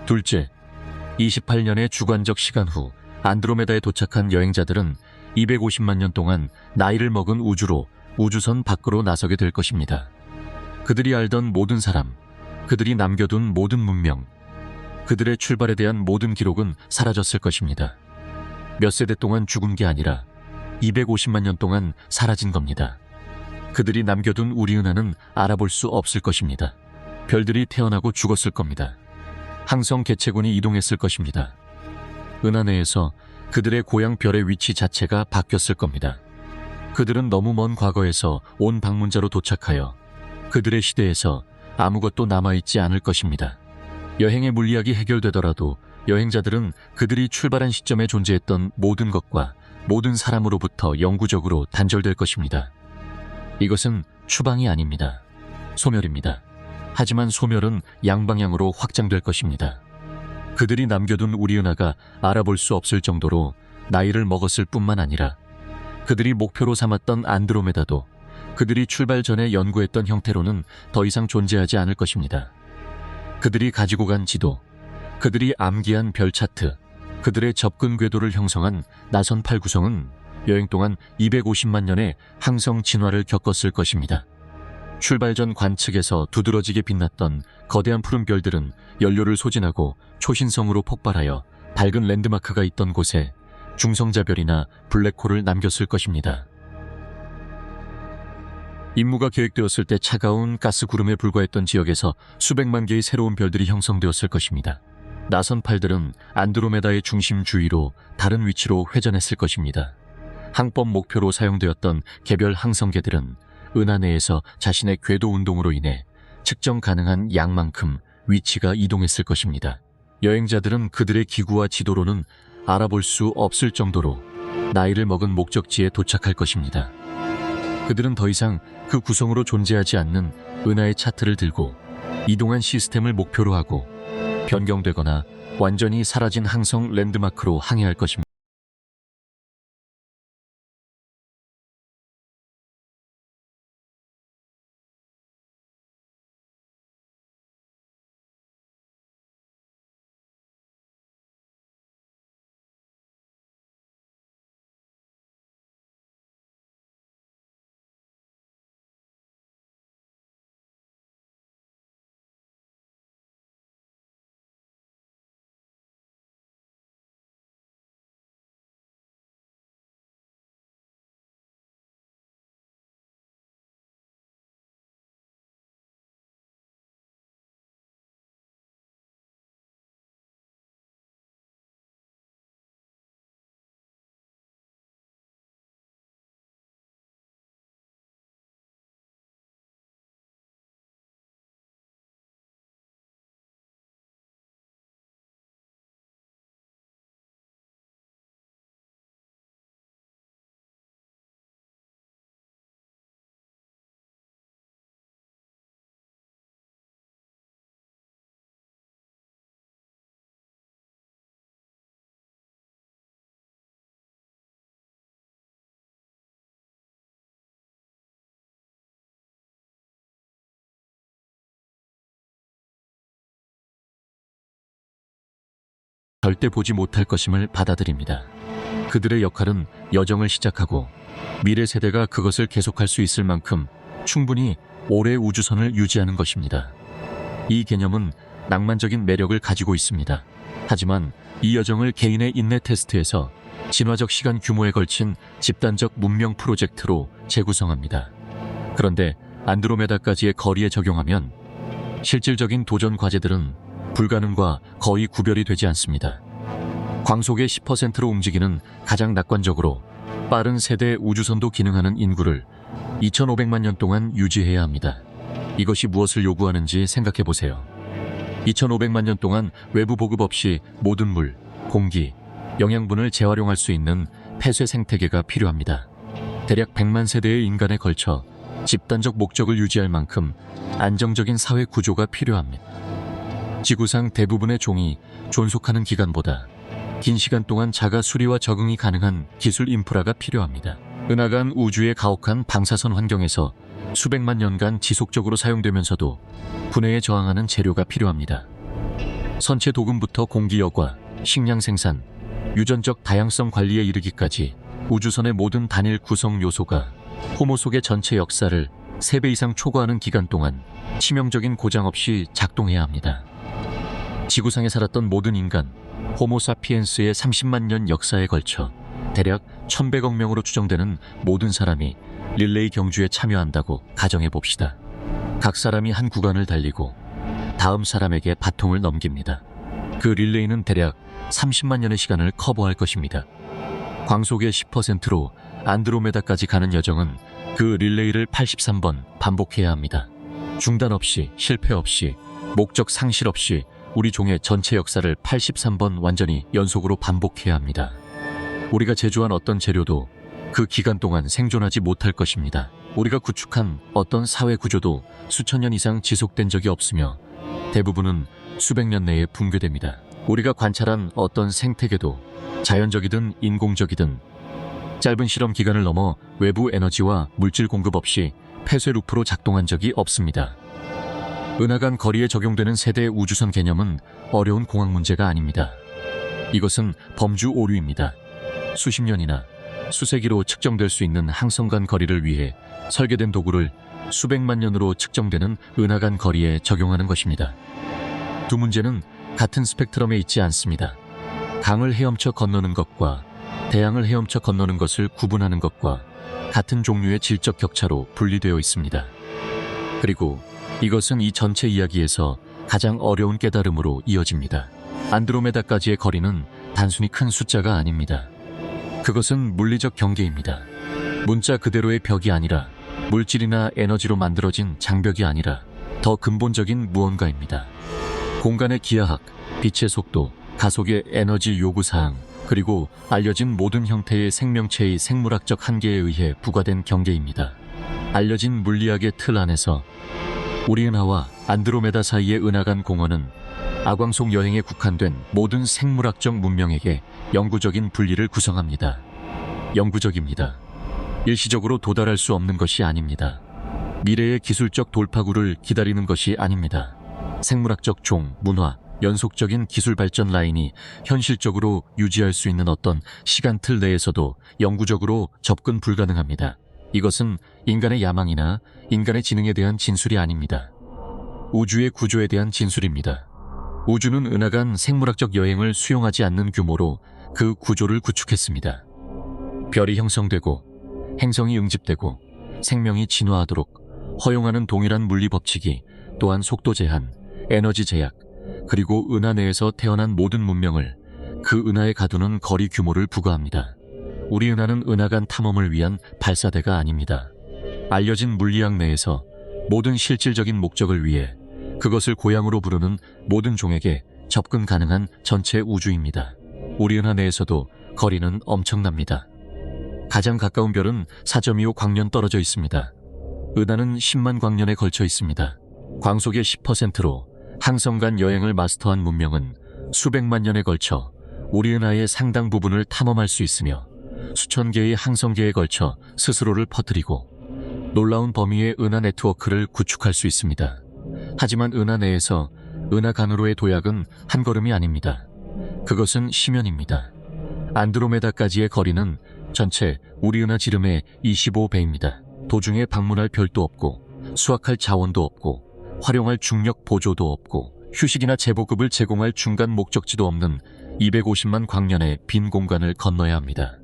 둘째, 28년의 주관적 시간 후 안드로메다에 도착한 여행자들은 250만 년 동안 나이를 먹은 우주로 우주선 밖으로 나서게 될 것입니다. 그들이 알던 모든 사람, 그들이 남겨둔 모든 문명, 그들의 출발에 대한 모든 기록은 사라졌을 것입니다. 몇 세대 동안 죽은 게 아니라 250만 년 동안 사라진 겁니다. 그들이 남겨둔 우리 은하는 알아볼 수 없을 것입니다. 별들이 태어나고 죽었을 겁니다. 항성 개체군이 이동했을 것입니다. 은하 내에서 그들의 고향 별의 위치 자체가 바뀌었을 겁니다. 그들은 너무 먼 과거에서 온 방문자로 도착하여 그들의 시대에서 아무것도 남아있지 않을 것입니다. 여행의 물리학이 해결되더라도 여행자들은 그들이 출발한 시점에 존재했던 모든 것과 모든 사람으로부터 영구적으로 단절될 것입니다. 이것은 추방이 아닙니다. 소멸입니다. 하지만 소멸은 양방향으로 확장될 것입니다. 그들이 남겨둔 우리 은하가 알아볼 수 없을 정도로 나이를 먹었을 뿐만 아니라 그들이 목표로 삼았던 안드로메다도 그들이 출발 전에 연구했던 형태로는 더 이상 존재하지 않을 것입니다. 그들이 가지고 간 지도, 그들이 암기한 별 차트, 그들의 접근 궤도를 형성한 나선팔 구성은 여행 동안 250만 년의 항성 진화를 겪었을 것입니다. 출발 전 관측에서 두드러지게 빛났던 거대한 푸른 별들은 연료를 소진하고 초신성으로 폭발하여 밝은 랜드마크가 있던 곳에 중성자별이나 블랙홀을 남겼을 것입니다. 임무가 계획되었을 때 차가운 가스 구름에 불과했던 지역에서 수백만 개의 새로운 별들이 형성되었을 것입니다. 나선팔들은 안드로메다의 중심 주위로 다른 위치로 회전했을 것입니다. 항법 목표로 사용되었던 개별 항성계들은 은하 내에서 자신의 궤도 운동으로 인해 측정 가능한 양만큼 위치가 이동했을 것입니다. 여행자들은 그들의 기구와 지도로는 알아볼 수 없을 정도로 나이를 먹은 목적지에 도착할 것입니다. 그들은 더 이상 그 구성으로 존재하지 않는 은하의 차트를 들고 이동한 시스템을 목표로 하고 변경되거나 완전히 사라진 항성 랜드마크로 항해할 것입니다. 절대 보지 못할 것임을 받아들입니다. 그들의 역할은 여정을 시작하고 미래 세대가 그것을 계속할 수 있을 만큼 충분히 오래 우주선을 유지하는 것입니다. 이 개념은 낭만적인 매력을 가지고 있습니다. 하지만 이 여정을 개인의 인내 테스트에서 진화적 시간 규모에 걸친 집단적 문명 프로젝트로 재구성합니다. 그런데 안드로메다까지의 거리에 적용하면 실질적인 도전 과제들은 불가능과 거의 구별이 되지 않습니다. 광속의 10%로 움직이는 가장 낙관적으로 빠른 세대 우주선도 기능하는 인구를 2500만 년 동안 유지해야 합니다. 이것이 무엇을 요구하는지 생각해 보세요. 2500만 년 동안 외부 보급 없이 모든 물, 공기, 영양분을 재활용할 수 있는 폐쇄 생태계가 필요합니다. 대략 100만 세대의 인간에 걸쳐 집단적 목적을 유지할 만큼 안정적인 사회 구조가 필요합니다. 지구상 대부분의 종이 존속하는 기간보다 긴 시간 동안 자가 수리와 적응이 가능한 기술 인프라가 필요합니다. 은하간 우주의 가혹한 방사선 환경에서 수백만 년간 지속적으로 사용되면서도 분해에 저항하는 재료가 필요합니다. 선체 도금부터 공기 여과, 식량 생산, 유전적 다양성 관리에 이르기까지 우주선의 모든 단일 구성 요소가 호모 속의 전체 역사를 3배 이상 초과하는 기간 동안 치명적인 고장 없이 작동해야 합니다. 지구상에 살았던 모든 인간, 호모 사피엔스의 30만 년 역사에 걸쳐 대략 1100억 명으로 추정되는 모든 사람이 릴레이 경주에 참여한다고 가정해 봅시다. 각 사람이 한 구간을 달리고 다음 사람에게 바통을 넘깁니다. 그 릴레이는 대략 30만 년의 시간을 커버할 것입니다. 광속의 10%로 안드로메다까지 가는 여정은 그 릴레이를 83번 반복해야 합니다. 중단 없이, 실패 없이, 목적 상실 없이 우리 종의 전체 역사를 83번 완전히 연속으로 반복해야 합니다. 우리가 제조한 어떤 재료도 그 기간 동안 생존하지 못할 것입니다. 우리가 구축한 어떤 사회 구조도 수천 년 이상 지속된 적이 없으며 대부분은 수백 년 내에 붕괴됩니다. 우리가 관찰한 어떤 생태계도 자연적이든 인공적이든 짧은 실험 기간을 넘어 외부 에너지와 물질 공급 없이 폐쇄 루프로 작동한 적이 없습니다. 은하간 거리에 적용되는 세대 우주선 개념은 어려운 공학 문제가 아닙니다. 이것은 범주 오류입니다. 수십 년이나 수세기로 측정될 수 있는 항성간 거리를 위해 설계된 도구를 수백만 년으로 측정되는 은하간 거리에 적용하는 것입니다. 두 문제는 같은 스펙트럼에 있지 않습니다. 강을 헤엄쳐 건너는 것과 대양을 헤엄쳐 건너는 것을 구분하는 것과 같은 종류의 질적 격차로 분리되어 있습니다. 그리고 이것은 이 전체 이야기에서 가장 어려운 깨달음으로 이어집니다. 안드로메다까지의 거리는 단순히 큰 숫자가 아닙니다. 그것은 물리적 경계입니다. 문자 그대로의 벽이 아니라 물질이나 에너지로 만들어진 장벽이 아니라 더 근본적인 무언가입니다. 공간의 기하학, 빛의 속도, 가속의 에너지 요구사항, 그리고 알려진 모든 형태의 생명체의 생물학적 한계에 의해 부과된 경계입니다. 알려진 물리학의 틀 안에서 우리 은하와 안드로메다 사이의 은하간 공원은 아광속 여행에 국한된 모든 생물학적 문명에게 영구적인 분리를 구성합니다. 영구적입니다. 일시적으로 도달할 수 없는 것이 아닙니다. 미래의 기술적 돌파구를 기다리는 것이 아닙니다. 생물학적 종, 문화, 연속적인 기술 발전 라인이 현실적으로 유지할 수 있는 어떤 시간 틀 내에서도 영구적으로 접근 불가능합니다. 이것은 인간의 야망이나 인간의 지능에 대한 진술이 아닙니다. 우주의 구조에 대한 진술입니다. 우주는 은하간 생물학적 여행을 수용하지 않는 규모로 그 구조를 구축했습니다. 별이 형성되고 행성이 응집되고 생명이 진화하도록 허용하는 동일한 물리 법칙이 또한 속도 제한, 에너지 제약, 그리고 은하 내에서 태어난 모든 문명을 그 은하에 가두는 거리 규모를 부과합니다. 우리 은하는 은하간 탐험을 위한 발사대가 아닙니다. 알려진 물리학 내에서 모든 실질적인 목적을 위해 그것을 고향으로 부르는 모든 종에게 접근 가능한 전체 우주입니다. 우리 은하 내에서도 거리는 엄청납니다. 가장 가까운 별은 4.25 광년 떨어져 있습니다. 은하는 10만 광년에 걸쳐 있습니다. 광속의 10%로 항성간 여행을 마스터한 문명은 수백만 년에 걸쳐 우리 은하의 상당 부분을 탐험할 수 있으며 수천 개의 항성계에 걸쳐 스스로를 퍼뜨리고 놀라운 범위의 은하 네트워크를 구축할 수 있습니다. 하지만 은하 내에서 은하간으로의 도약은 한 걸음이 아닙니다. 그것은 심연입니다. 안드로메다까지의 거리는 전체 우리 은하 지름의 25배입니다. 도중에 방문할 별도 없고 수확할 자원도 없고 활용할 중력 보조도 없고 휴식이나 제보급을 제공할 중간 목적지도 없는 250만 광년의 빈 공간을 건너야 합니다.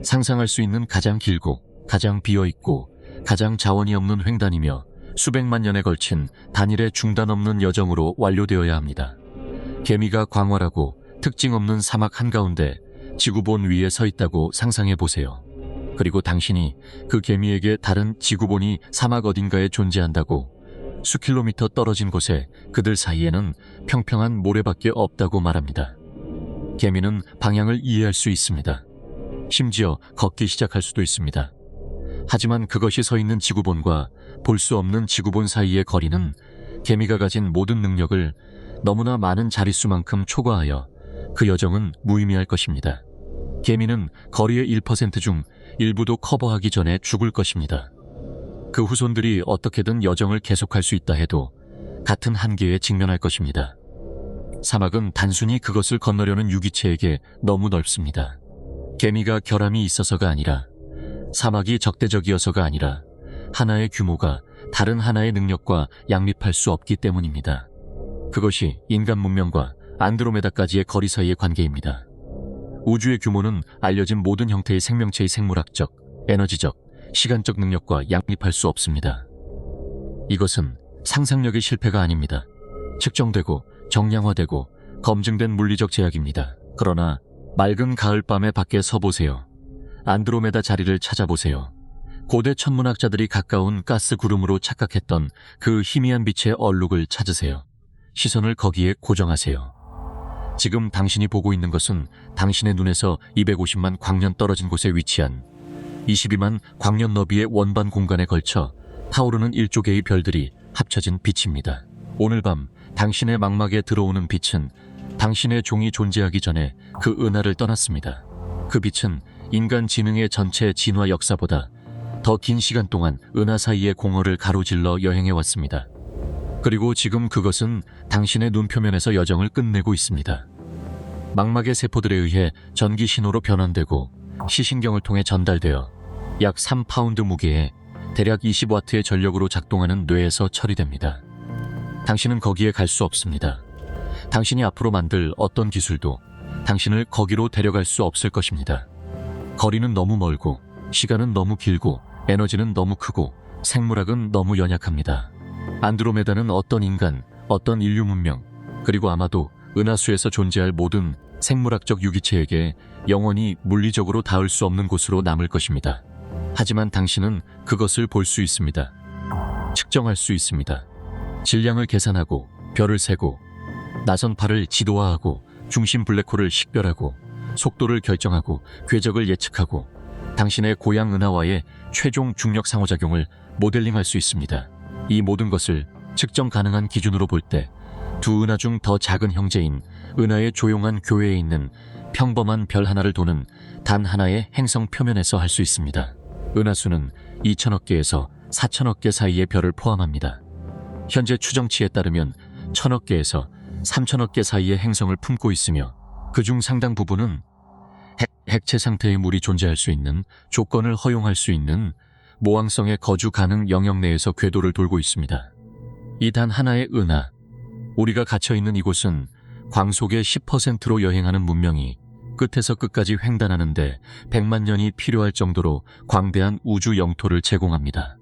상상할 수 있는 가장 길고 가장 비어있고 가장 자원이 없는 횡단이며 수백만 년에 걸친 단일의 중단 없는 여정으로 완료되어야 합니다. 개미가 광활하고 특징 없는 사막 한가운데 지구본 위에 서 있다고 상상해 보세요. 그리고 당신이 그 개미에게 다른 지구본이 사막 어딘가에 존재한다고 수킬로미터 떨어진 곳에 그들 사이에는 평평한 모래밖에 없다고 말합니다. 개미는 방향을 이해할 수 있습니다. 심지어 걷기 시작할 수도 있습니다. 하지만 그것이 서 있는 지구본과 볼 수 없는 지구본 사이의 거리는 개미가 가진 모든 능력을 너무나 많은 자릿수만큼 초과하여 그 여정은 무의미할 것입니다. 개미는 거리의 1% 중 일부도 커버하기 전에 죽을 것입니다. 그 후손들이 어떻게든 여정을 계속할 수 있다 해도 같은 한계에 직면할 것입니다. 사막은 단순히 그것을 건너려는 유기체에게 너무 넓습니다. 개미가 결함이 있어서가 아니라, 사막이 적대적이어서가 아니라 하나의 규모가 다른 하나의 능력과 양립할 수 없기 때문입니다. 그것이 인간 문명과 안드로메다까지의 거리 사이의 관계입니다. 우주의 규모는 알려진 모든 형태의 생명체의 생물학적, 에너지적, 시간적 능력과 양립할 수 없습니다. 이것은 상상력의 실패가 아닙니다. 측정되고 정량화되고 검증된 물리적 제약입니다. 그러나 맑은 가을밤에 밖에 서보세요. 안드로메다 자리를 찾아보세요. 고대 천문학자들이 가까운 가스 구름으로 착각했던 그 희미한 빛의 얼룩을 찾으세요. 시선을 거기에 고정하세요. 지금 당신이 보고 있는 것은 당신의 눈에서 250만 광년 떨어진 곳에 위치한 22만 광년 너비의 원반 공간에 걸쳐 타오르는 일조개의 별들이 합쳐진 빛입니다. 오늘 밤 당신의 망막에 들어오는 빛은 당신의 종이 존재하기 전에 그 은하를 떠났습니다. 그 빛은 인간 지능의 전체 진화 역사보다 더 긴 시간 동안 은하 사이의 공허를 가로질러 여행해 왔습니다. 그리고 지금 그것은 당신의 눈 표면에서 여정을 끝내고 있습니다. 망막의 세포들에 의해 전기 신호로 변환되고 시신경을 통해 전달되어 약 3파운드 무게의 대략 20와트의 전력으로 작동하는 뇌에서 처리됩니다. 당신은 거기에 갈 수 없습니다. 당신이 앞으로 만들 어떤 기술도 당신을 거기로 데려갈 수 없을 것입니다. 거리는 너무 멀고 시간은 너무 길고 에너지는 너무 크고 생물학은 너무 연약합니다. 안드로메다는 어떤 인간, 어떤 인류 문명, 그리고 아마도 은하수에서 존재할 모든 생물학적 유기체에게 영원히 물리적으로 닿을 수 없는 곳으로 남을 것입니다. 하지만 당신은 그것을 볼 수 있습니다. 측정할 수 있습니다. 질량을 계산하고 별을 세고 나선팔을 지도화하고 중심 블랙홀을 식별하고 속도를 결정하고 궤적을 예측하고 당신의 고향 은하와의 최종 중력 상호작용을 모델링할 수 있습니다. 이 모든 것을 측정 가능한 기준으로 볼 때 두 은하 중 더 작은 형제인 은하의 조용한 교회에 있는 평범한 별 하나를 도는 단 하나의 행성 표면에서 할 수 있습니다. 은하수는 2천억 개에서 4천억 개 사이의 별을 포함합니다. 현재 추정치에 따르면 1천억 개에서 3천억 개 사이의 행성을 품고 있으며 그중 상당 부분은 핵체 상태의 물이 존재할 수 있는 조건을 허용할 수 있는 모항성의 거주 가능 영역 내에서 궤도를 돌고 있습니다. 이 단 하나의 은하, 우리가 갇혀있는 이곳은 광속의 10%로 여행하는 문명이 끝에서 끝까지 횡단하는데 100만 년이 필요할 정도로 광대한 우주 영토를 제공합니다.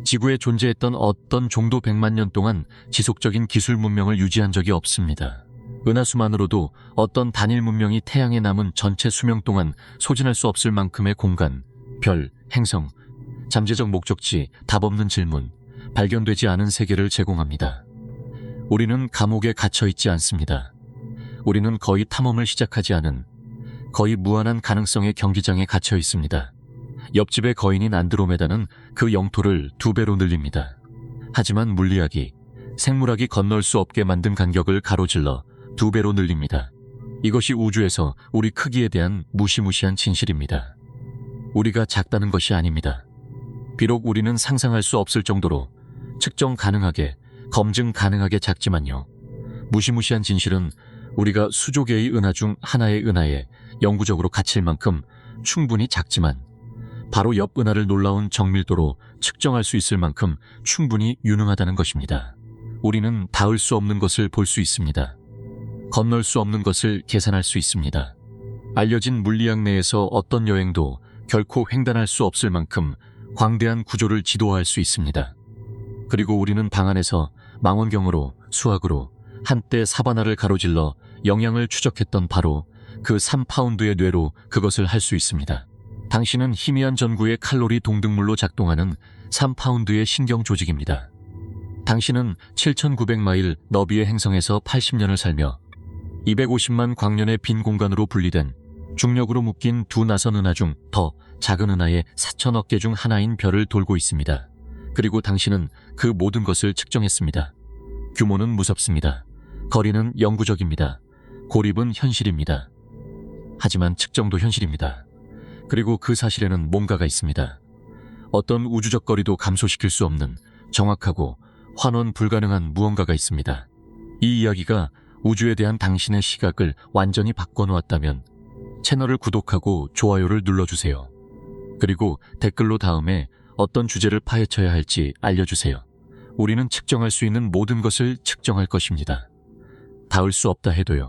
지구에 존재했던 어떤 종도 100만 년 동안 지속적인 기술 문명을 유지한 적이 없습니다. 은하수만으로도 어떤 단일 문명이 태양에 남은 전체 수명 동안 소진할 수 없을 만큼의 공간, 별, 행성, 잠재적 목적지, 답없는 질문, 발견되지 않은 세계를 제공합니다. 우리는 감옥에 갇혀 있지 않습니다. 우리는 거의 탐험을 시작하지 않은 거의 무한한 가능성의 경기장에 갇혀 있습니다. 옆집의 거인인 안드로메다는 그 영토를 2배로 늘립니다. 하지만 물리학이 생물학이 건널 수 없게 만든 간격을 가로질러 2배로 늘립니다. 이것이 우주에서 우리 크기에 대한 무시무시한 진실입니다. 우리가 작다는 것이 아닙니다. 비록 우리는 상상할 수 없을 정도로 측정 가능하게, 검증 가능하게 작지만요. 무시무시한 진실은 우리가 수조 개의 은하 중 하나의 은하에 영구적으로 갇힐 만큼 충분히 작지만 바로 옆 은하를 놀라운 정밀도로 측정할 수 있을 만큼 충분히 유능하다는 것입니다. 우리는 닿을 수 없는 것을 볼 수 있습니다. 건널 수 없는 것을 계산할 수 있습니다. 알려진 물리학 내에서 어떤 여행도 결코 횡단할 수 없을 만큼 광대한 구조를 지도할 수 있습니다. 그리고 우리는 방 안에서 망원경으로, 수학으로 한때 사바나를 가로질러 영양을 추적했던 바로 그 3파운드의 뇌로 그것을 할 수 있습니다. 당신은 희미한 전구의 칼로리 동등물로 작동하는 3파운드의 신경 조직입니다. 당신은 7,900마일 너비의 행성에서 80년을 살며 250만 광년의 빈 공간으로 분리된 중력으로 묶인 두 나선 은하 중 더 작은 은하의 4천억 개 중 하나인 별을 돌고 있습니다. 그리고 당신은 그 모든 것을 측정했습니다. 규모는 무섭습니다. 거리는 영구적입니다. 고립은 현실입니다. 하지만 측정도 현실입니다. 그리고 그 사실에는 뭔가가 있습니다. 어떤 우주적 거리도 감소시킬 수 없는 정확하고 환원 불가능한 무언가가 있습니다. 이 이야기가 우주에 대한 당신의 시각을 완전히 바꿔놓았다면 채널을 구독하고 좋아요를 눌러주세요. 그리고 댓글로 다음에 어떤 주제를 파헤쳐야 할지 알려주세요. 우리는 측정할 수 있는 모든 것을 측정할 것입니다. 닿을 수 없다 해도요.